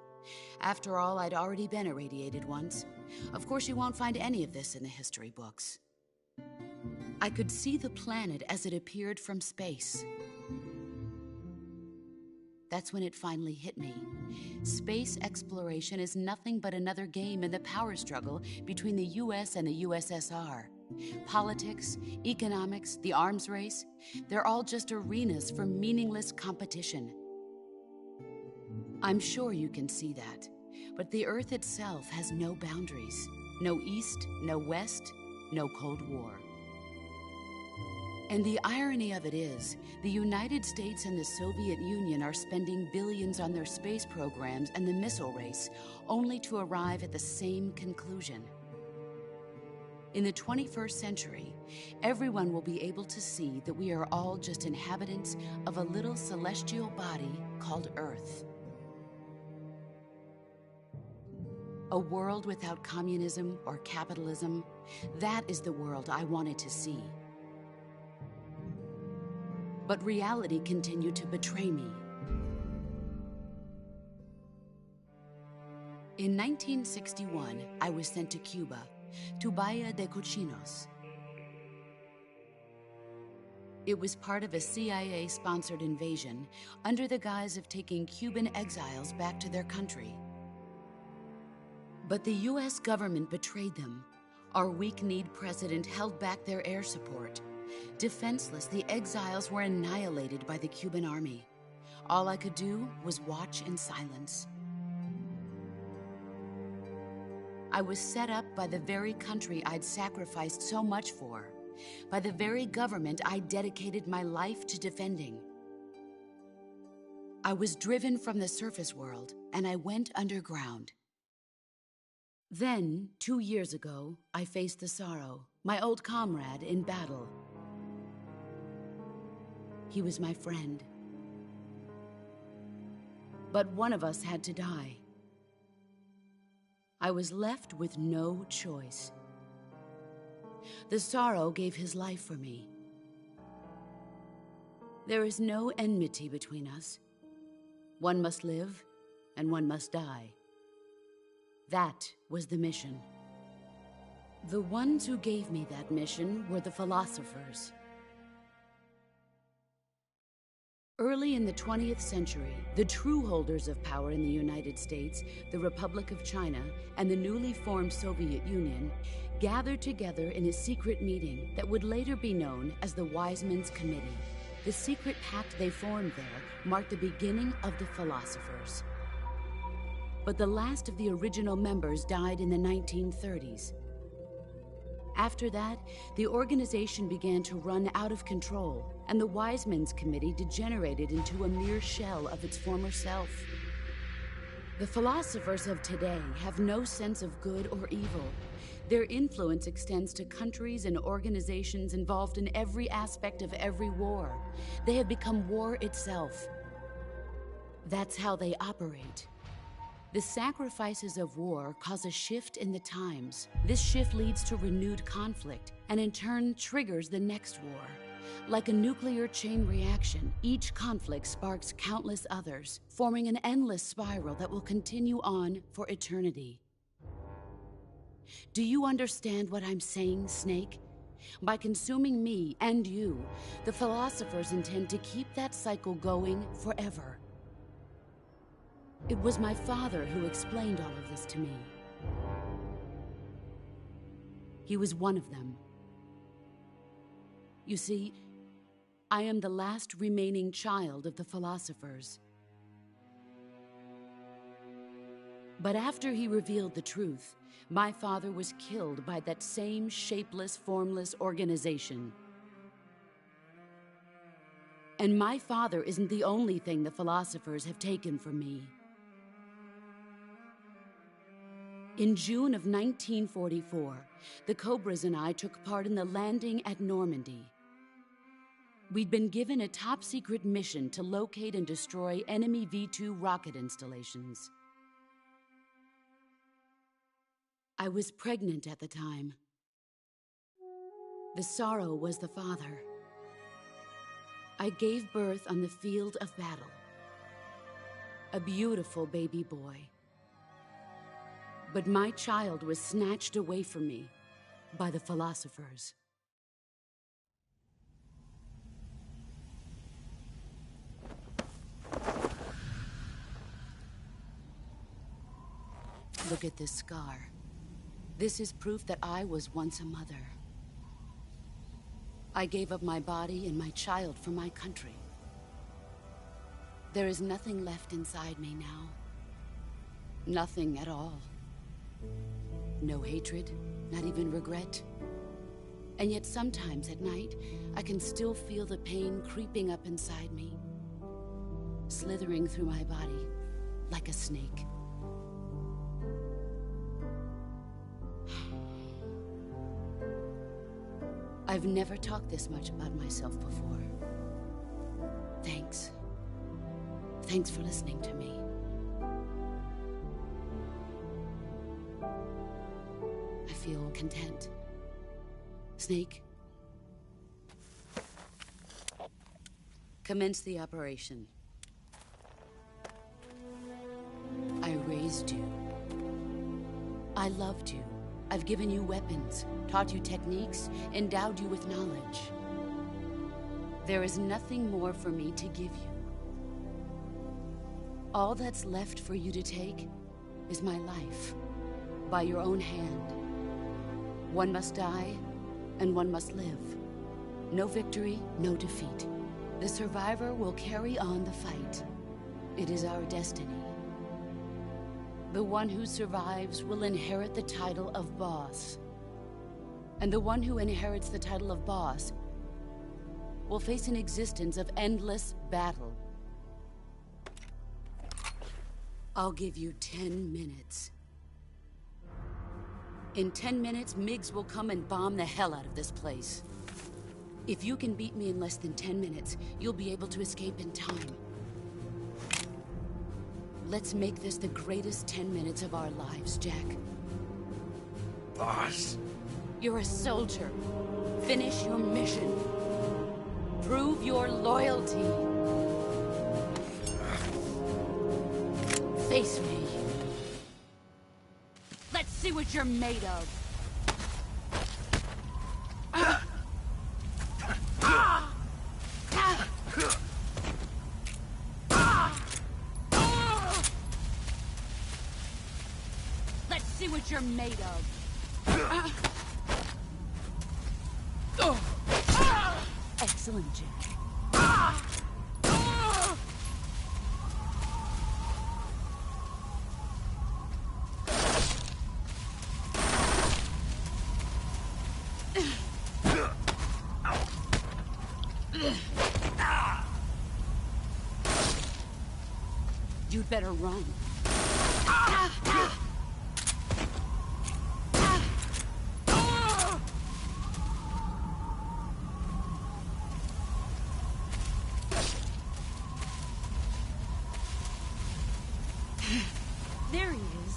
After all, I'd already been irradiated once. Of course, you won't find any of this in the history books. I could see the planet as it appeared from space. That's when it finally hit me. Space exploration is nothing but another game in the power struggle between the US and the USSR. Politics, economics, the arms race, they're all just arenas for meaningless competition. I'm sure you can see that, but the Earth itself has no boundaries. No East, no West, no Cold War. And the irony of it is, the United States and the Soviet Union are spending billions on their space programs and the missile race, only to arrive at the same conclusion. In the 21st century, everyone will be able to see that we are all just inhabitants of a little celestial body called Earth. A world without communism or capitalism, that is the world I wanted to see. But reality continued to betray me. In 1961, I was sent to Cuba, to Bahia de Cochinos. It was part of a CIA-sponsored invasion under the guise of taking Cuban exiles back to their country. But the US government betrayed them. Our weak-kneed president held back their air support. Defenseless, the exiles were annihilated by the Cuban army. All I could do was watch in silence. I was set up by the very country I'd sacrificed so much for, by the very government I dedicated my life to defending. I was driven from the surface world, and I went underground. Then, 2 years ago, I faced the Sorrow, my old comrade in battle. He was my friend. But one of us had to die. I was left with no choice. The Sorrow gave his life for me. There is no enmity between us. One must live, and one must die. That was the mission. The ones who gave me that mission were the philosophers. Early in the 20th century, the true holders of power in the United States, the Republic of China, and the newly formed Soviet Union gathered together in a secret meeting that would later be known as the Wise Men's Committee. The secret pact they formed there marked the beginning of the philosophers. But the last of the original members died in the 1930s. After that, the organization began to run out of control, and the Wise Men's Committee degenerated into a mere shell of its former self. The philosophers of today have no sense of good or evil. Their influence extends to countries and organizations involved in every aspect of every war. They have become war itself. That's how they operate. The sacrifices of war cause a shift in the times. This shift leads to renewed conflict, and in turn triggers the next war. Like a nuclear chain reaction, each conflict sparks countless others, forming an endless spiral that will continue on for eternity. Do you understand what I'm saying, Snake? By consuming me and you, the philosophers intend to keep that cycle going forever. It was my father who explained all of this to me. He was one of them. You see, I am the last remaining child of the philosophers. But after he revealed the truth, my father was killed by that same shapeless, formless organization. And my father isn't the only thing the philosophers have taken from me. In June of 1944, the Cobras and I took part in the landing at Normandy. We'd been given a top-secret mission to locate and destroy enemy V-2 rocket installations. I was pregnant at the time. The sorrow was the father. I gave birth on the field of battle. A beautiful baby boy. But my child was snatched away from me by the philosophers. Look at this scar. This is proof that I was once a mother. I gave up my body and my child for my country. There is nothing left inside me now. Nothing at all. No hatred, not even regret. And yet sometimes at night, I can still feel the pain creeping up inside me, slithering through my body like a snake. I've never talked this much about myself before. Thanks. Thanks for listening to me. I feel content. Snake? Commence the operation. I raised you. I loved you. I've given you weapons, taught you techniques, endowed you with knowledge. There is nothing more for me to give you. All that's left for you to take is my life, by your own hand. One must die, and one must live. No victory, no defeat. The survivor will carry on the fight. It is our destiny. The one who survives will inherit the title of boss. And the one who inherits the title of boss will face an existence of endless battle. I'll give you 10 minutes. In 10 minutes, MiGs will come and bomb the hell out of this place. If you can beat me in less than 10 minutes, you'll be able to escape in time. Let's make this the greatest 10 minutes of our lives, Jack. Boss? You're a soldier. Finish your mission. Prove your loyalty. Face me. Let's see what you're made of. Let's see what you're made of. Excellent, Jack. You'd better run. There he is.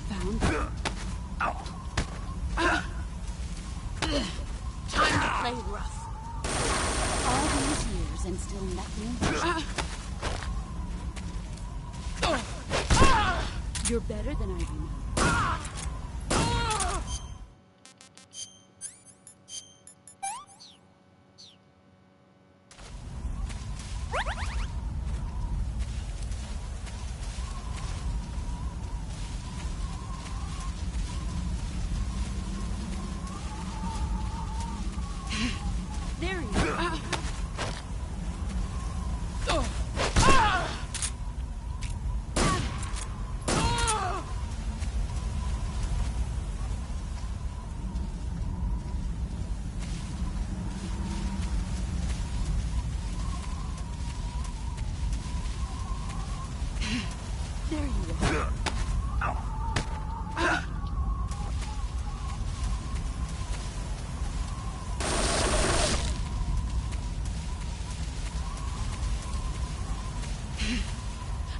Found him. Time to play rough. All these years and still nothing. You're better than I remember.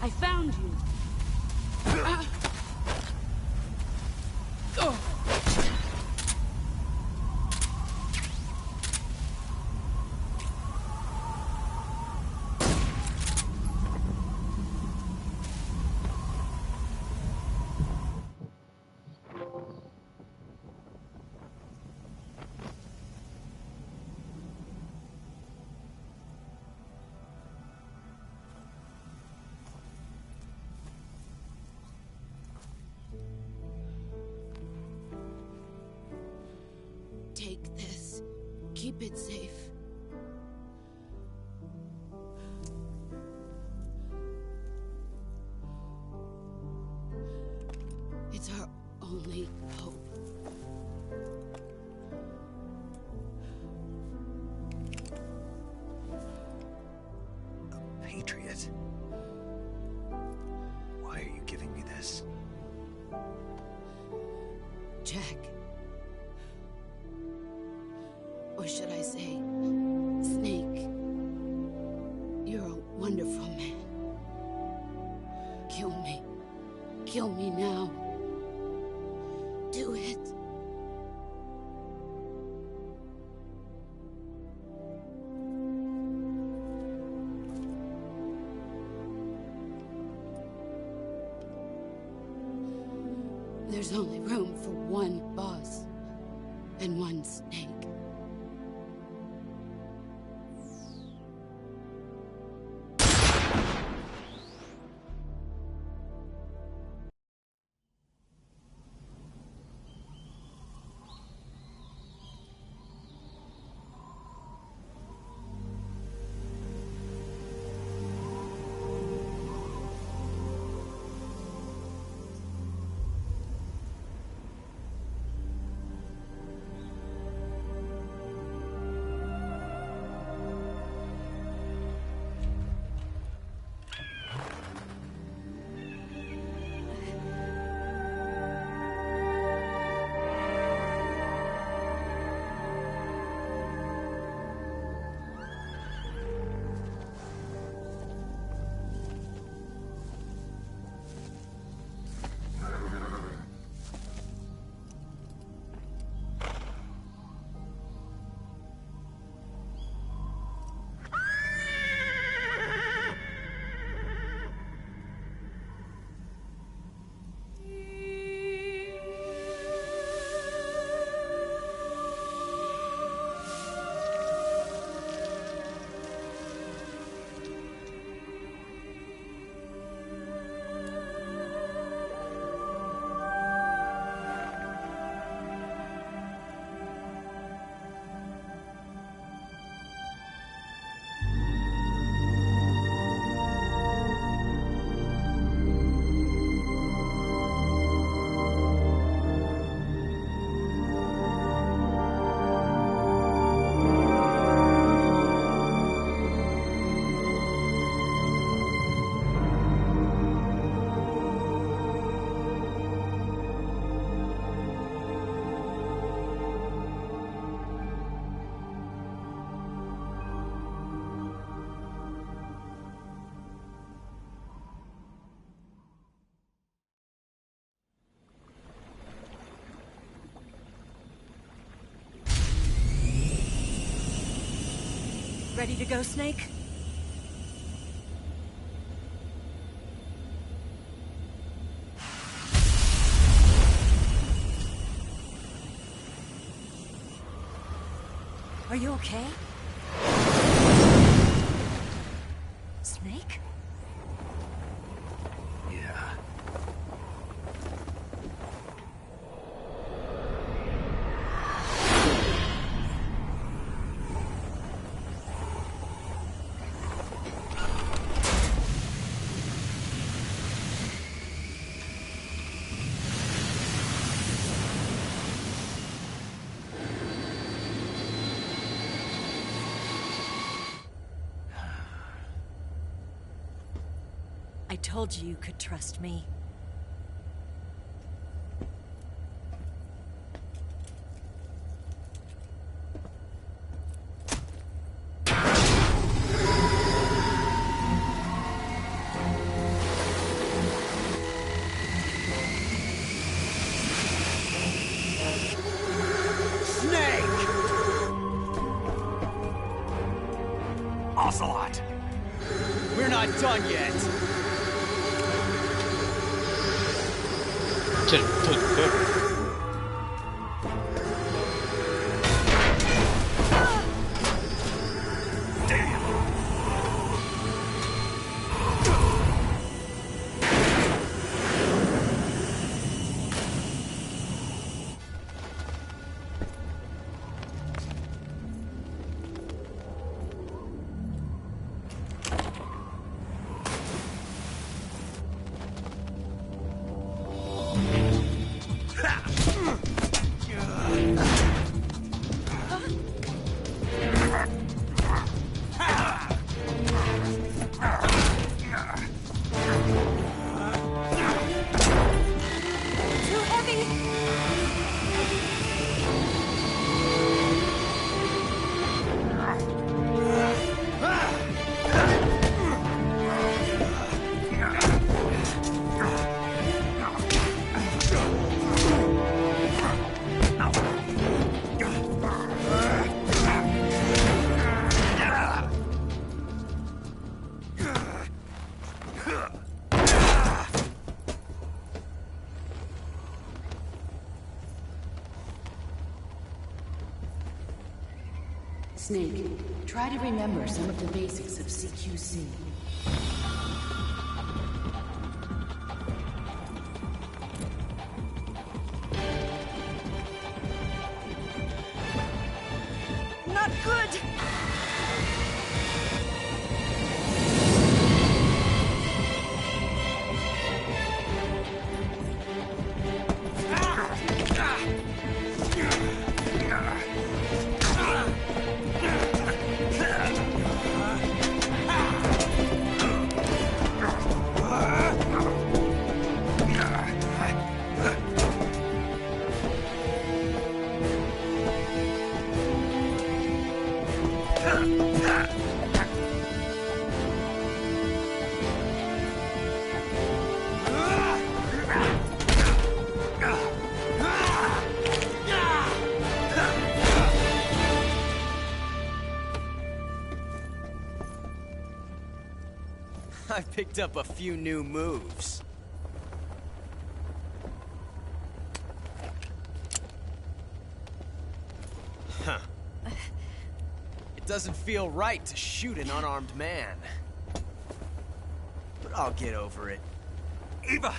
I found you. Take this. Keep it safe. It's our only hope. A patriot? Why are you giving me this? Jack. Or should I say, Snake? You're a wonderful man. Kill me. Kill me now. Do it. There's only room for one boss and one snake. Ready to go, Snake? Are you okay? Snake? Yeah. I told you you could trust me. Ocelot! We're not done yet! Quel pot de bol. Snake, try to remember some of the basics of CQC. Not good! I picked up a few new moves. Huh. It doesn't feel right to shoot an unarmed man. But I'll get over it. Eva!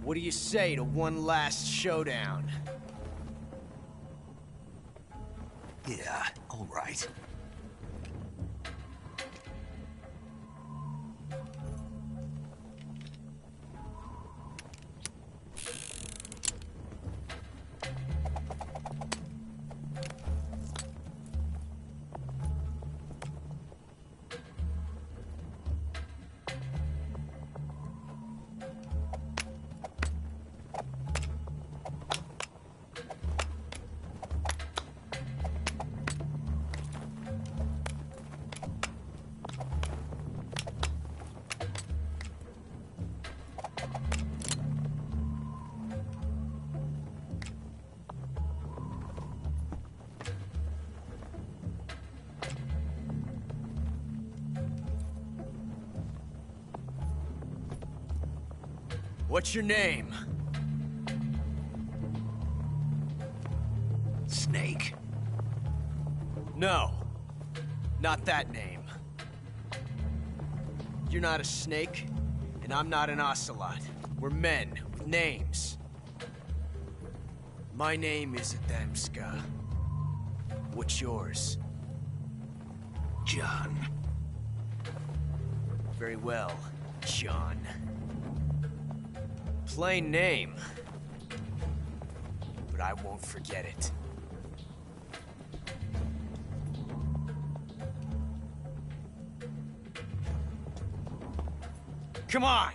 What do you say to one last showdown? Yeah, all right. What's your name? Snake. No. Not that name. You're not a snake, and I'm not an ocelot. We're men with names. My name is Adamska. What's yours? John. Very well, John. Plain name. But I won't forget it. Come on!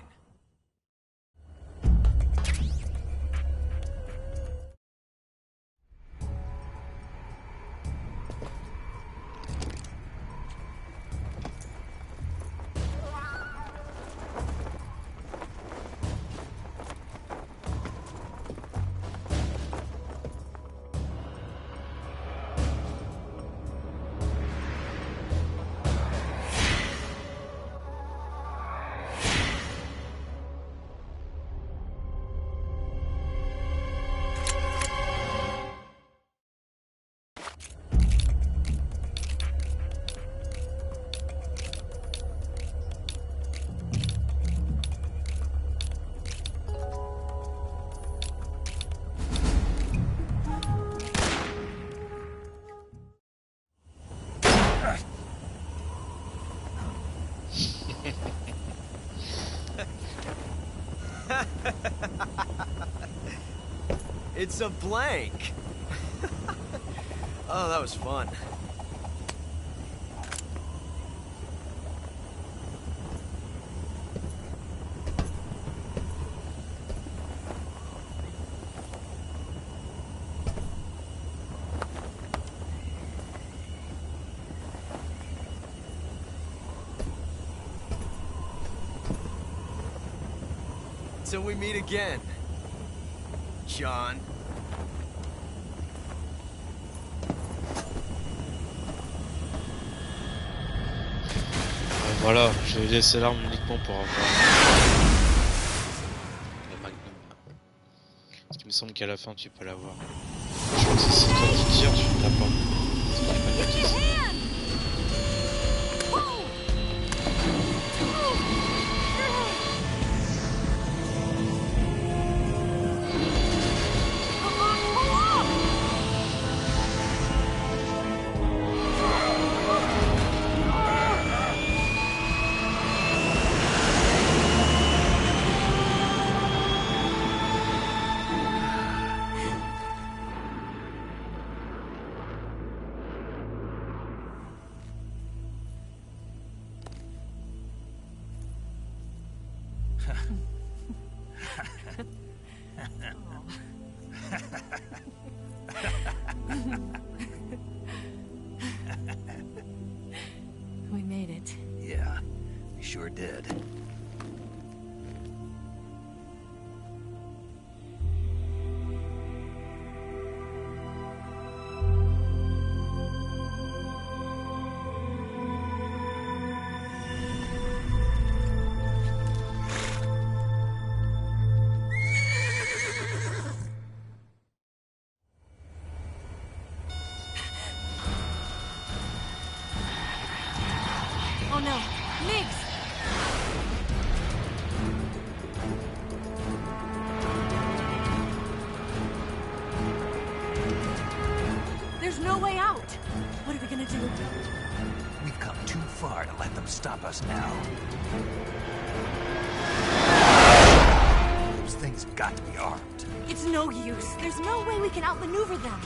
It's a blank. Oh, that was fun. Till we meet again, John. Voilà, j'ai laissé l'arme uniquement pour avoir le magnum. Parce qu'il me semble qu'à la fin tu peux l'avoir. Je crois que si c'est toi qui tires, tu ne l'as pas. C'est pas une bêtise. We made it. Yeah, we sure did. Oh no, Migs! There's no way out! What are we gonna do? We've come too far to let them stop us now. Those things have got to be armed. It's no use. There's no way we can outmaneuver them.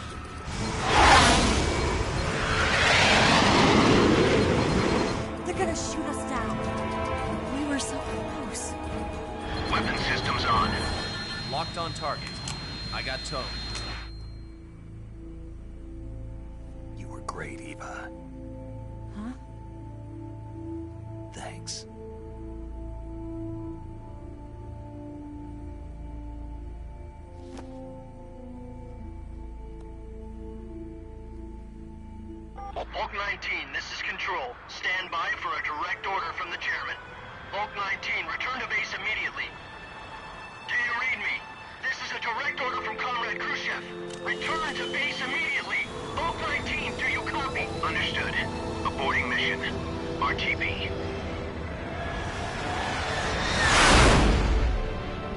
They're gonna shoot us down. We were so close. Weapon systems on. Locked on target. I got towed. You were great, Eva. Huh? Thanks. Bulk 19, this is Control. Stand by for a direct order from the chairman. Bulk 19, return to base immediately. Do you read me? This is a direct order from Comrade Khrushchev. Return to base immediately. Bulk 19, do you copy? Understood. Aborting mission. RTB.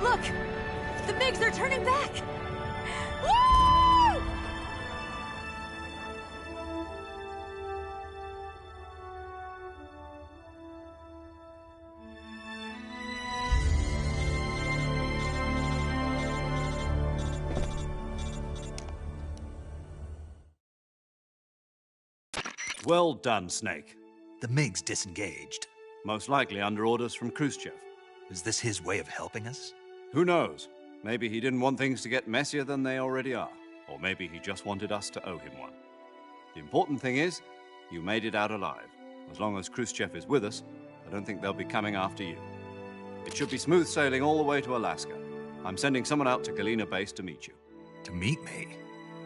Look! The MiGs are turning back! Woo! Well done, Snake. The MiGs disengaged. Most likely under orders from Khrushchev. Is this his way of helping us? Who knows? Maybe he didn't want things to get messier than they already are. Or maybe he just wanted us to owe him one. The important thing is, you made it out alive. As long as Khrushchev is with us, I don't think they'll be coming after you. It should be smooth sailing all the way to Alaska. I'm sending someone out to Galena Base to meet you. To meet me?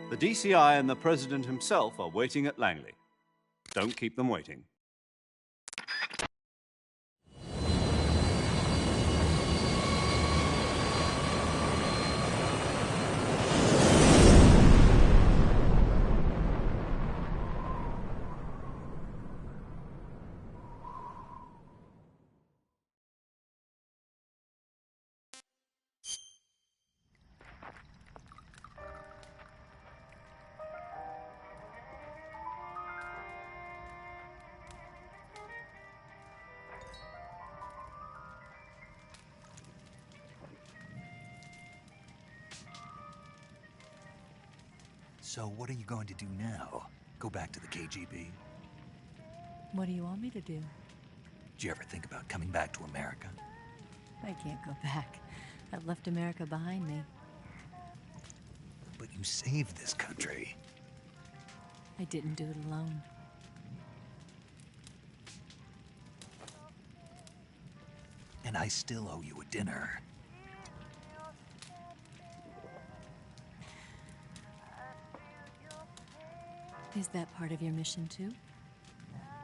The DCI and the President himself are waiting at Langley. Don't keep them waiting. So what are you going to do now? Go back to the KGB? What do you want me to do? Did you ever think about coming back to America? I can't go back. I've left America behind me. But you saved this country. I didn't do it alone. And I still owe you a dinner. Is that part of your mission too?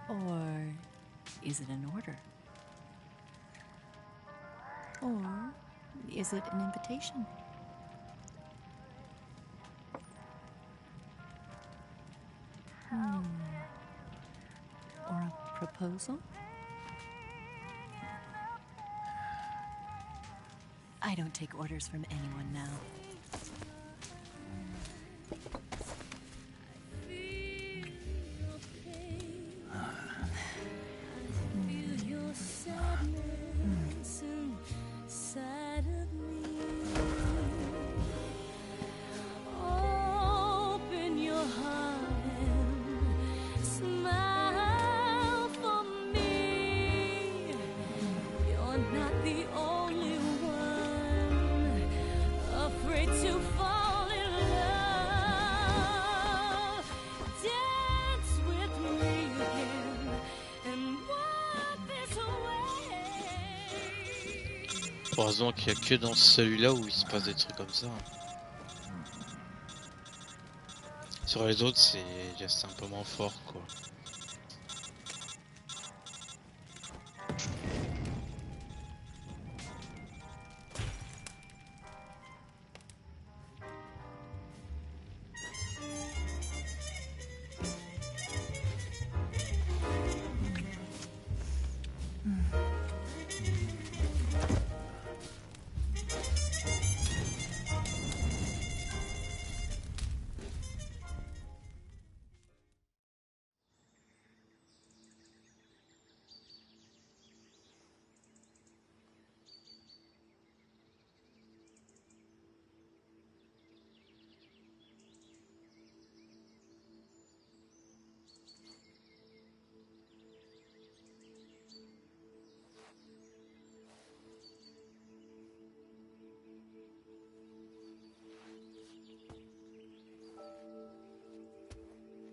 Or is it an order? Or is it an invitation? Or a proposal? I don't take orders from anyone now. Heureusement qu'il n'y a que dans celui-là où il se passe des trucs comme ça. Sur les autres, c'est un peu moins fort, quoi.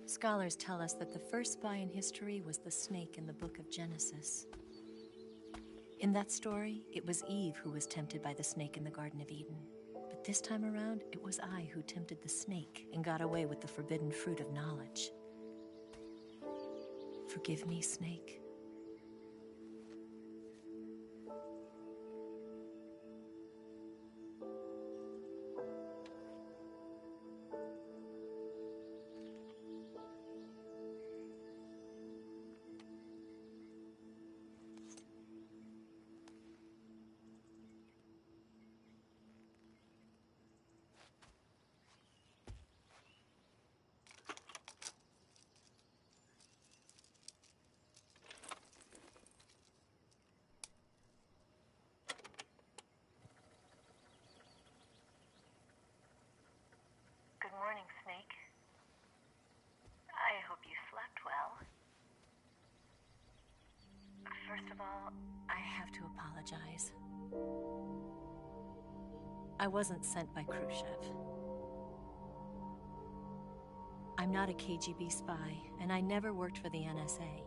Scholars tell us that the first spy in history was the snake in the book of Genesis. In that story, it was Eve who was tempted by the snake in the Garden of Eden. But this time around, it was I who tempted the snake and got away with the forbidden fruit of knowledge. Forgive me, snake. Good morning, Snake. I hope you slept well. First of all, I have to apologize. I wasn't sent by Khrushchev. I'm not a KGB spy, and I never worked for the NSA.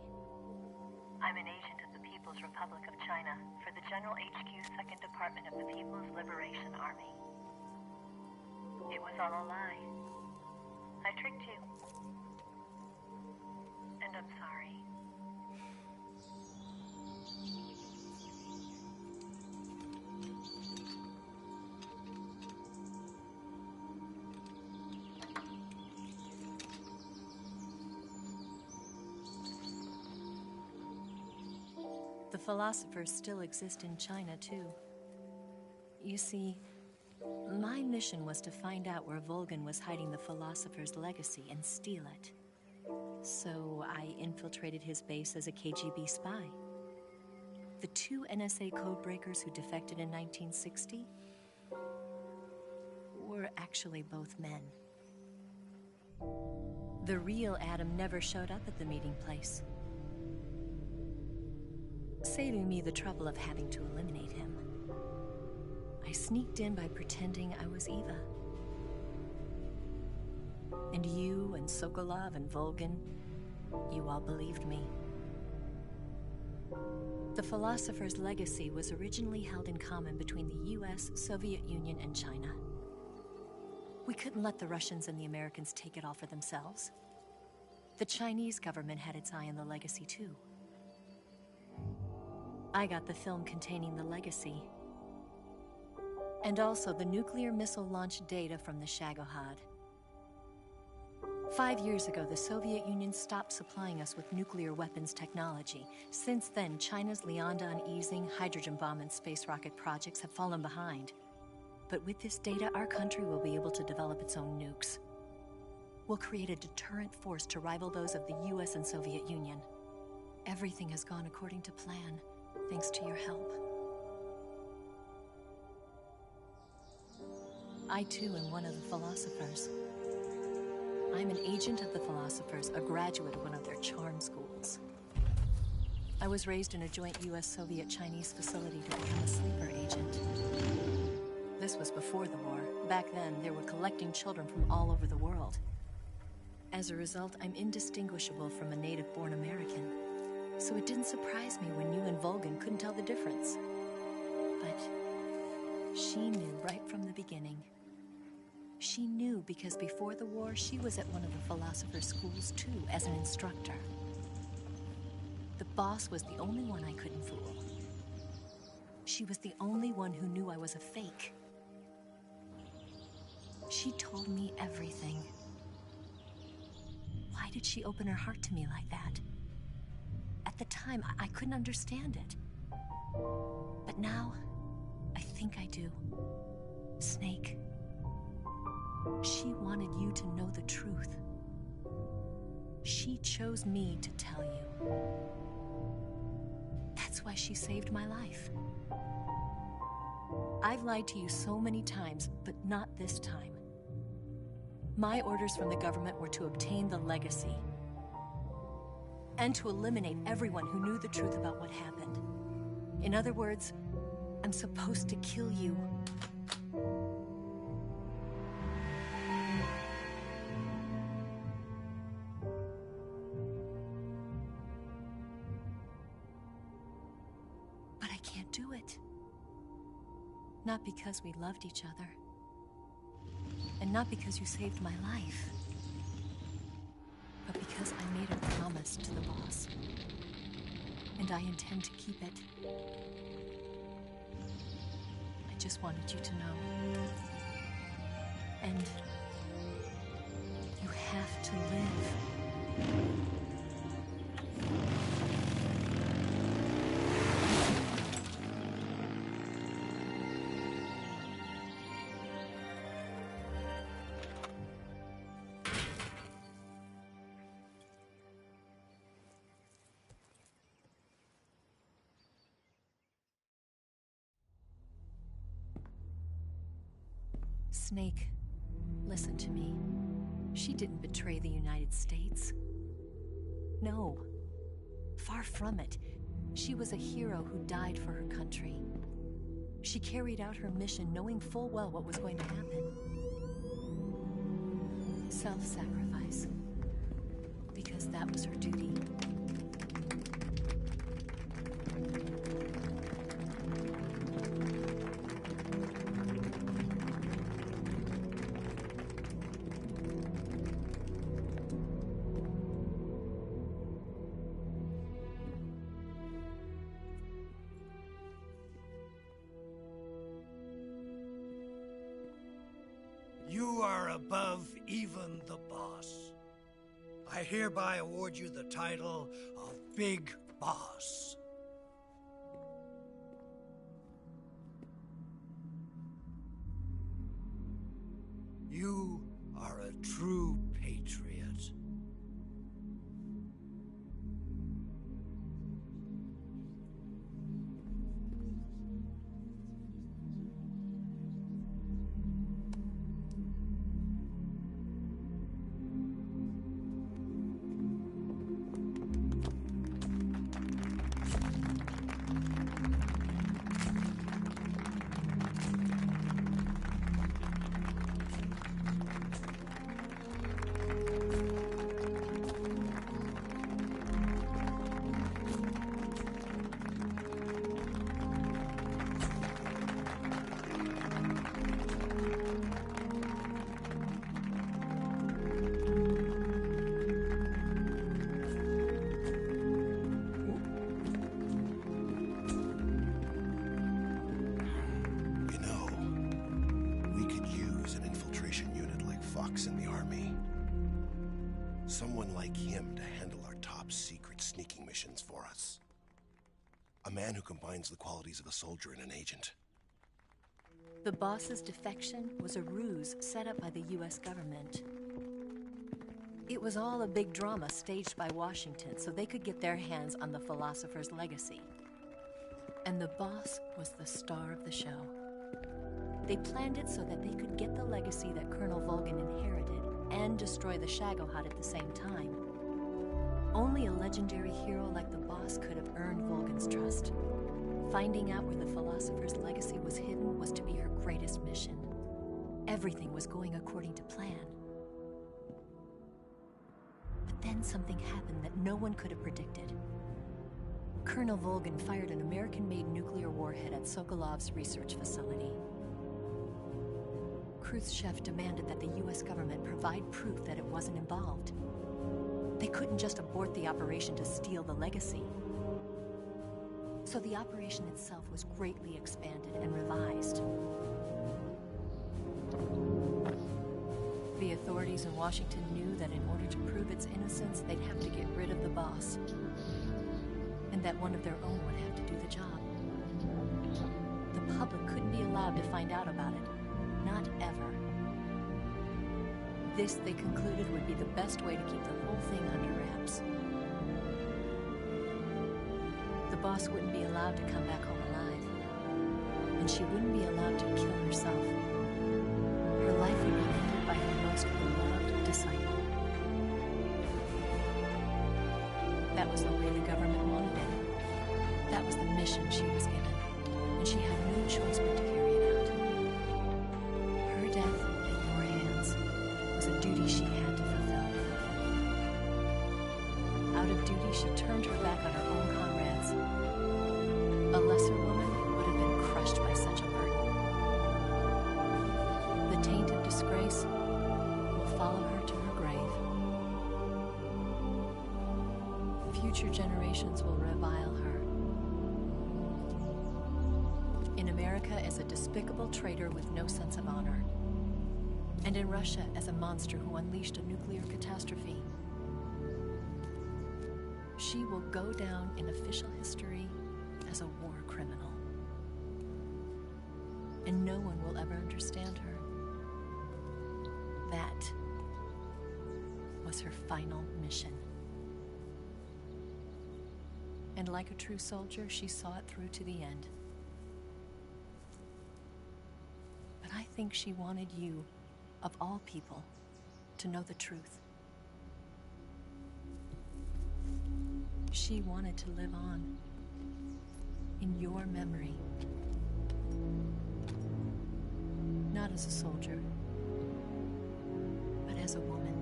I'm an agent of the People's Republic of China for the General HQ 2nd Department of the People's Liberation Army. It was all a lie. I tricked you. And I'm sorry. The philosophers still exist in China, too. You see, my mission was to find out where Volgin was hiding the philosopher's legacy and steal it. So I infiltrated his base as a KGB spy. The 2 NSA codebreakers who defected in 1960 were actually both men. The real Adam never showed up at the meeting place, saving me the trouble of having to eliminate him. I sneaked in by pretending I was Eva. And you and Sokolov and Volgin, you all believed me. The philosopher's legacy was originally held in common between the US, Soviet Union, and China. We couldn't let the Russians and the Americans take it all for themselves. The Chinese government had its eye on the legacy, too. I got the film containing the legacy, and also the nuclear missile launch data from the Shagohod. 5 years ago, the Soviet Union stopped supplying us with nuclear weapons technology. Since then, China's Liaodong easing, hydrogen bomb, and space rocket projects have fallen behind. But with this data, our country will be able to develop its own nukes. We'll create a deterrent force to rival those of the US and Soviet Union. Everything has gone according to plan, thanks to your help. I, too, am one of the philosophers. I'm an agent of the philosophers, a graduate of one of their charm schools. I was raised in a joint US-Soviet-Chinese facility to become a sleeper agent. This was before the war. Back then, they were collecting children from all over the world. As a result, I'm indistinguishable from a native-born American. So it didn't surprise me when you and Volgin couldn't tell the difference. But she knew right from the beginning. She knew because before the war, she was at one of the philosopher's schools too, as an instructor. The boss was the only one I couldn't fool. She was the only one who knew I was a fake. She told me everything. Why did she open her heart to me like that? At the time, I couldn't understand it. But now, I think I do. Snake. She wanted you to know the truth. She chose me to tell you. That's why she saved my life. I've lied to you so many times, but not this time. My orders from the government were to obtain the legacy and to eliminate everyone who knew the truth about what happened. In other words, I'm supposed to kill you. But I can't do it. Not because we loved each other. And not because you saved my life. But because I made a promise to the boss. And I intend to keep it. I just wanted you to know. And you have to live. Snake, listen to me. She didn't betray the United States. No. Far from it. She was a hero who died for her country. She carried out her mission knowing full well what was going to happen. Self-sacrifice. Because that was her duty. You are above even the boss. I hereby award you the title of Big Boss. You are a true patriot. In the army. Someone like him to handle our top secret sneaking missions for us. A man who combines the qualities of a soldier and an agent. The boss's defection was a ruse set up by the US government. It was all a big drama staged by Washington so they could get their hands on the philosopher's legacy. And the boss was the star of the show. They planned it so that they could get the legacy that Colonel Volgin inherited and destroy the Shagohod at the same time. Only a legendary hero like the boss could have earned Volgin's trust. Finding out where the philosopher's legacy was hidden was to be her greatest mission. Everything was going according to plan. But then something happened that no one could have predicted. Colonel Volgin fired an American-made nuclear warhead at Sokolov's research facility. Khrushchev demanded that the US government provide proof that it wasn't involved. They couldn't just abort the operation to steal the legacy. So the operation itself was greatly expanded and revised. The authorities in Washington knew that in order to prove its innocence, they'd have to get rid of the boss. And that one of their own would have to do the job. The public couldn't be allowed to find out about it. Not ever. This, they concluded, would be the best way to keep the whole thing under wraps. The boss wouldn't be allowed to come back home alive. And she wouldn't be allowed to kill herself. Her life would be ended by her most beloved disciple. That was the way the government wanted it. That was the mission she was given. And she had no choice but to carry it out. Her death at your hands was a duty she had to fulfill. Out of duty, she turned her back on her own comrades. A lesser woman would have been crushed by such a burden. The taint of disgrace will follow her to her grave. Future generations will revile her. In America as a despicable traitor with no sense of honor. And in Russia as a monster who unleashed a nuclear catastrophe. She will go down in official history as a war criminal. And no one will ever understand her. That was her final mission. And like a true soldier, she saw it through to the end. But I think she wanted you, of all people, to know the truth. She wanted to live on in your memory. Not as a soldier, but as a woman.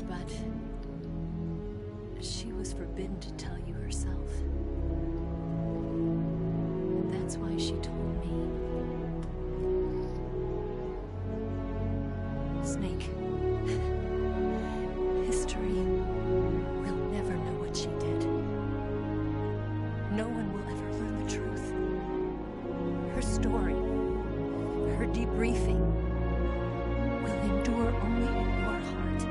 But she was forbidden to tell you herself. That's why she told me. Snake, history will never know what she did. No one will ever learn the truth. Her story, her debriefing, will endure only in your heart.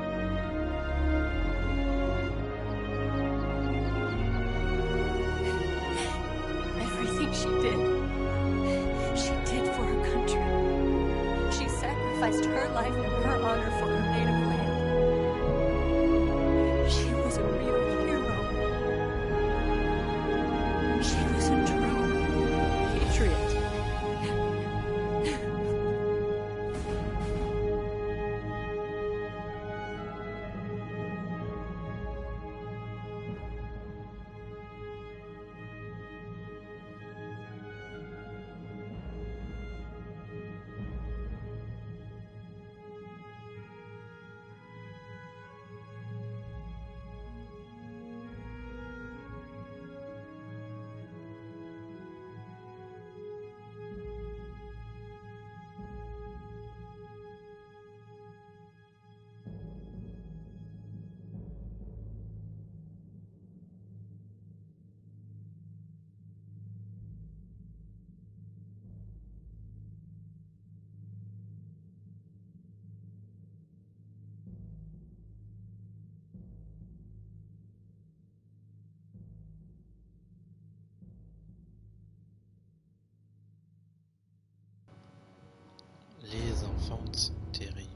Everything she did for her country. She sacrificed her life and her honor for her native land. She was a real hero. She was a true patriot. Les enfants sont terribles.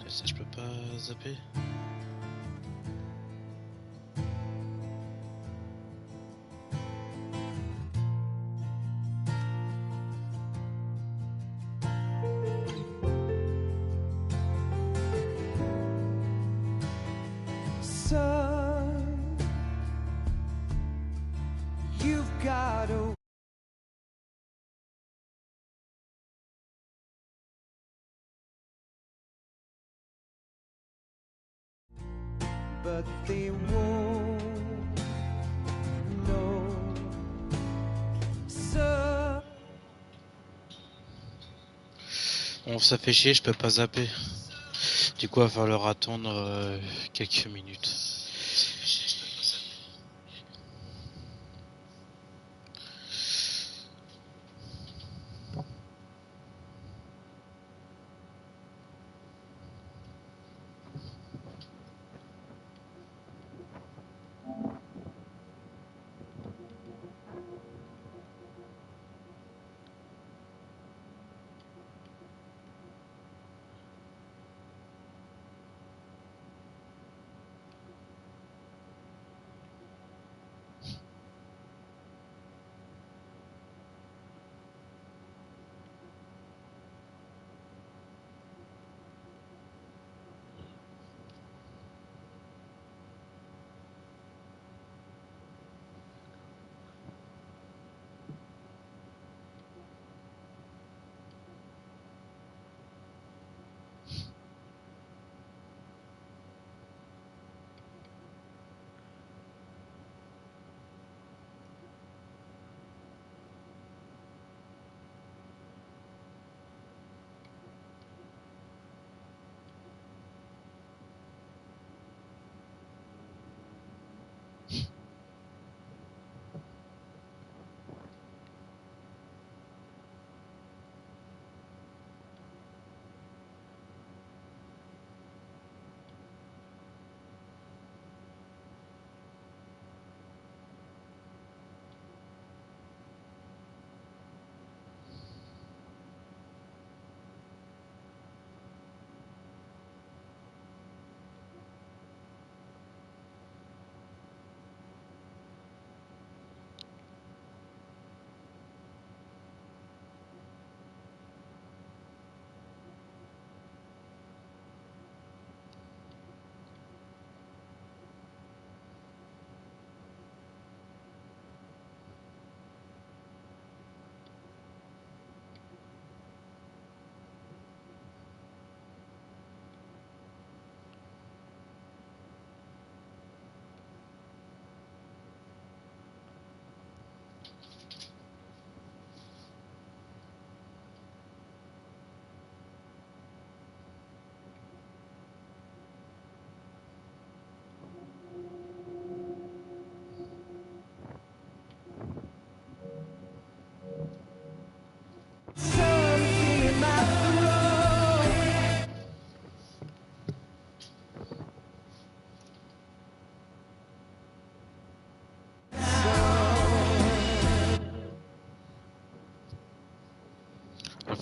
Ça, je peux pas zapper. Son, you've got a but they won't know. Son. Bon, ça fait chier, je peux pas zapper. Du coup, il va falloir attendre quelques minutes.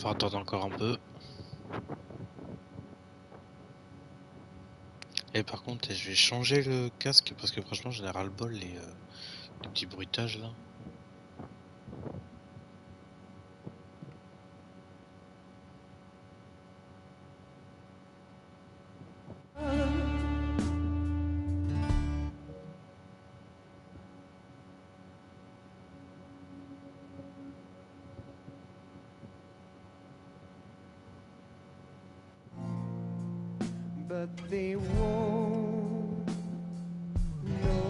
Faut attendre encore un peu. Et par contre, je vais changer le casque parce que franchement, j'en ai ras le bol les petits bruitages là. But they won't know.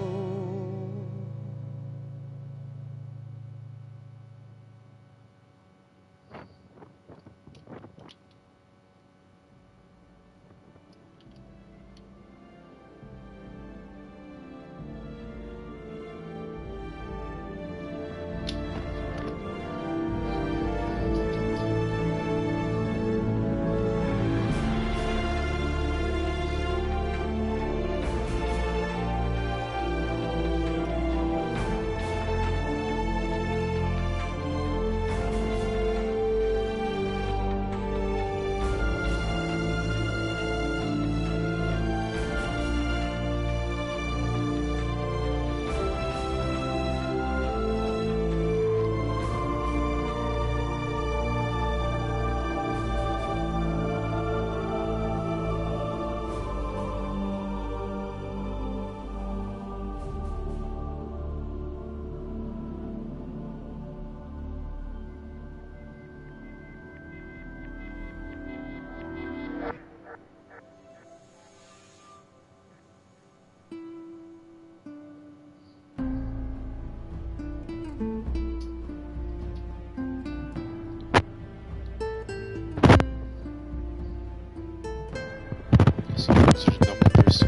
Je vais faire monter le son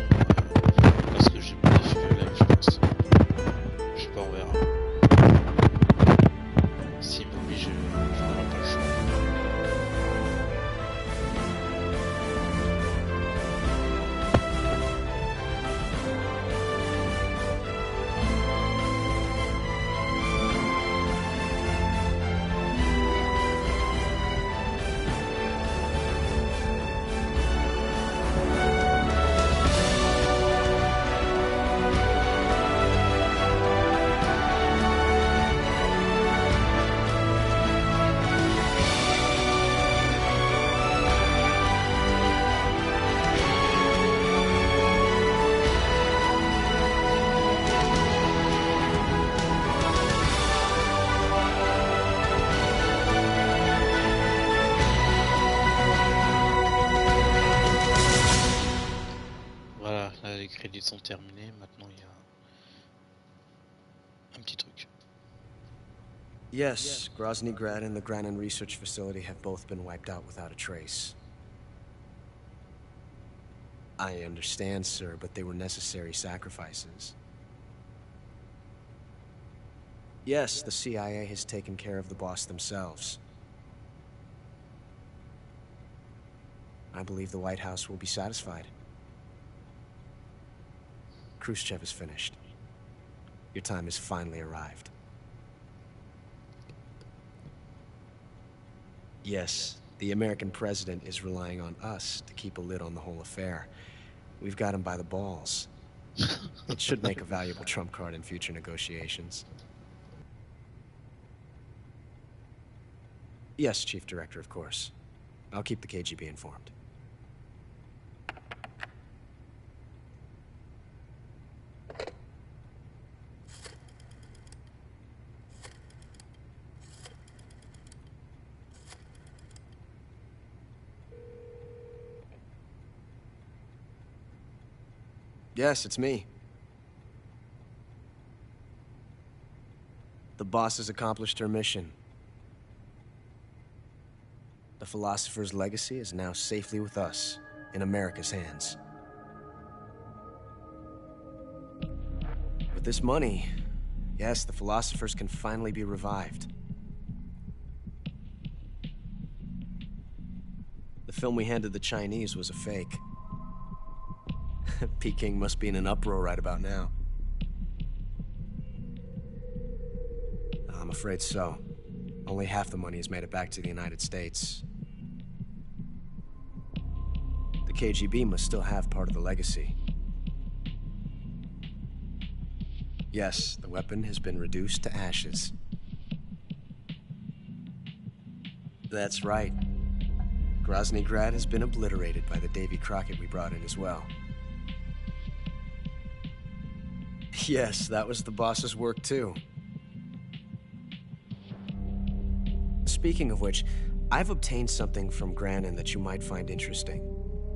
parce que j'ai pas fait le live, je pense. Je sais pas, on verra. S'il m'oblige, je n'aurai pas le choix. Voilà, là les crédits sont terminés, maintenant il y a un petit truc. Yes, Groznygrad and the Granin Research Facility have both been wiped out without a trace. I understand, sir, but they were necessary sacrifices. Yes, the CIA has taken care of the boss themselves. I believe the White House will be satisfied. Khrushchev is finished. Your time has finally arrived. Yes, the American president is relying on us to keep a lid on the whole affair. We've got him by the balls. It should make a valuable trump card in future negotiations. Yes, Chief Director, of course. I'll keep the KGB informed. Yes, it's me. The boss has accomplished her mission. The philosopher's legacy is now safely with us, in America's hands. With this money, yes, the philosophers can finally be revived. The film we handed the Chinese was a fake. Peking must be in an uproar right about now. I'm afraid so. Only half the money has made it back to the United States. The KGB must still have part of the legacy. Yes, the weapon has been reduced to ashes. That's right. Grozny Grad has been obliterated by the Davy Crockett we brought in as well. Yes, that was the boss's work too. Speaking of which, I've obtained something from Granin that you might find interesting.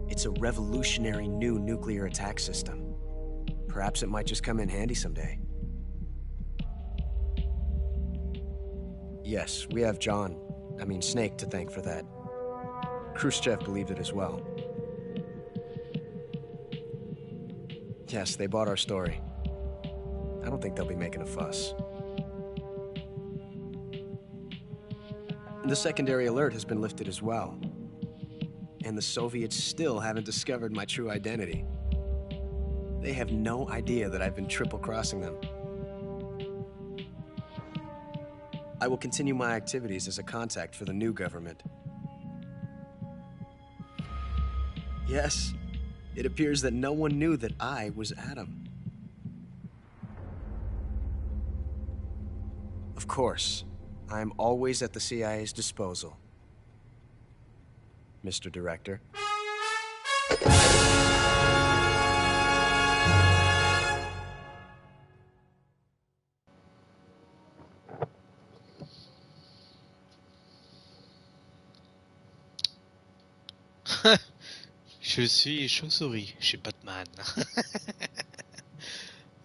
It's a revolutionary new nuclear attack system. Perhaps it might just come in handy someday. Yes, we have Snake to thank for that. Khrushchev believed it as well. Yes, they bought our story. I don't think they'll be making a fuss. The secondary alert has been lifted as well. And the Soviets still haven't discovered my true identity. They have no idea that I've been triple-crossing them. I will continue my activities as a contact for the new government. Yes, it appears that no one knew that I was Adam. Of course, I am always at the CIA's disposal, Mr. Director. Je suis chauve-souris, je suis Batman.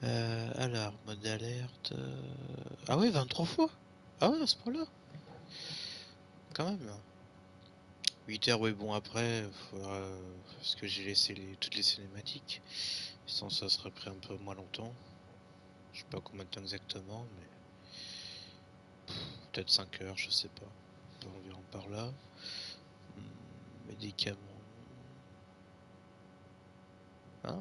Alors, mode d'alerte... Ah ouais, 23 fois. Ah ouais, à ce point-là. Quand même. 8 heures, oui, bon, après, parce que j'ai laissé toutes les cinématiques. Sinon, ça serait pris un peu moins longtemps. Je sais pas combien de temps exactement, mais... peut-être 5 heures, je sais pas. Environ par là. Médicaments... Ah.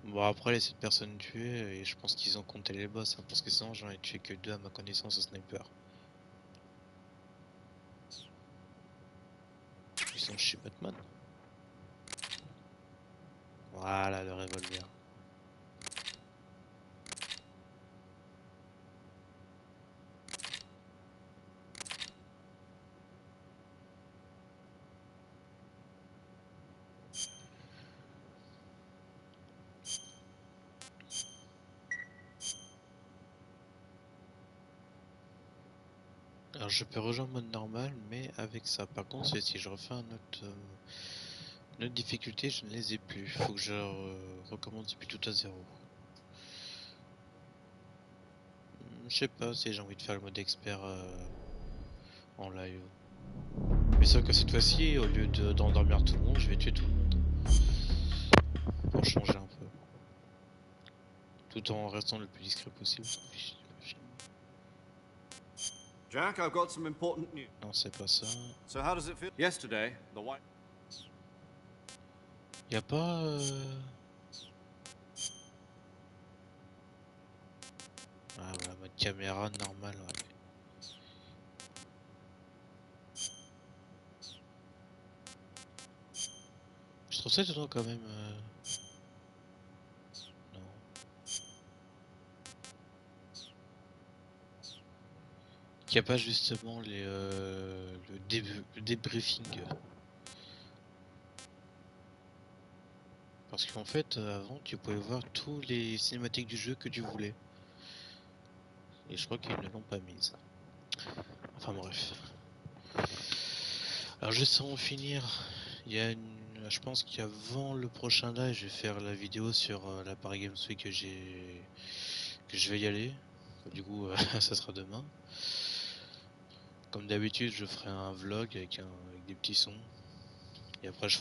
Bon, après les 7 personnes tuées, et je pense qu'ils ont compté les boss, hein, parce que sinon j'en ai tué que 2 à ma connaissance au sniper. Ils sont chez Batman. Voilà le revolver. Alors je peux rejoindre mode normal, mais avec ça. Par contre, si je refais une autre difficulté, je ne les ai plus. Faut que je recommence depuis tout à zéro. Je sais pas si j'ai envie de faire le mode expert en live. Mais sauf que cette fois-ci, au lieu d'endormir tout le monde, je vais tuer tout le monde. Pour changer un peu. Tout en restant le plus discret possible. Jack, I've got some important news. Non, c'est pas ça. So how does it feel? Yesterday, the white... Y'a pas... Ah voilà, mode caméra normale, ouais. Je trouve ça étonnant quand même. Non. Qu'il n'y a pas justement le débriefing. Parce qu'en fait, avant, tu pouvais voir tous les cinématiques du jeu que tu voulais. Et je crois qu'ils ne l'ont pas mise. Enfin bref. Alors juste sans finir, il y a je pense qu'avant le prochain live, je vais faire la vidéo sur la Paris Games Week que je vais y aller. Du coup, ça sera demain. Comme d'habitude, je ferai un vlog avec des petits sons. Et après, je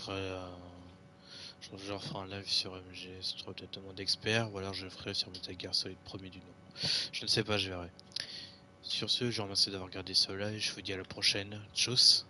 referai un live sur MG, sur peut-être un mode expert, ou alors je ferai sur Metal Gear Solid premier du nom. Je ne sais pas, je verrai. Sur ce, je vous remercie d'avoir regardé ce live, je vous dis à la prochaine. Tchuss!